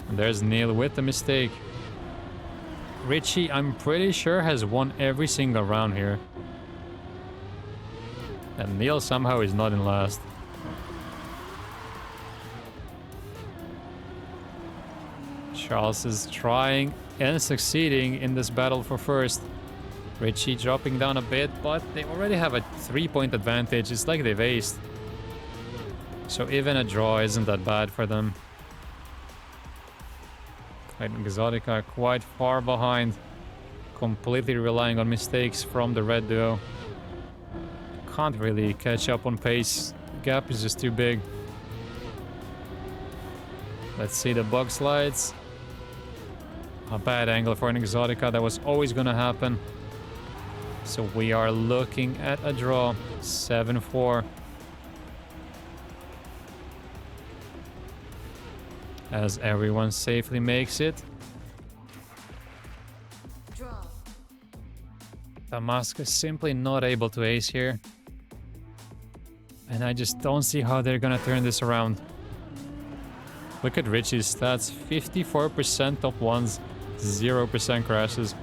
And there's Neil with the mistake. Richie, I'm pretty sure, has won every single round here. And Neil somehow is not in last. Charles is trying and succeeding in this battle for first. Richie dropping down a bit, but they already have a 3-point advantage. It's like they've aced. So even a draw isn't that bad for them. Clyde and Exotica quite far behind. Completely relying on mistakes from the red duo. Can't really catch up on pace. The gap is just too big. Let's see the bug slides. A bad angle for an Exotica. That was always gonna happen. So we are looking at a draw. 7-4. As everyone safely makes it. Draw. Damascus simply not able to ace here. And I just don't see how they're gonna turn this around. Look at Richie's stats. 54% top ones, 0% crashes.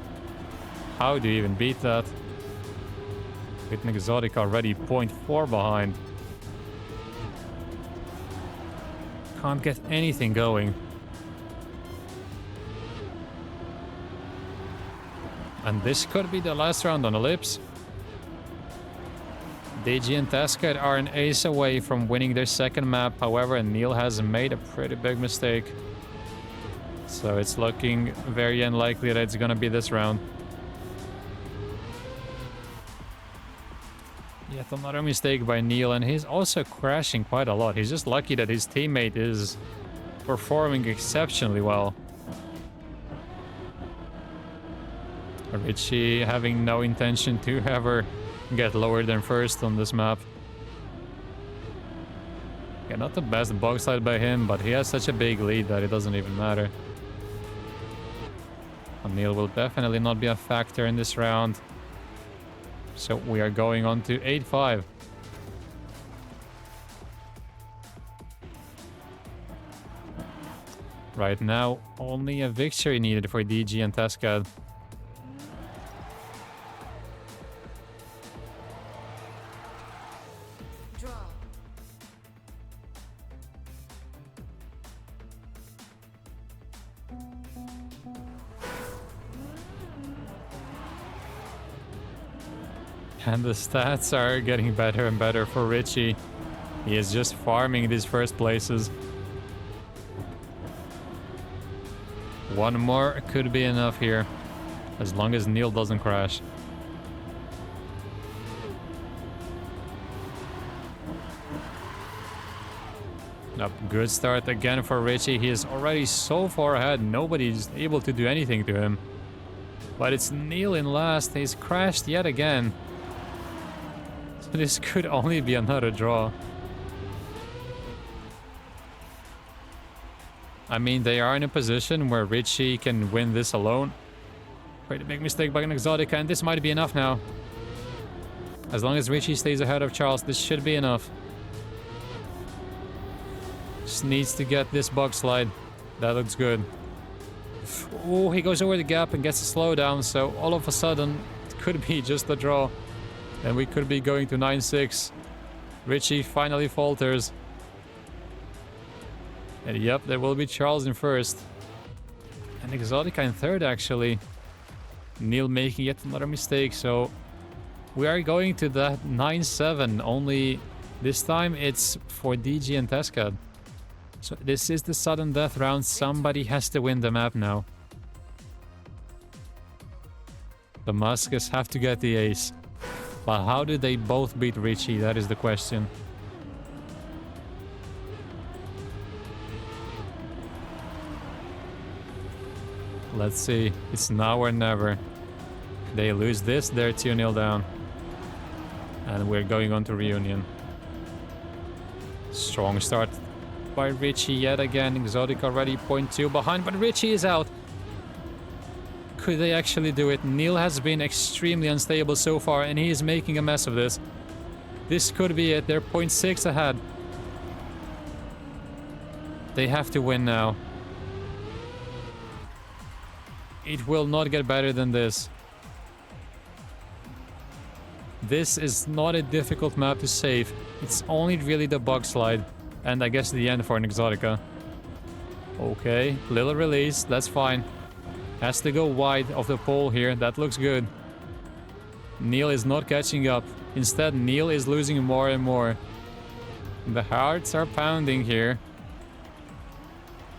How do you even beat that? With an Exotic already 0.4 behind. Can't get anything going. And this could be the last round on Ellipse. DG and Tascad are an ace away from winning their second map. However, Neil has made a pretty big mistake. So it's looking very unlikely that it's gonna be this round. Yet another mistake by Neil, and he's also crashing quite a lot. He's just lucky that his teammate is performing exceptionally well. Richie having no intention to ever get lower than first on this map. Yeah, not the best bug slide by him, but he has such a big lead that it doesn't even matter. And Neil will definitely not be a factor in this round. So we are going on to 8-5. Right now, only a victory needed for DG and Tascad. Draw. And the stats are getting better and better for Richie. He is just farming these first places. One more could be enough here, as long as Neil doesn't crash. Nope, good start again for Richie. He is already so far ahead, nobody's able to do anything to him. But it's Neil in last, he's crashed yet again. So this could only be another draw. I mean, they are in a position where Richie can win this alone. Pretty big mistake by an Exotica, and this might be enough now. As long as Richie stays ahead of Charles, this should be enough. Just needs to get this bug slide. That looks good. Oh, he goes over the gap and gets a slowdown, so all of a sudden, it could be just a draw. And we could be going to 9-6. Richie finally falters. And yep, there will be Charles in first. And Exotica in third, actually. Neil making yet another mistake, so we are going to that 9-7, only this time it's for DG and Tascad. So this is the sudden death round. Somebody has to win the map now. The Muscus have to get the ace. But how did they both beat Richie? That is the question. Let's see. It's now or never. They lose this, they're 2-0 down. And we're going on to reunion. Strong start by Richie yet again. Exotic already 0.2 behind, but Richie is out. Could they actually do it? Neil has been extremely unstable so far, and he is making a mess of this. This could be it. They're 0.6 ahead. They have to win now. It will not get better than this. This is not a difficult map to save. It's only really the bug slide. And I guess the end for an Exotica. Okay, little release, that's fine. Has to go wide of the pole here, that looks good. Neil is not catching up. Instead, Neil is losing more and more. The hearts are pounding here.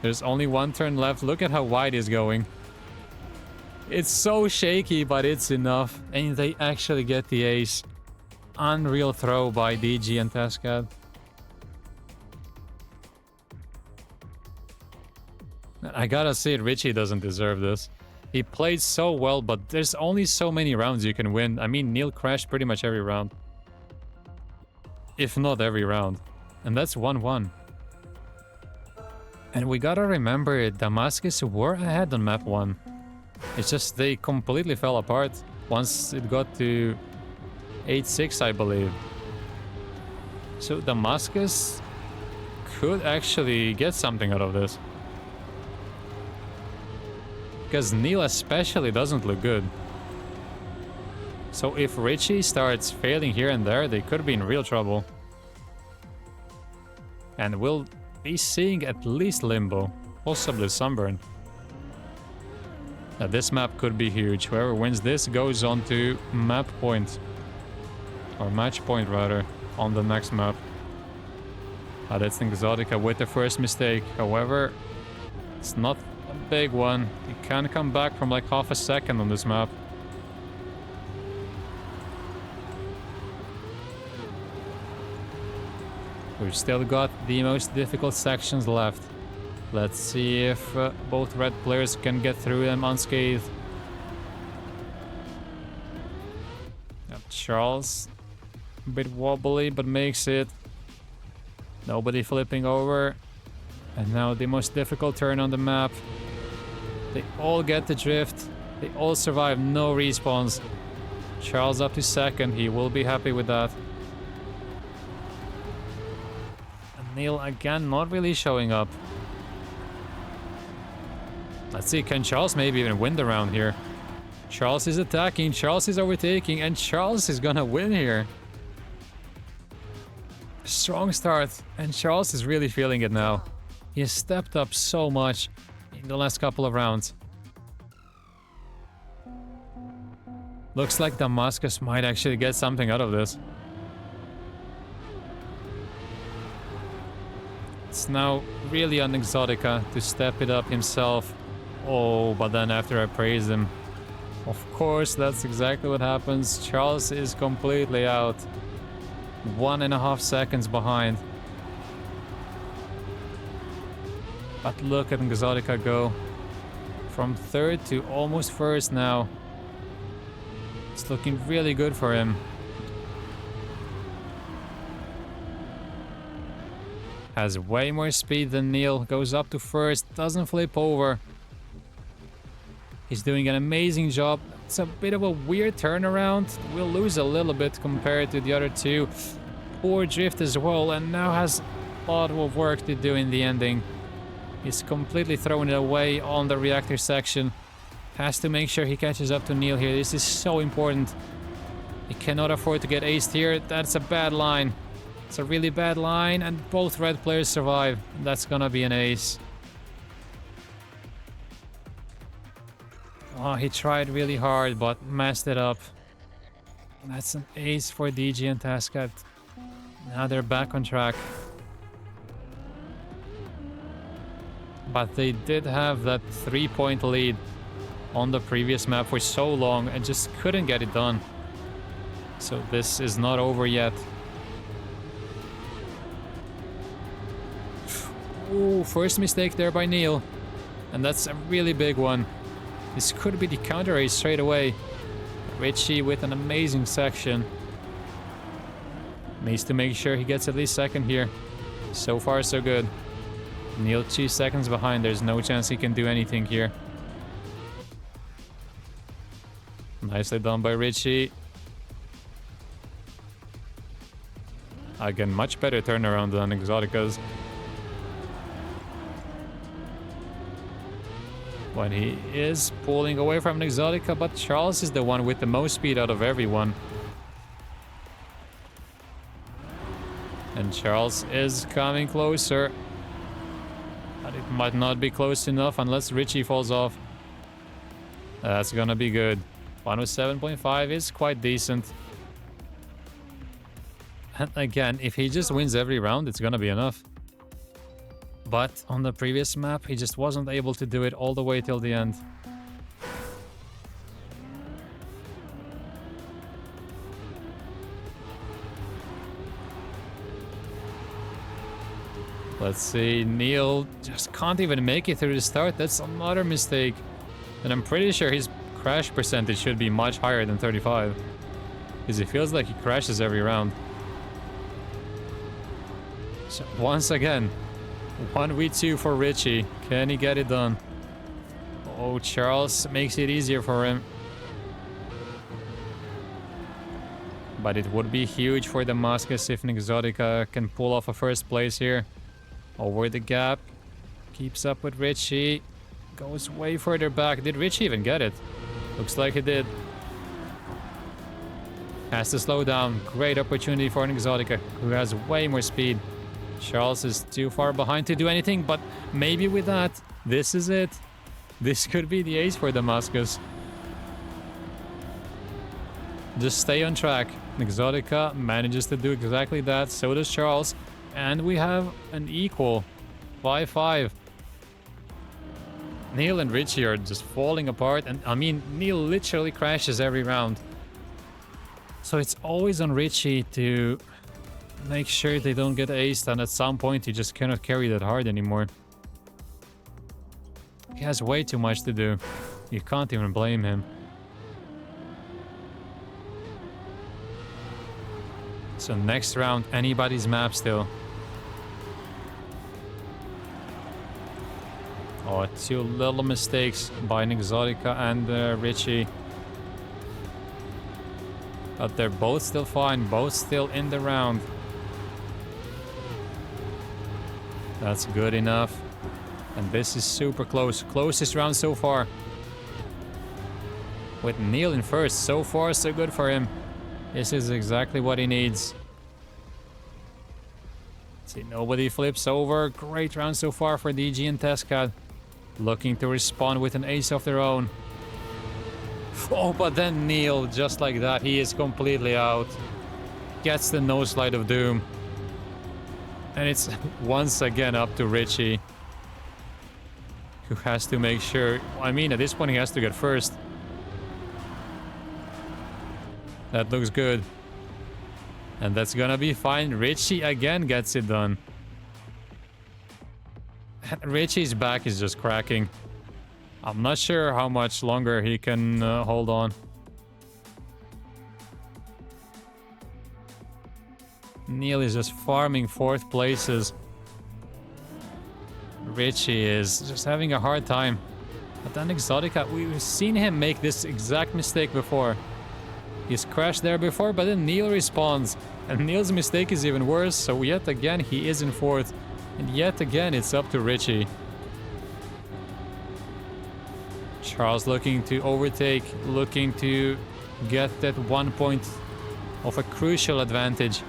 There's only one turn left. Look at how wide he's going. It's so shaky, but it's enough. And they actually get the ace. Unreal throw by DG and Tascad. I gotta say, Richie doesn't deserve this. He played so well, but there's only so many rounds you can win. I mean, Neil crashed pretty much every round. If not every round. And that's 1-1. And we gotta remember, Damascus were ahead on map 1. It's just they completely fell apart once it got to 8-6, I believe. So Damascus could actually get something out of this. Because Neil especially doesn't look good. So if Richie starts failing here and there, they could be in real trouble. And we'll be seeing at least Limbo, possibly Sunburn. Now this map could be huge. Whoever wins this goes on to map point. Or match point rather, on the next map. That's Exotica with the first mistake. However, it's not a big one. You can come back from like half a second on this map. We've still got the most difficult sections left. Let's see if both red players can get through them unscathed. Yep, Charles, a bit wobbly, but makes it. Nobody flipping over. And now the most difficult turn on the map. They all get the drift. They all survive, no respawns. Charles up to second, he will be happy with that. And Neil again not really showing up. Let's see, can Charles maybe even win the round here? Charles is attacking, Charles is overtaking, and Charles is gonna win here. Strong start, and Charles is really feeling it now. He has stepped up so much in the last couple of rounds. Looks like Damascus might actually get something out of this. It's now really on Exotica to step it up himself. Oh, but then after I praise him, of course, that's exactly what happens. Charles is completely out. 1.5 seconds behind. But look at Exotica go. From third to almost first now. It's looking really good for him. Has way more speed than Neil. Goes up to first. Doesn't flip over. He's doing an amazing job. It's a bit of a weird turnaround. We'll lose a little bit compared to the other two. Poor drift as well, and now has a lot of work to do in the ending. He's completely thrown it away on the reactor section. Has to make sure he catches up to Neil here. This is so important. He cannot afford to get aced here. That's a bad line. It's a really bad line, and both red players survive. That's gonna be an ace. Oh, he tried really hard, but messed it up. That's an ace for DG and Tascat. Now they're back on track. But they did have that 3-point lead on the previous map for so long and just couldn't get it done. So this is not over yet. Ooh, first mistake there by Neil. And that's a really big one. This could be the counter ace straight away. Richie with an amazing section. Needs to make sure he gets at least second here. So far, so good. Neil 2 seconds behind. There's no chance he can do anything here. Nicely done by Richie. Again, much better turnaround than Exotica's. when he is pulling away from an Exotica, but Charles is the one with the most speed out of everyone. And Charles is coming closer. But it might not be close enough unless Richie falls off. That's gonna be good. 107.5 is quite decent. And again, if he just wins every round, it's gonna be enough. But on the previous map, he just wasn't able to do it all the way till the end. Let's see, Neil just can't even make it through the start. That's another mistake. And I'm pretty sure his crash percentage should be much higher than 35. Because it feels like he crashes every round. So once again, 1v2 for Richie. Can he get it done? Oh, Charles makes it easier for him. But it would be huge for Damascus if an Exotica can pull off a first place here. Over the gap. Keeps up with Richie. Goes way further back. Did Richie even get it? Looks like he did. Has to slow down. Great opportunity for an Exotica who has way more speed. Charles is too far behind to do anything, but maybe with that, this is it. This could be the ace for Damascus. Just stay on track. Exotica manages to do exactly that, so does Charles. And we have an equal 5-5. Neil and Richie are just falling apart, and I mean, Neil literally crashes every round. So it's always on Richie to make sure they don't get aced, and at some point he just cannot carry that hard anymore. He has way too much to do. You can't even blame him. So next round, anybody's map still. Oh, two little mistakes by an Exotica and Richie. But they're both still fine, both still in the round. That's good enough. And this is super close. Closest round so far. With Neil in first, so far so good for him. This is exactly what he needs. See, nobody flips over. Great round so far for DG and Testcat. Looking to respond with an ace of their own. Oh, but then Neil, just like that, he is completely out. Gets the no slide of doom. And it's once again up to Richie. Who has to make sure... I mean, at this point he has to get first. That looks good. And that's gonna be fine. Richie again gets it done. Richie's back is just cracking. I'm not sure how much longer he can hold on. Neil is just farming fourth places. Richie is just having a hard time. But then Exotica, we've seen him make this exact mistake before. He's crashed there before, but then Neil responds. And Neil's mistake is even worse, so yet again he is in fourth. And yet again it's up to Richie. Charles looking to overtake, looking to get that 1 point of a crucial advantage.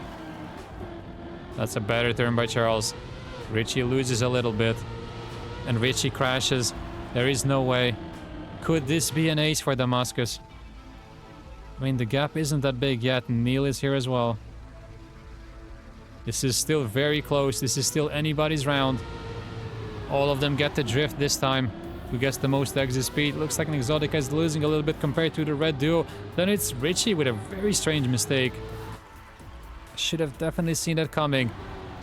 That's a better turn by Charles. Richie loses a little bit. And Richie crashes. There is no way. Could this be an ace for Damascus? I mean, the gap isn't that big yet. Neil is here as well. This is still very close. This is still anybody's round. All of them get the drift this time. Who gets the most exit speed? Looks like an Exotica is losing a little bit compared to the red duo. Then it's Richie with a very strange mistake. Should have definitely seen that coming.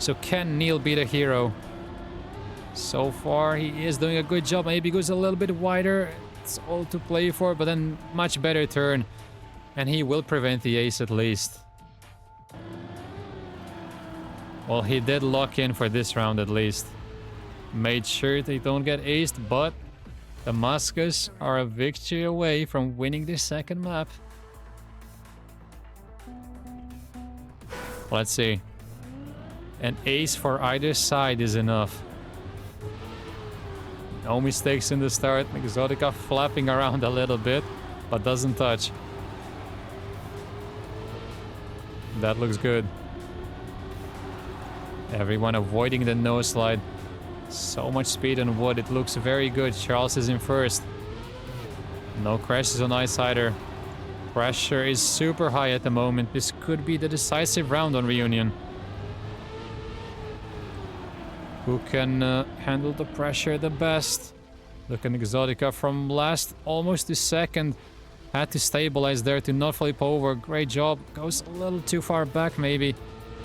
So can Neil be the hero? So far he is doing a good job. Maybe goes a little bit wider. It's all to play for, but then much better turn. And he will prevent the ace at least. Well, he did lock in for this round at least. Made sure they don't get aced, but Damascus are a victory away from winning this second map. Let's see. An ace for either side is enough. No mistakes in the start. Exotica flapping around a little bit, but doesn't touch. That looks good. Everyone avoiding the nose slide. So much speed on wood. It looks very good. Charles is in first. No crashes on Ice Hider. Pressure is super high at the moment. This could be the decisive round on Reunion. Who can handle the pressure the best? Look at Exotica from last almost to second. Had to stabilize there to not flip over. Great job. Goes a little too far back maybe.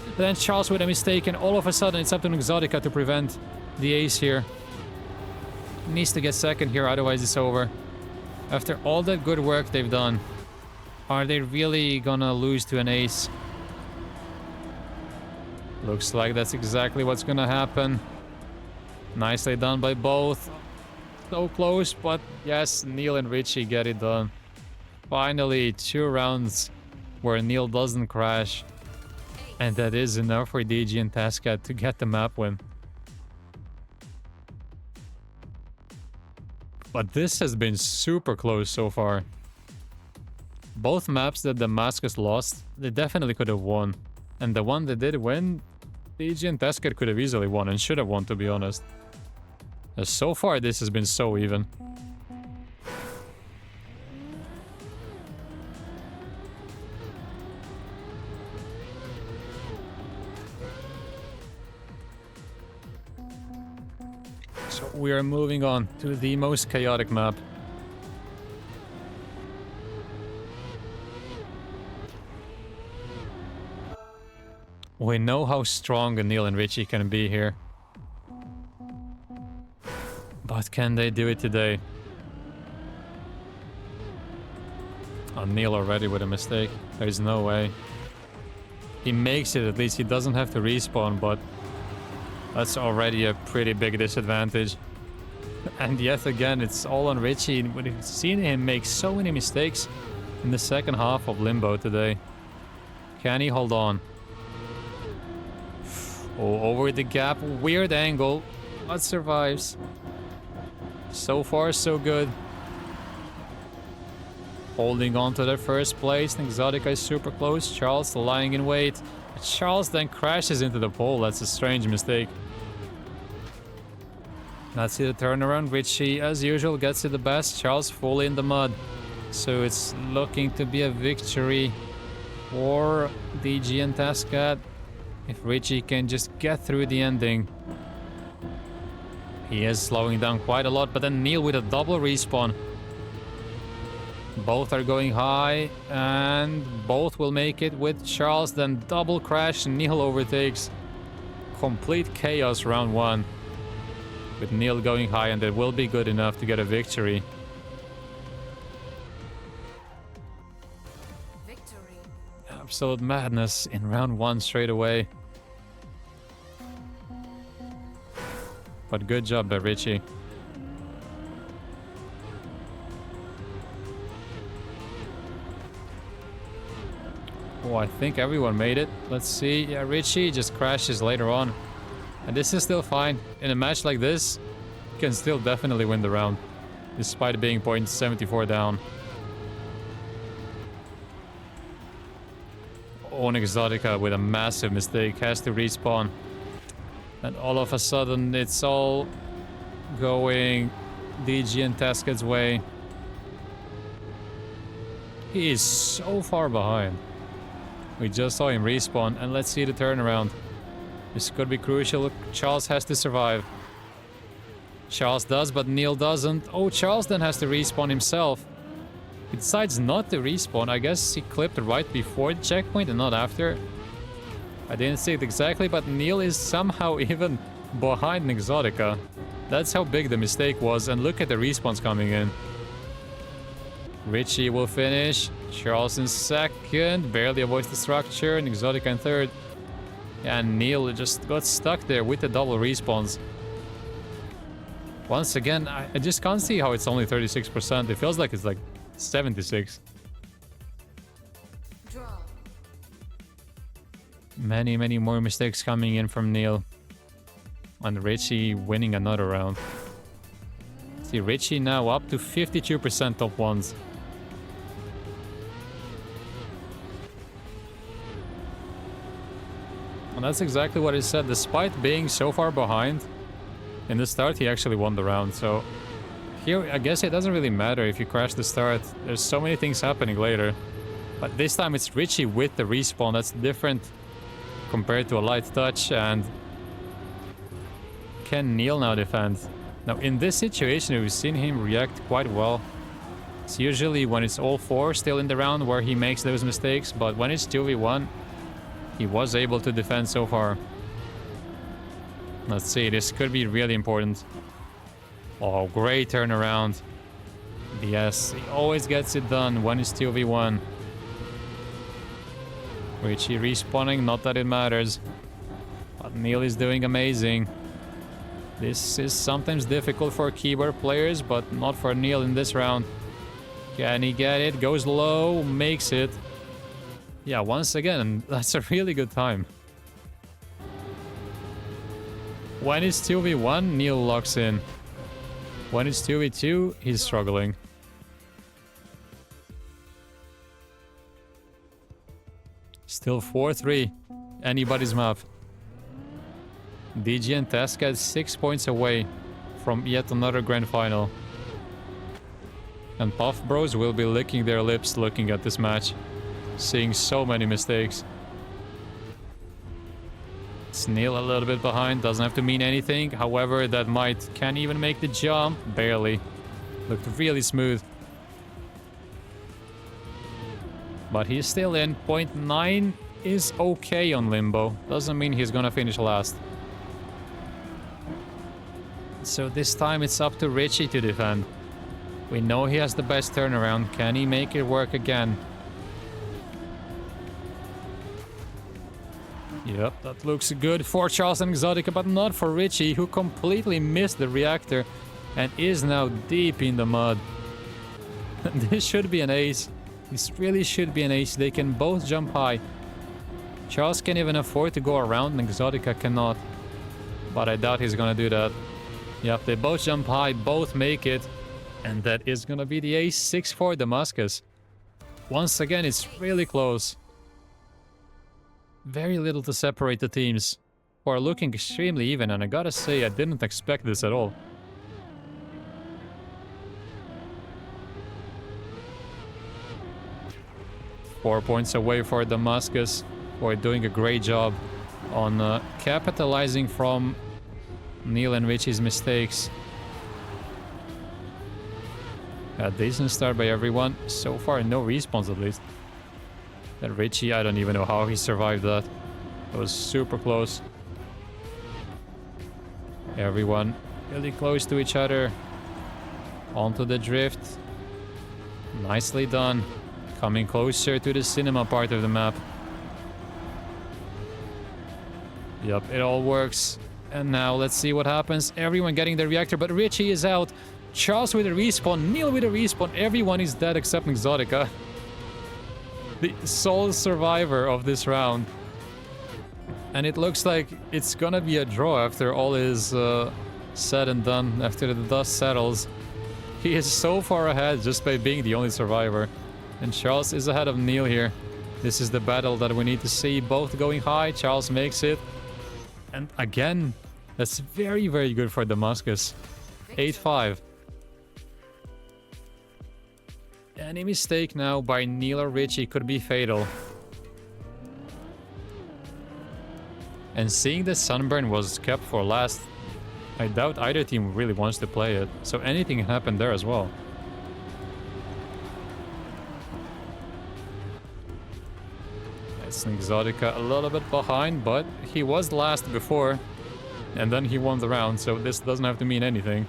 But then Charles with a mistake, and all of a sudden it's up to Exotica to prevent the ace here. Needs to get second here, otherwise it's over. After all that good work they've done, are they really gonna lose to an ace? Looks like that's exactly what's gonna happen. Nicely done by both. So close, but yes, Neil and Richie get it done. Finally, 2 rounds where Neil doesn't crash. And that is enough for DG and Tascat to get the map win. But this has been super close so far. Both maps that Damascus lost, they definitely could have won. And the one that did win, DG and Tascat could have easily won and should have won, to be honest. As so far, this has been so even. So we are moving on to the most chaotic map. We know how strong Neil and Richie can be here. But can they do it today? Oh, Neil already with a mistake. There's no way. He makes it, at least he doesn't have to respawn, but that's already a pretty big disadvantage. And yet again, it's all on Richie. We've seen him make so many mistakes in the second half of Limbo today. Can he hold on? Oh, over the gap. Weird angle. But survives. So far, so good. Holding on to the first place. Exotica is super close. Charles lying in wait. Charles then crashes into the pole. That's a strange mistake. Let's see the turnaround. Richie, as usual, gets to the best. Charles fully in the mud. So it's looking to be a victory for DG and Tascat. If Richie can just get through the ending. He is slowing down quite a lot, but then Neil with a double respawn. Both are going high, and both will make it with Charles, then double crash, Neil overtakes. Complete chaos round 1. With Neil going high, and that will be good enough to get a victory. Absolute madness in round 1 straight away. But good job by Richie. Oh, I think everyone made it. Let's see. Yeah, Richie just crashes later on. And this is still fine. In a match like this, you can still definitely win the round. Despite being 0.74 down. Oh, and Exotica with a massive mistake has to respawn. And all of a sudden, it's all going DG and Tascat's way. He is so far behind. We just saw him respawn, and let's see the turnaround. This could be crucial. Charles has to survive. Charles does, but Neil doesn't. Oh, Charles then has to respawn himself. He decides not to respawn. I guess he clipped right before the checkpoint and not after. I didn't see it exactly, but Neil is somehow even behind Exotica. That's how big the mistake was, and look at the respawns coming in. Richie will finish. Charles in second, barely avoids the structure, and Exotica in third. And Neil just got stuck there with the double respawns. Once again, I just can't see how it's only 36%. It feels like it's like 76. Draw. Many more mistakes coming in from Neil. And Richie winning another round. See, Richie now up to 52% top ones. And that's exactly what he said. Despite being so far behind in the start, he actually won the round. So here, I guess it doesn't really matter if you crash the start. There's so many things happening later. But this time it's Richie with the respawn. That's different compared to a light touch. And can Neil now defend? Now, in this situation, we've seen him react quite well. It's usually when it's all four still in the round where he makes those mistakes. But when it's 2v1, he was able to defend so far. Let's see, this could be really important. Oh, great turnaround. Yes, he always gets it done when it's 2v1. Richie respawning, not that it matters. But Neil is doing amazing. This is sometimes difficult for keyboard players, but not for Neil in this round. Can he get it? Goes low, makes it. Yeah, once again, that's a really good time. When it's 2v1, Neil locks in. When it's 2v2, he's struggling. Still 4-3. Anybody's map. DG and Tesca 6 points away from yet another grand final. And Puff Bros will be licking their lips looking at this match. Seeing so many mistakes. It's Neil a little bit behind, doesn't have to mean anything. However, that might can't even make the jump. Barely. Looked really smooth. But he's still in. 0.9 is okay on Limbo. Doesn't mean he's gonna finish last. So this time it's up to Richie to defend. We know he has the best turnaround. Can he make it work again? Yep, that looks good for Charles and Exotica, but not for Richie, who completely missed the reactor and is now deep in the mud. This should be an ace. This really should be an ace. They can both jump high. Charles can even afford to go around and Exotica cannot. But I doubt he's gonna do that. Yep, they both jump high, both make it. And that is gonna be the ace. 6-4 Damascus. Once again, it's really close. Very little to separate the teams, who are looking extremely even, and I gotta say, I didn't expect this at all. Four points away for Damascus, who are doing a great job on capitalizing from Neil and Richie's mistakes. A decent start by everyone. So far, no respawns at least. That Richie, I don't even know how he survived that. It was super close. Everyone really close to each other. Onto the drift. Nicely done. Coming closer to the cinema part of the map. Yep, it all works. And now let's see what happens. Everyone getting the reactor, but Richie is out. Charles with a respawn, Neil with a respawn. Everyone is dead except Exotica. The sole survivor of this round. And it looks like it's gonna be a draw after all is said and done, after the dust settles. He is so far ahead just by being the only survivor. And Charles is ahead of Neil here. This is the battle that we need to see. Both going high. Charles makes it. And again, that's very, very good for Damascus. 8-5. Any mistake now by Neil or Richie could be fatal. And seeing the Sunburn was kept for last, I doubt either team really wants to play it. So anything can happen there as well. It's Exotica a little bit behind, but he was last before. And then he won the round, so this doesn't have to mean anything.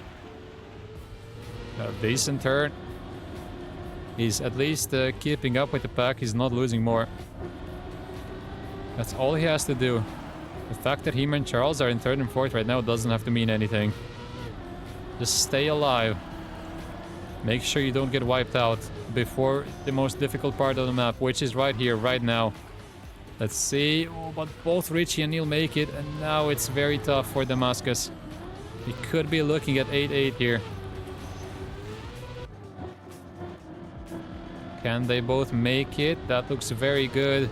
A decent turn. He's at least keeping up with the pack. He's not losing more. That's all he has to do. The fact that him and Charles are in 3rd and 4th right now doesn't have to mean anything. Just stay alive. Make sure you don't get wiped out before the most difficult part of the map, which is right here, right now. Let's see. Oh, but both Richie and Neil make it, and now it's very tough for Damascus. He could be looking at 8-8 here. Can they both make it? That looks very good.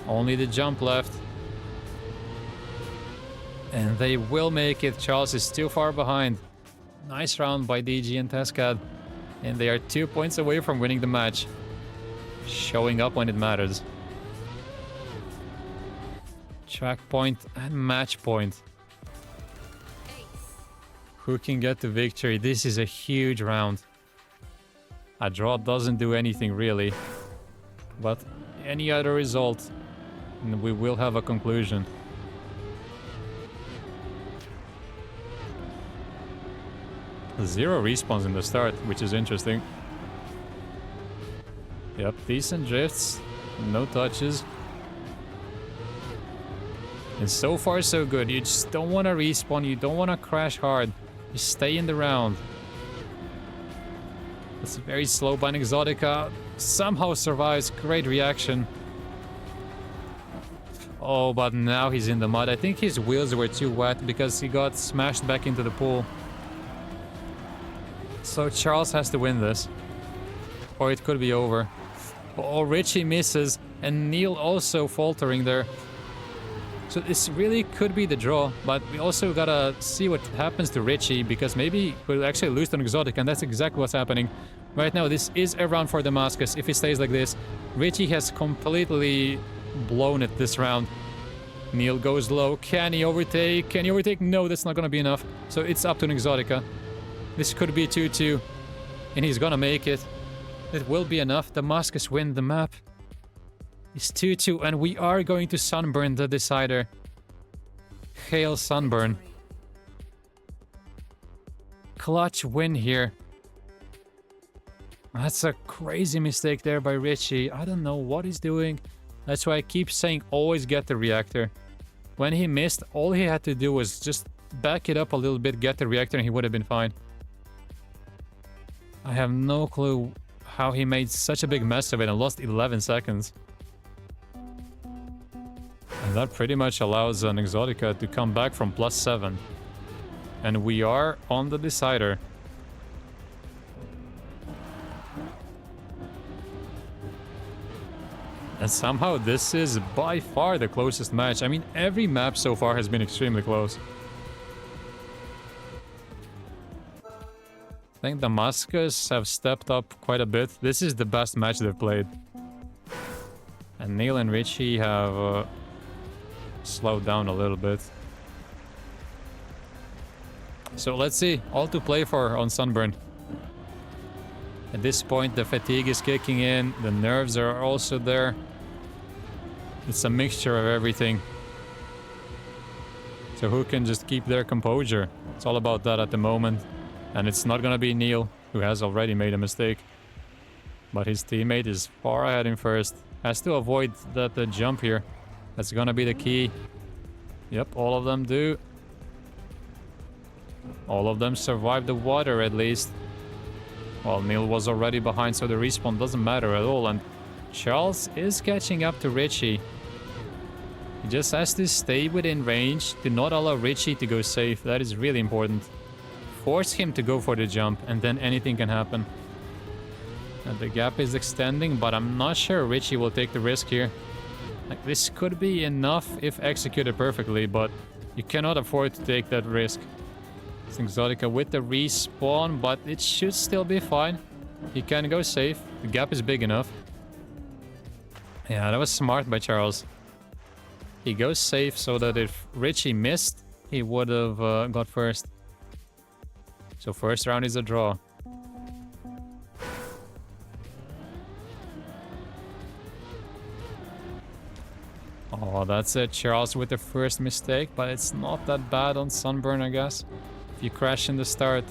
Only the jump left. And they will make it. Charles is too far behind. Nice round by DG and Tescad. And they are 2 points away from winning the match. Showing up when it matters. Track point and match point. Who can get the victory? This is a huge round. A draw doesn't do anything really. But any other result, and we will have a conclusion. Zero respawns in the start, which is interesting. Yep, decent drifts, no touches. And so far so good. You just don't want to respawn, you don't want to crash hard. You stay in the round. It's very slow by Exotica. Somehow survives, great reaction. Oh, but now he's in the mud. I think his wheels were too wet because he got smashed back into the pool. So Charles has to win this. Or it could be over. Oh, Richie misses. And Neil also faltering there. So this really could be the draw. But we also gotta see what happens to Richie. Because maybe we'll actually lose to an Exotic. And that's exactly what's happening. Right now, this is a round for Damascus. If it stays like this, Richie has completely blown it this round. Neil goes low. Can he overtake? Can he overtake? No, that's not gonna be enough. So it's up to an Exotica. This could be 2-2, and he's gonna make it. It will be enough. Damascus win the map. It's 2-2, and we are going to Sunburn the decider. Hail Sunburn. Clutch win here. That's a crazy mistake there by Richie. I don't know what he's doing. That's why I keep saying always get the reactor. When he missed, all he had to do was just back it up a little bit, get the reactor, and he would have been fine. I have no clue how he made such a big mess of it and lost 11 seconds. And that pretty much allows an Exotica to come back from +7. And we are on the decider. And somehow this is by far the closest match. I mean, every map so far has been extremely close. I think Damascus have stepped up quite a bit. This is the best match they've played. And Neil and Richie have slowed down a little bit. So let's see. All to play for on Sunburn. At this point, the fatigue is kicking in. The nerves are also there. It's a mixture of everything. So who can just keep their composure? It's all about that at the moment. And it's not gonna be Neil, who has already made a mistake. But his teammate is far ahead in first. Has to avoid that jump here. That's gonna be the key. Yep, all of them do. All of them survive the water at least. Well, Neil was already behind, so the respawn doesn't matter at all. And Charles is catching up to Richie. He just has to stay within range to not allow Richie to go safe. That is really important. Force him to go for the jump, and then anything can happen. And the gap is extending, but I'm not sure Richie will take the risk here. Like, this could be enough if executed perfectly, but you cannot afford to take that risk. It's Exotica with the respawn, but it should still be fine. He can go safe. The gap is big enough. Yeah, that was smart by Charles. He goes safe so that if Richie missed, he would have got first. So first round is a draw. Oh, that's it. Charles with the first mistake, but it's not that bad on Sunburn, I guess. If you crash in the start,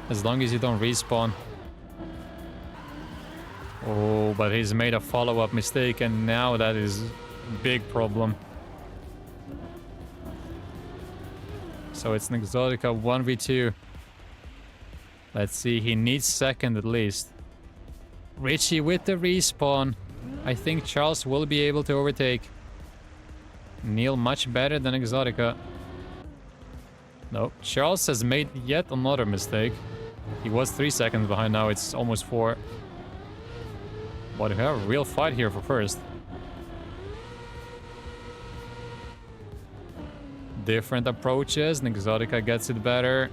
as long as you don't respawn. Oh, but he's made a follow-up mistake, and now that is a big problem. So it's an Exotica 1v2. Let's see, he needs second at least. Richie with the respawn. I think Charles will be able to overtake. Neil much better than Exotica. No, Charles has made yet another mistake. He was 3 seconds behind, now it's almost 4. But we have a real fight here for first. Different approaches. Exotica gets it better.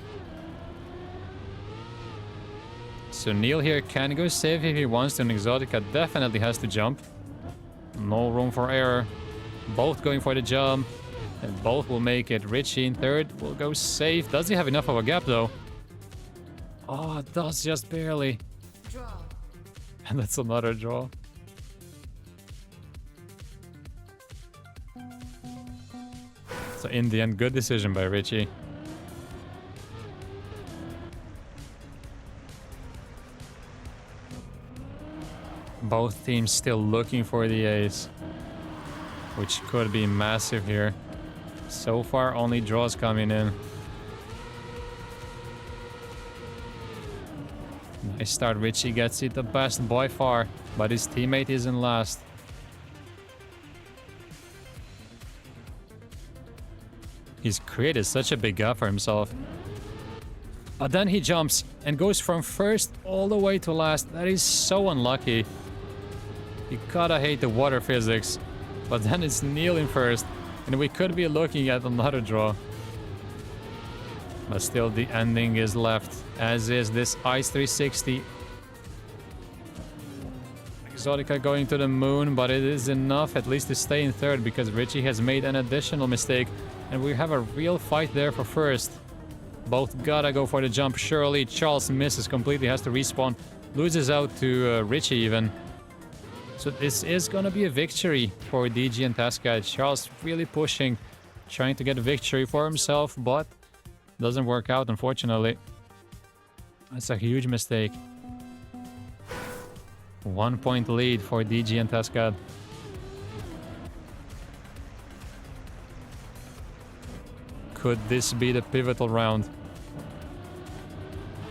So Neil here can go safe if he wants to. Exotica definitely has to jump. No room for error. Both going for the jump. And both will make it. Richie in third will go safe. Does he have enough of a gap though? Oh, it does just barely. Draw. And that's another draw. So in the end, good decision by Richie. Both teams still looking for the ace, which could be massive here. So far, only draws coming in. Nice start. Richie gets it the best by far, but his teammate is in last. He's created such a big gap for himself. But then he jumps and goes from first all the way to last. That is so unlucky. You gotta hate the water physics. But then it's Neil in first, and we could be looking at another draw. But still, the ending is left, as is this Ice 360. Exotica going to the moon, but it is enough at least to stay in third, because Richie has made an additional mistake. And we have a real fight there for first. Both gotta go for the jump. Surely Charles misses completely, has to respawn. Loses out to Richie even. So this is gonna be a victory for DG and Tascad. Charles really pushing, trying to get a victory for himself, but doesn't work out, unfortunately. That's a huge mistake. 1 point lead for DG and Tascad. Could this be the pivotal round?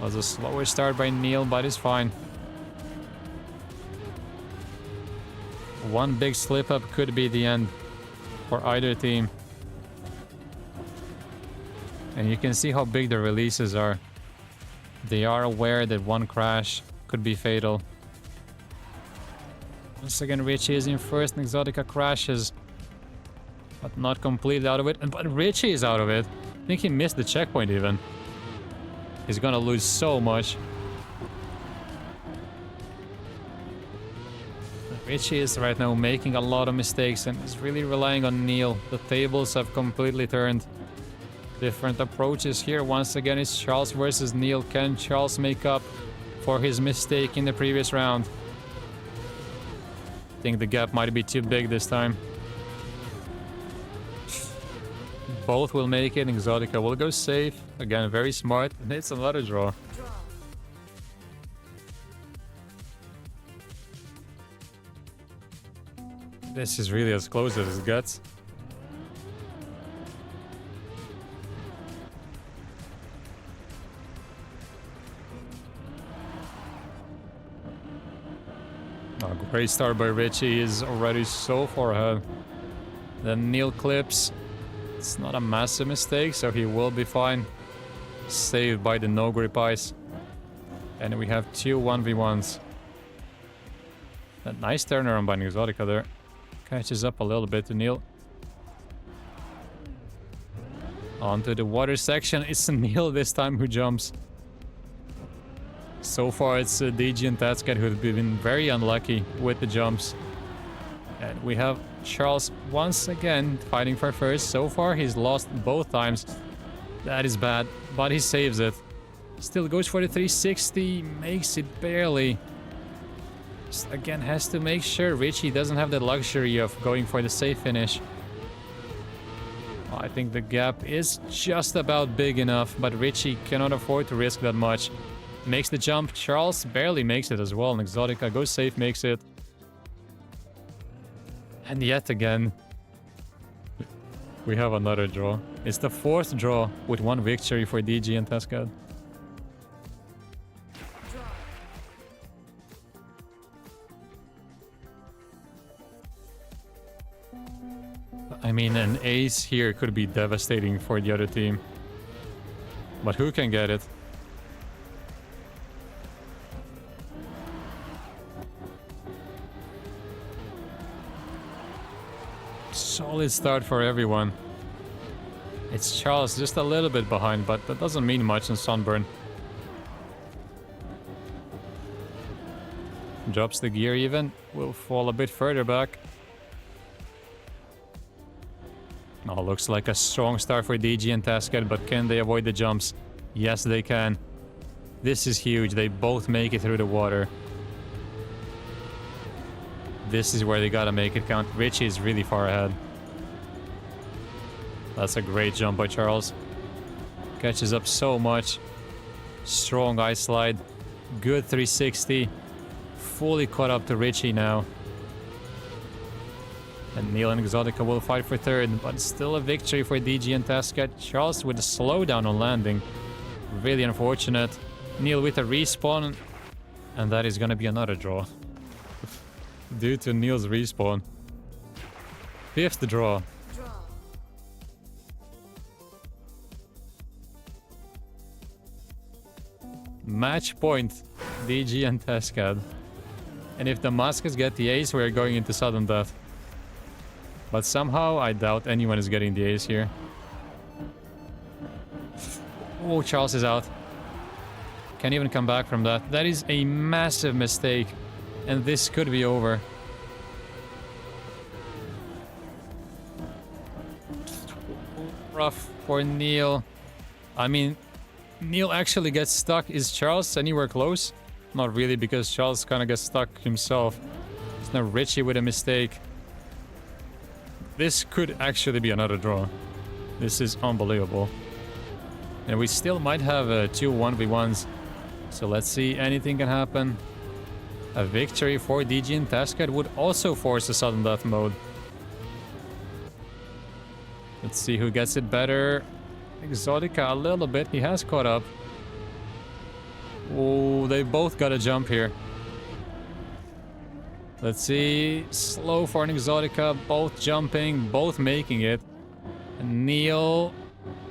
Was a slower start by Neil, but it's fine. One big slip up could be the end for either team. And you can see how big the releases are. They are aware that one crash could be fatal. Once again, Richie is in first, and Exotica crashes. But not completely out of it. But Richie is out of it. I think he missed the checkpoint even. He's gonna lose so much. Richie is right now making a lot of mistakes and is really relying on Neil. The tables have completely turned. Different approaches here. Once again, it's Charles versus Neil. Can Charles make up for his mistake in the previous round? I think the gap might be too big this time. Both will make it. Exotica will go safe. Again, very smart. And it's another draw. Draw. This is really as close as it gets. Oh, great start by Richie. Is already so far ahead. Then Neil clips. It's not a massive mistake, so he will be fine. Saved by the no grip ice. And we have two 1v1s. A nice turnaround by Exotica there. Catches up a little bit to Neil. Onto the water section. It's Neil this time who jumps. So far it's DG and Tatscat who have been very unlucky with the jumps. And we have Charles once again fighting for first. So far he's lost both times. That is bad, but he saves it. Still goes for the 360, makes it barely. Just again has to make sure Richie doesn't have the luxury of going for the safe finish. I think the gap is just about big enough, but Richie cannot afford to risk that much. Makes the jump. Charles barely makes it as well, and Exotica goes safe, makes it. And yet again, we have another draw. It's the fourth draw with one victory for DG and Tascad. I mean, an ace here could be devastating for the other team. But who can get it? solid start for everyone. It's Charles just a little bit behind, but that doesn't mean much in Sunburn. Drops the gear even. Will fall a bit further back. Oh, looks like a strong start for DG and Tasket, but can they avoid the jumps? Yes, they can. This is huge. They both make it through the water. This is where they gotta make it count. Richie is really far ahead. That's a great jump by Charles. Catches up so much. Strong ice slide. Good 360. Fully caught up to Richie now. And Neil and Exotica will fight for third, but still a victory for DG and Tasket. Charles with a slowdown on landing. Really unfortunate. Neil with a respawn. And that is gonna be another draw. Due to Neil's respawn. 5th draw. Draw. Match point. DG and Tasket. And if the Muskets get the ace, we're going into sudden death. But somehow, I doubt anyone is getting the ace here. Oh, Charles is out. Can't even come back from that. That is a massive mistake. And this could be over. Rough for Neil. I mean, Neil actually gets stuck. Is Charles anywhere close? Not really, because Charles kind of gets stuck himself. It's now Richie with a mistake. This could actually be another draw. This is unbelievable. And we still might have 2 1v1s. So let's see, anything can happen. A victory for DG and Tasket would also force a sudden death mode. Let's see who gets it better. Exotica a little bit, he has caught up. Oh, they both got a jump here. Let's see, slow for an Exotica, both jumping, both making it. And Neil,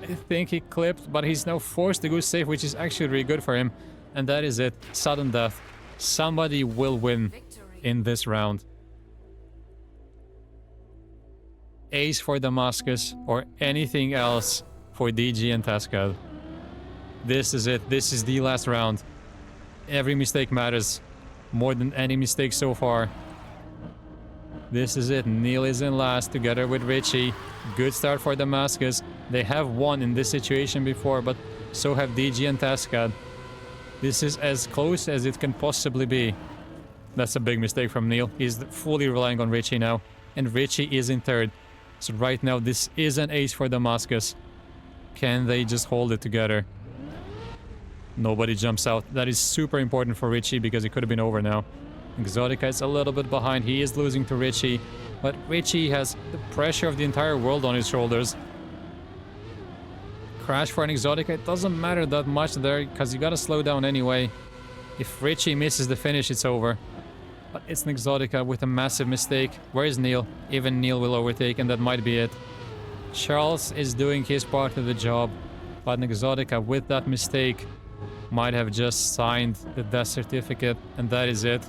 I think he clipped, but he's now forced to go safe, which is actually really good for him. And that is it, sudden death. Somebody will win in this round. Ace for Damascus or anything else for DG and Tascad. This is it, this is the last round. Every mistake matters. More than any mistake so far. This is it. Neil is in last together with Richie. Good start for Damascus. They have won in this situation before, but so have DG and Tascad. This is as close as it can possibly be. That's a big mistake from Neil. He's fully relying on Richie now. And Richie is in third. So right now this is an ace for Damascus. Can they just hold it together? Nobody jumps out. That is super important for Richie because it could have been over now. Exotica is a little bit behind. He is losing to Richie. But Richie has the pressure of the entire world on his shoulders. Crash for an Exotica. It doesn't matter that much there because you gotta slow down anyway. If Richie misses the finish, it's over. But it's an Exotica with a massive mistake. Where is Neil? Even Neil will overtake and that might be it. Charles is doing his part of the job. But an Exotica with that mistake might have just signed the death certificate, and that is it.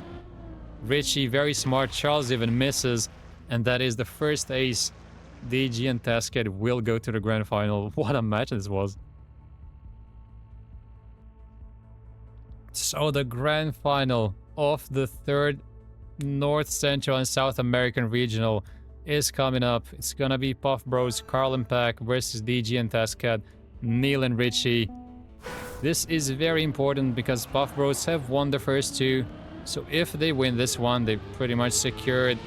Richie, very smart. Charles even misses, and that is the first ace. DG and Tasket will go to the grand final. What a match this was. So the grand final of the third North, Central, and South American Regional is coming up. It's gonna be Puff Bros, Carl and Pack versus DG and Tasket, Neil and Richie. This is very important because Puff Bros have won the first 2. So if they win this one, they pretty much secured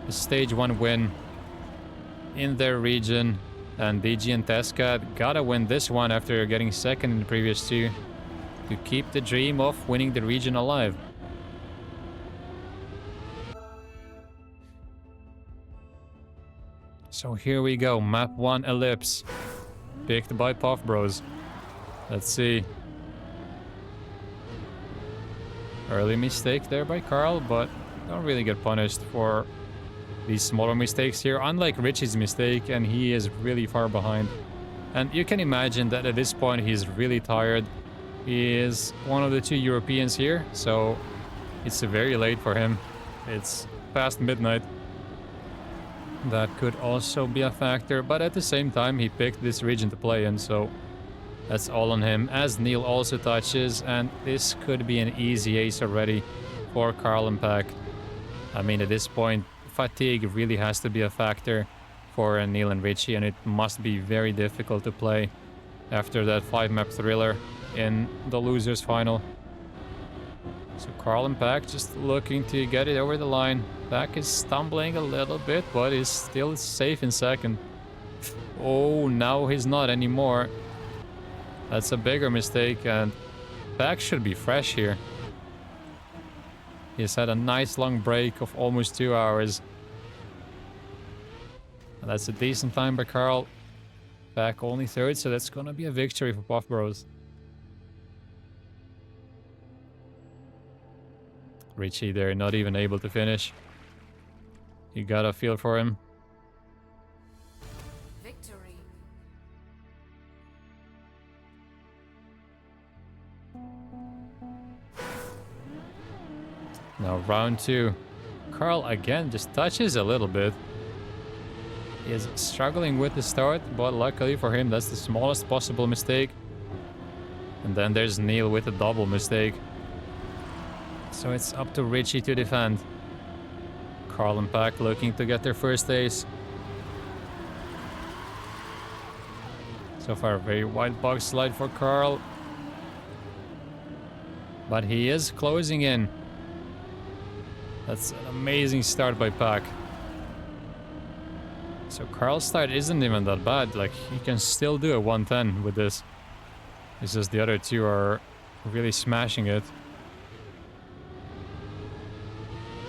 the stage 1 win in their region. And DG and Tascat gotta win this one after getting second in the previous 2 to keep the dream of winning the region alive. So here we go, map 1 Ellipse, picked by Puff Bros. Let's see. Early mistake there by Carl, but don't really get punished for these smaller mistakes here, unlike Richie's mistake, and he is really far behind. And you can imagine that at this point he's really tired. He is one of the 2 Europeans here, so it's very late for him. It's past midnight. That could also be a factor, but at the same time, he picked this region to play in, so that's all on him. As Neil also touches, and this could be an easy ace already for Carl and Pack. I mean, at this point, fatigue really has to be a factor for Neil and Richie, and it must be very difficult to play after that 5-map thriller in the losers final. So Carl and Pack just looking to get it over the line. Pack is stumbling a little bit, but is still safe in second. Oh, now he's not anymore. That's a bigger mistake, and Pack should be fresh here. He's had a nice long break of almost 2 hours. That's a decent time by Carl. Pack only third, so that's gonna be a victory for Puff Bros. Richie there, not even able to finish. You got a feel for him. Victory. Now round 2. Carl again just touches a little bit. He is struggling with the start, but luckily for him that's the smallest possible mistake. And then there's Neil with a double mistake. So it's up to Richie to defend. Carl and Pack looking to get their first ace. So far a very wide box slide for Carl. But he is closing in. That's an amazing start by Pack. So Carl's start isn't even that bad. Like, he can still do a 110 with this. It's just the other two are really smashing it.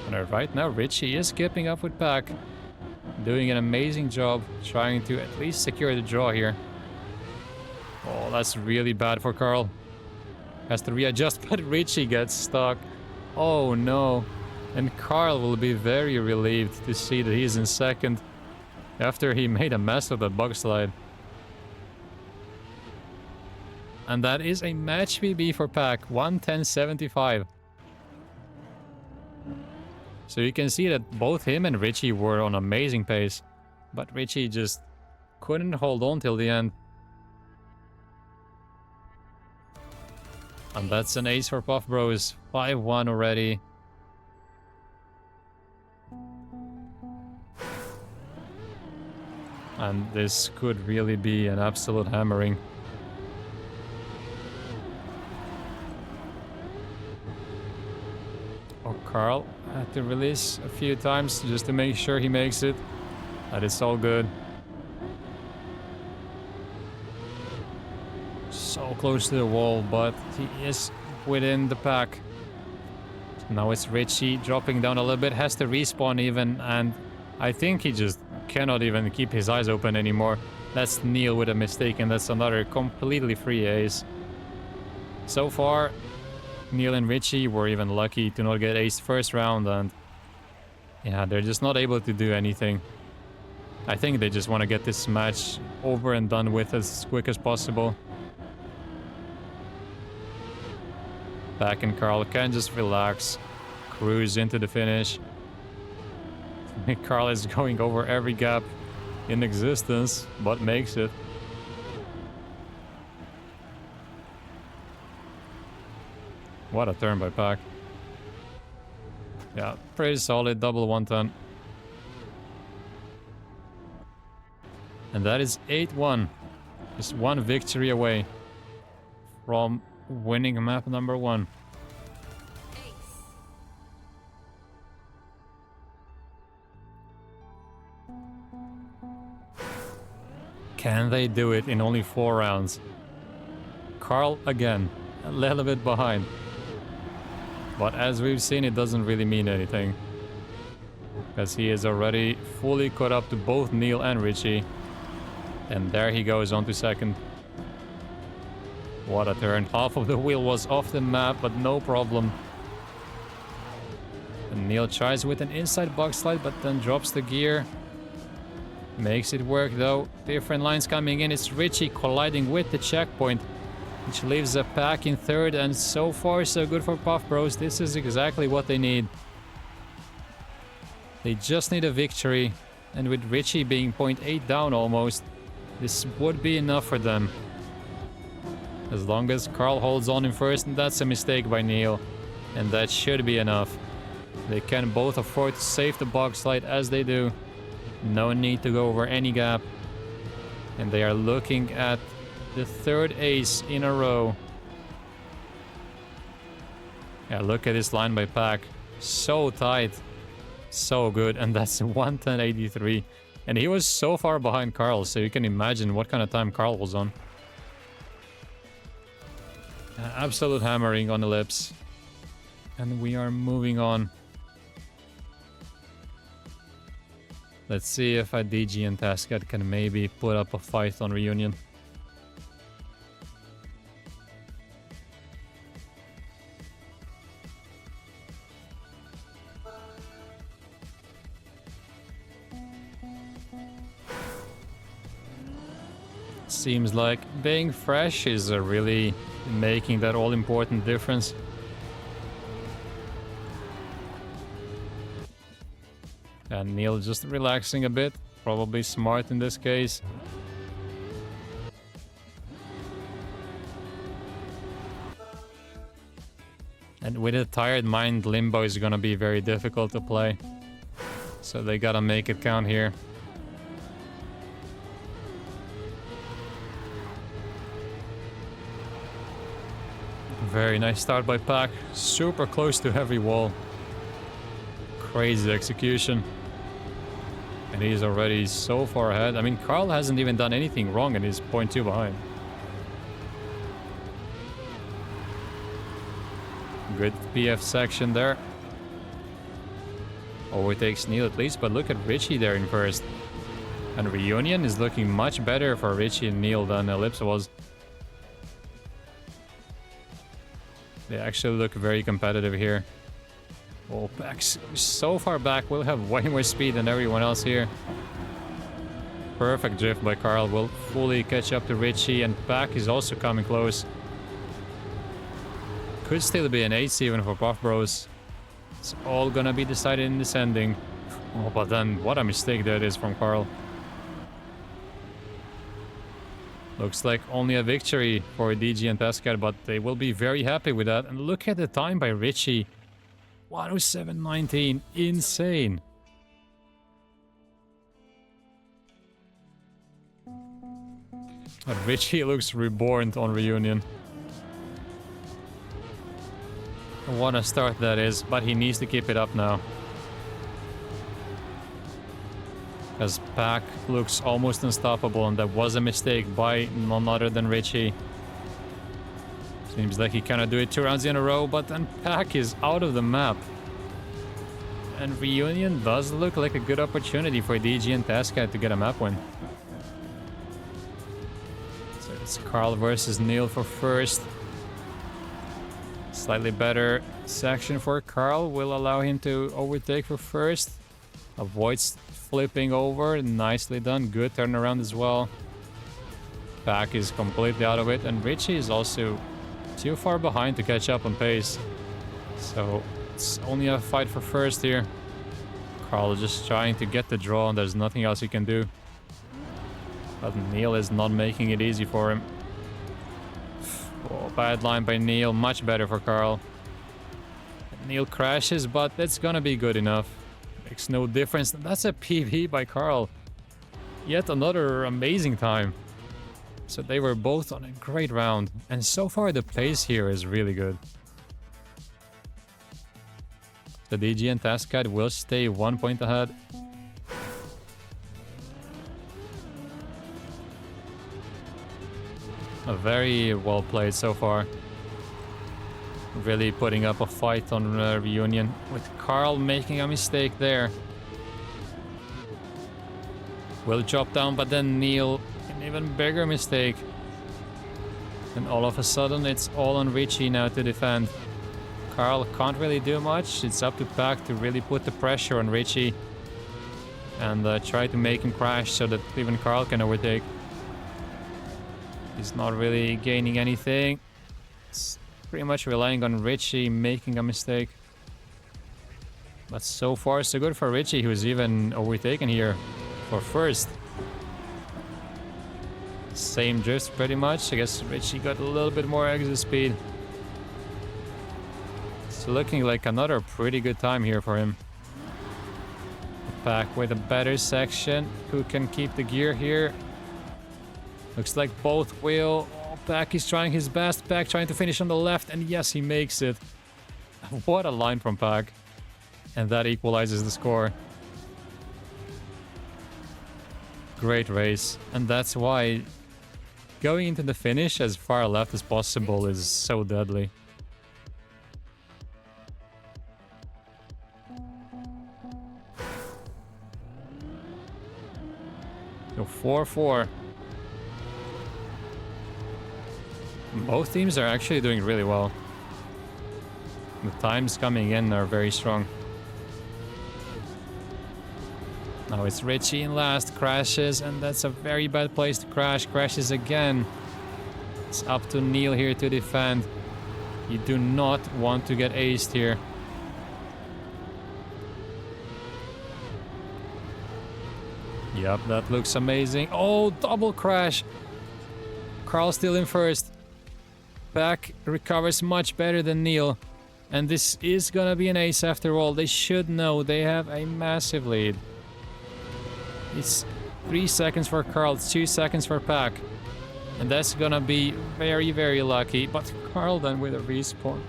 And right now, Richie is keeping up with Pack. Doing an amazing job trying to at least secure the draw here. Oh, that's really bad for Carl. Has to readjust, but Richie gets stuck. Oh no. And Carl will be very relieved to see that he's in second after he made a mess of that bug slide. And that is a match PB for Pack, 110.75. So you can see that both him and Richie were on amazing pace, but Richie just couldn't hold on till the end. And that's an ace for Puff Bros, 5-1 already. And this could really be an absolute hammering. Oh, Carl had to release a few times just to make sure he makes it. That is all good. So close to the wall, but he is within the pack. Now it's Richie dropping down a little bit, has to respawn even, and I think he just cannot even keep his eyes open anymore. That's Neil with a mistake, and that's another completely free ace. So far, Neil and Richie were even lucky to not get aced first round, and yeah, they're just not able to do anything. I think they just want to get this match over and done with as quick as possible. Pack and Carl can just relax, cruise into the finish. Carl is going over every gap in existence, but makes it. What a turn by Pack. Yeah, pretty solid double 110. And that is 8-1. Just one victory away from winning map number 1. Can they do it in only 4 rounds? Carl again, a little bit behind. But as we've seen, it doesn't really mean anything. Because he is already fully caught up to both Neil and Richie. And there he goes on to second. What a turn. Half of the wheel was off the map, but no problem. And Neil tries with an inside box slide, but then drops the gear. Makes it work though. Different lines coming in. It's Richie colliding with the checkpoint, which leaves a Pack in third, and so far so good for Puff Bros. This is exactly what they need. They just need a victory And with Richie being 0.8 down almost, this would be enough for them. As long as Carl holds on in first, and that's a mistake by Neil. And that should be enough. They can both afford to save the box light as they do. No need to go over any gap. And they are looking at the third ace in a row. Yeah, look at this line by Pack. So tight. So good. And that's 1:10.83. And he was so far behind Carl, so you can imagine what kind of time Carl was on. Absolute hammering on the lips. And we are moving on. Let's see if DG and Tascat can maybe put up a fight on Reunion. Seems like being fresh is really making that all-important difference. And Neil just relaxing a bit, probably smart in this case. And with a tired mind, Limbo is gonna be very difficult to play. So they gotta make it count here. Very nice start by Pack. Super close to every wall. Crazy execution. And he's already so far ahead. I mean, Carl hasn't even done anything wrong and he's 0.2 behind. Good PF section there. Overtakes Neil at least, but look at Richie there in first. And Reunion is looking much better for Richie and Neil than Ellipse was. They actually look very competitive here. Oh, back so far back, we'll have way more speed than everyone else here. Perfect drift by Carl, will fully catch up to Richie, and Pack is also coming close. Could still be an ace even for Puff Bros. It's all gonna be decided in this ending. Oh, but then what a mistake that is from Carl. Looks like only a victory for DG and Tascat, but they will be very happy with that. And look at the time by Richie. 1:07.19. Insane. But Richie looks reborn on Reunion. What a start that is, but he needs to keep it up now. As Pack looks almost unstoppable, and that was a mistake by none other than Richie. Seems like he cannot do it 2 rounds in a row, but then Pack is out of the map. And Reunion does look like a good opportunity for DG and Tascat to get a map win. So it's Carl versus Neil for first. Slightly better section for Carl will allow him to overtake for first. Avoids flipping over, nicely done, good turnaround as well. Pack is completely out of it, and Richie is also too far behind to catch up on pace. So it's only a fight for first here. Carl is just trying to get the draw, and there's nothing else he can do. But Neil is not making it easy for him. Oh, bad line by Neil, much better for Carl. Neil crashes, but it's gonna be good enough. Makes no difference. That's a PB by Carl. Yet another amazing time. So they were both on a great round. And so far the pace here is really good. The DG and Tascat will stay 1 point ahead. Very well played so far. Really putting up a fight on Reunion, with Carl making a mistake there. Will drop down, but then Neil, an even bigger mistake. And all of a sudden it's all on Richie now to defend. Carl can't really do much. It's up to Pack to really put the pressure on Richie and try to make him crash so that even Carl can overtake. He's not really gaining anything. It's pretty much relying on Richie making a mistake. But so far, so good for Richie, who's even overtaken here for first. Same drift pretty much. I guess Richie got a little bit more exit speed. It's looking like another pretty good time here for him. Back with a better section. Who can keep the gear here? Looks like both will. Oh, Pack is trying his best. Pack trying to finish on the left, and yes, he makes it. What a line from Pack. And that equalizes the score. Great race. And that's why going into the finish as far left as possible is so deadly. So 4-4. Both teams are actually doing really well. The times coming in are very strong. Now it's Richie in last, crashes, and that's a very bad place to crash. Crashes again. It's up to Neil here to defend. You do not want to get aced here. Yep, that looks amazing. Oh, double crash. Carl still in first. Pack recovers much better than Neil. And this is gonna be an ace after all. They should know they have a massive lead. It's 3 seconds for Carl, it's 2 seconds for Pack. And that's gonna be very, very lucky. But Carl then with a respawn.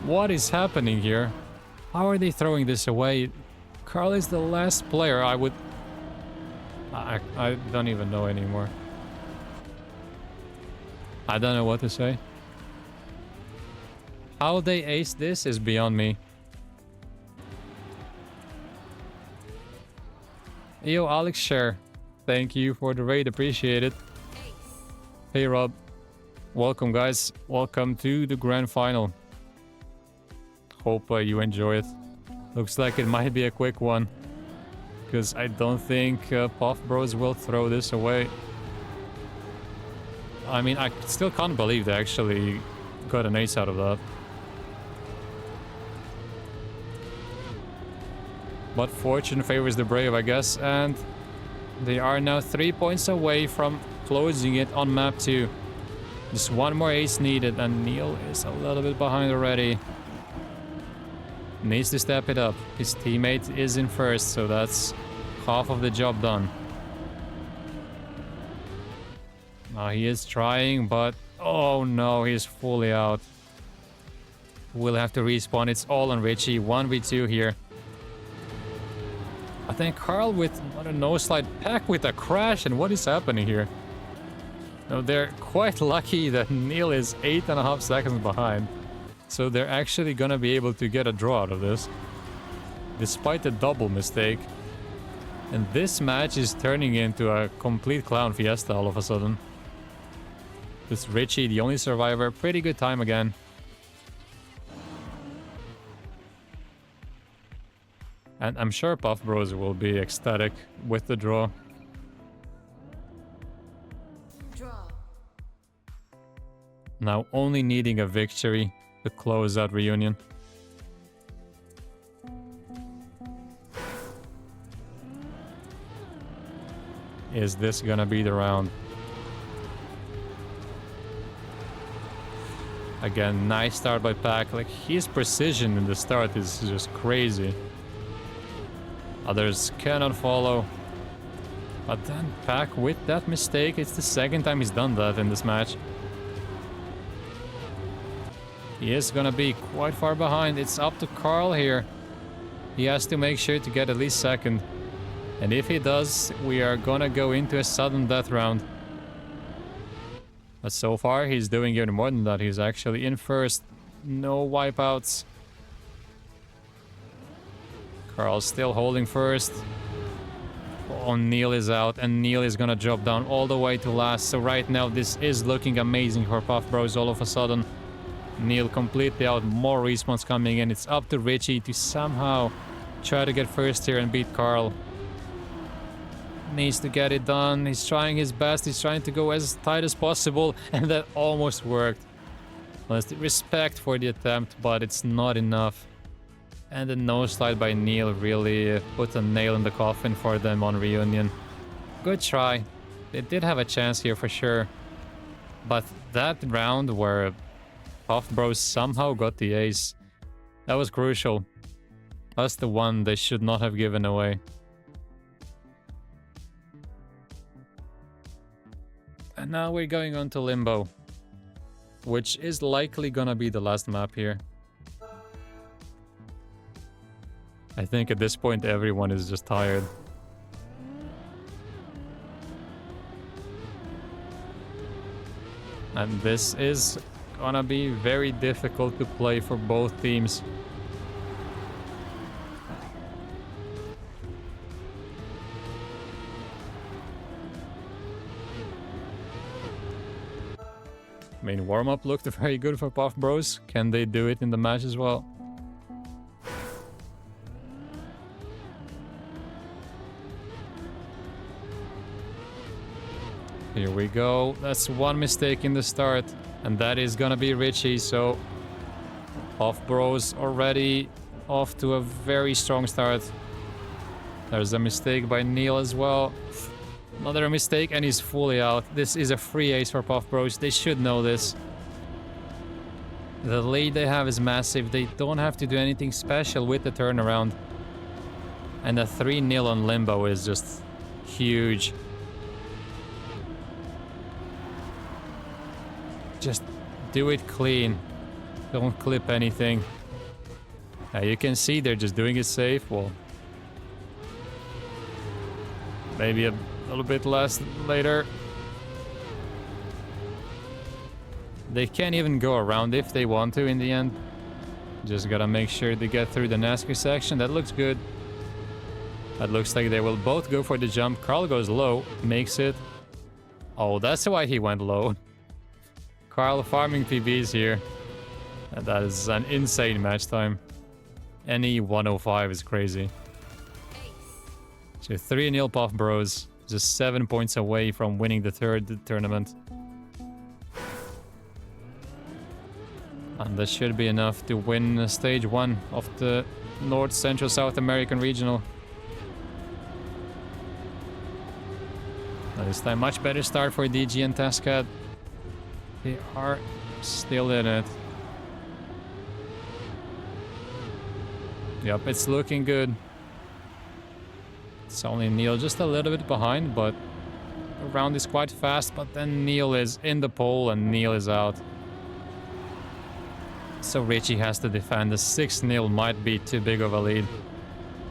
What is happening here? How are they throwing this away? Carl is the last player I would... I don't even know anymore. I don't know what to say. How they ace this is beyond me. Yo, Alex Share. Thank you for the raid, appreciate it. Hey Rob. Welcome guys. Welcome to the grand final. Hope you enjoy it. Looks like it might be a quick one. Because I don't think Puff Bros will throw this away. I mean, I still can't believe they actually got an ace out of that. But fortune favors the brave, I guess, and they are now 3 points away from closing it on map 2. Just one more ace needed, and Neil is a little bit behind already. Needs to step it up. His teammate is in first, so that's half of the job done. Now he is trying, but oh no, he's fully out. We'll have to respawn. It's all on Richie. 1v2 here. I think Carl with a no slide, Pack with a crash, and what is happening here? No, they're quite lucky that Neil is 8.5 seconds behind. So they're actually gonna be able to get a draw out of this. Despite the double mistake. And this match is turning into a complete clown fiesta all of a sudden. It's Richie, the only survivor. Pretty good time again. And I'm sure Puff Bros will be ecstatic with the draw. Now only needing a victory to close that reunion. Is this gonna be the round? Again, nice start by Pack. Like, his precision in the start is just crazy. Others cannot follow. But then Pack with that mistake, it's the second time he's done that in this match. He is gonna be quite far behind. It's up to Carl here. He has to make sure to get at least second. And if he does, we are gonna go into a sudden death round. But so far, he's doing even more than that. He's actually in first. No wipeouts. Carl's still holding first. Oh, Neil is out, and Neil is gonna drop down all the way to last. So right now, this is looking amazing for Puff Bros all of a sudden. Neil completely out, more respawns coming in. It's up to Richie to somehow try to get first here and beat Carl. Needs to get it done. He's trying his best. He's trying to go as tight as possible, and that almost worked. Well, respect for the attempt, but it's not enough. And the nose slide by Neil really put a nail in the coffin for them on reunion. Good try. They did have a chance here for sure. But that round where Puff Bros somehow got the ace, that was crucial. That's the one they should not have given away. And now we're going on to Limbo, which is likely gonna be the last map here. I think at this point everyone is just tired. And this is gonna be very difficult to play for both teams. I mean, warm-up looked very good for Puff Bros. Can they do it in the match as well? Here we go. That's one mistake in the start. And that is gonna be Richie, so Puff Bros already off to a very strong start. There's a mistake by Neil as well. Another mistake and he's fully out. This is a free ace for Puff Bros. They should know this. The lead they have is massive. They don't have to do anything special with the turnaround. And a 3-0 on Limbo is just huge. Just do it clean. Don't clip anything. You can see they're just doing it safe. Well, maybe a little bit less later. They can't even go around if they want to in the end. Just gotta make sure they get through the NASCAR section. That looks good. That looks like they will both go for the jump. Carl goes low, makes it. Oh, that's why he went low. Carl farming PBs here. And that is an insane match time. Any 105 is crazy. So 3-0 Puff Bros. Just 7 points away from winning the third tournament. And that should be enough to win stage 1 of the North Central South American Regional. This time much better start for DG and Tascat. They are still in it. Yep, it's looking good. It's only Neil just a little bit behind, but the round is quite fast, but then Neil is in the pole and Neil is out. So Richie has to defend. The 6-0 might be too big of a lead.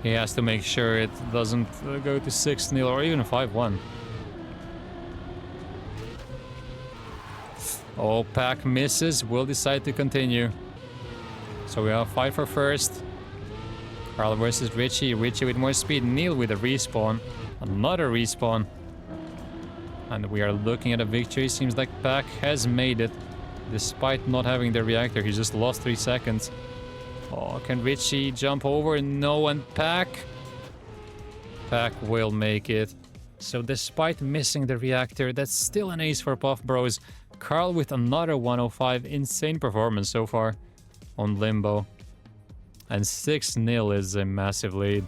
He has to make sure it doesn't go to 6-0 or even 5-1. Oh, Pack misses, will decide to continue. So we have 5 for first. Carl versus Richie. Richie with more speed. Neil with a respawn. Another respawn. And we are looking at a victory. Seems like Pack has made it. Despite not having the reactor, he just lost 3 seconds. Oh, can Richie jump over? No, and Pack will make it. So despite missing the reactor, that's still an ace for Puff Bros. Carl with another 105. Insane performance so far on Limbo. And 6-0 is a massive lead.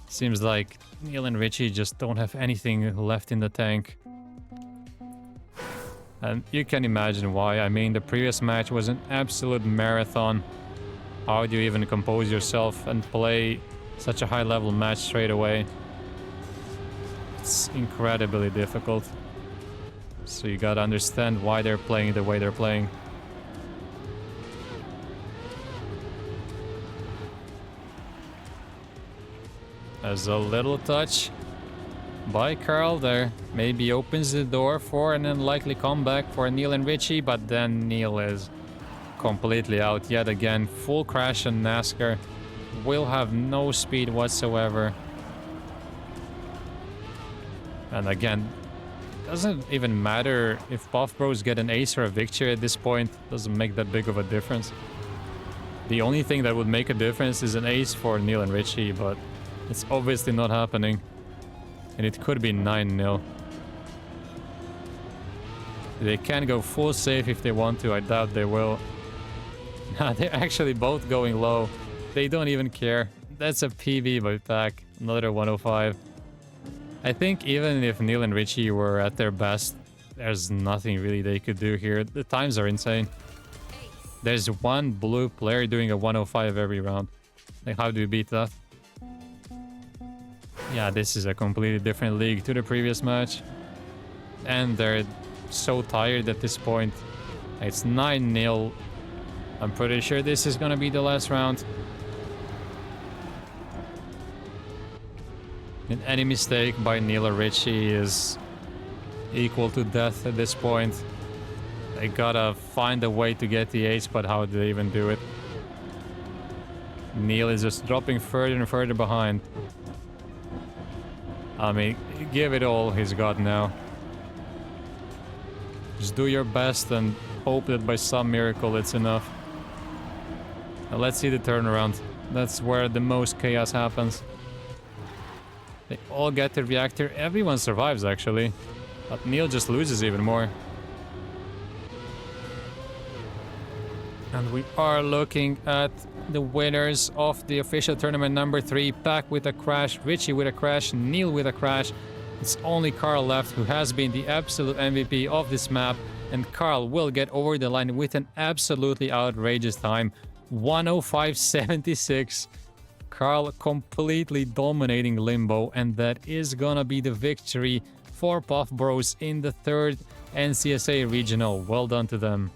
Seems like Neil and Richie just don't have anything left in the tank. And you can imagine why. I mean, the previous match was an absolute marathon. How do you even compose yourself and play such a high-level match straight away? It's incredibly difficult. So you gotta understand why they're playing the way they're playing. There's a little touch by Carl there. Maybe opens the door for an unlikely comeback for Neil and Richie, but then Neil is completely out yet again. Full crash on NASCAR. Will have no speed whatsoever. And again, doesn't even matter if Puff Bros get an ace or a victory at this point. Doesn't make that big of a difference. The only thing that would make a difference is an ace for Neil and Richie, but it's obviously not happening. And it could be 9-0. They can go full safe if they want to. I doubt they will. They're actually both going low. They don't even care. That's a PB by Pack. Another 105. I think even if Neil and Richie were at their best, there's nothing really they could do here. The times are insane. There's one blue player doing a 105 every round. Like, how do you beat that? Yeah, this is a completely different league to the previous match. And they're so tired at this point. It's 9-0. I'm pretty sure this is gonna be the last round. And any mistake by Neil or Richie is equal to death at this point. They gotta find a way to get the ace, but how do they even do it? Neil is just dropping further and further behind. I mean, give it all he's got now. Just do your best and hope that by some miracle it's enough. Now let's see the turnaround. That's where the most chaos happens. They all get the reactor. Everyone survives, actually. But Neil just loses even more. And we are looking at the winners of the official tournament number 3. Pack with a crash, Richie with a crash, Neil with a crash. It's only Carl left, who has been the absolute MVP of this map. And Carl will get over the line with an absolutely outrageous time. 105.76. Carl completely dominating Limbo, and that is gonna be the victory for Puff Bros in the 3rd NCSA Regional. Well done to them.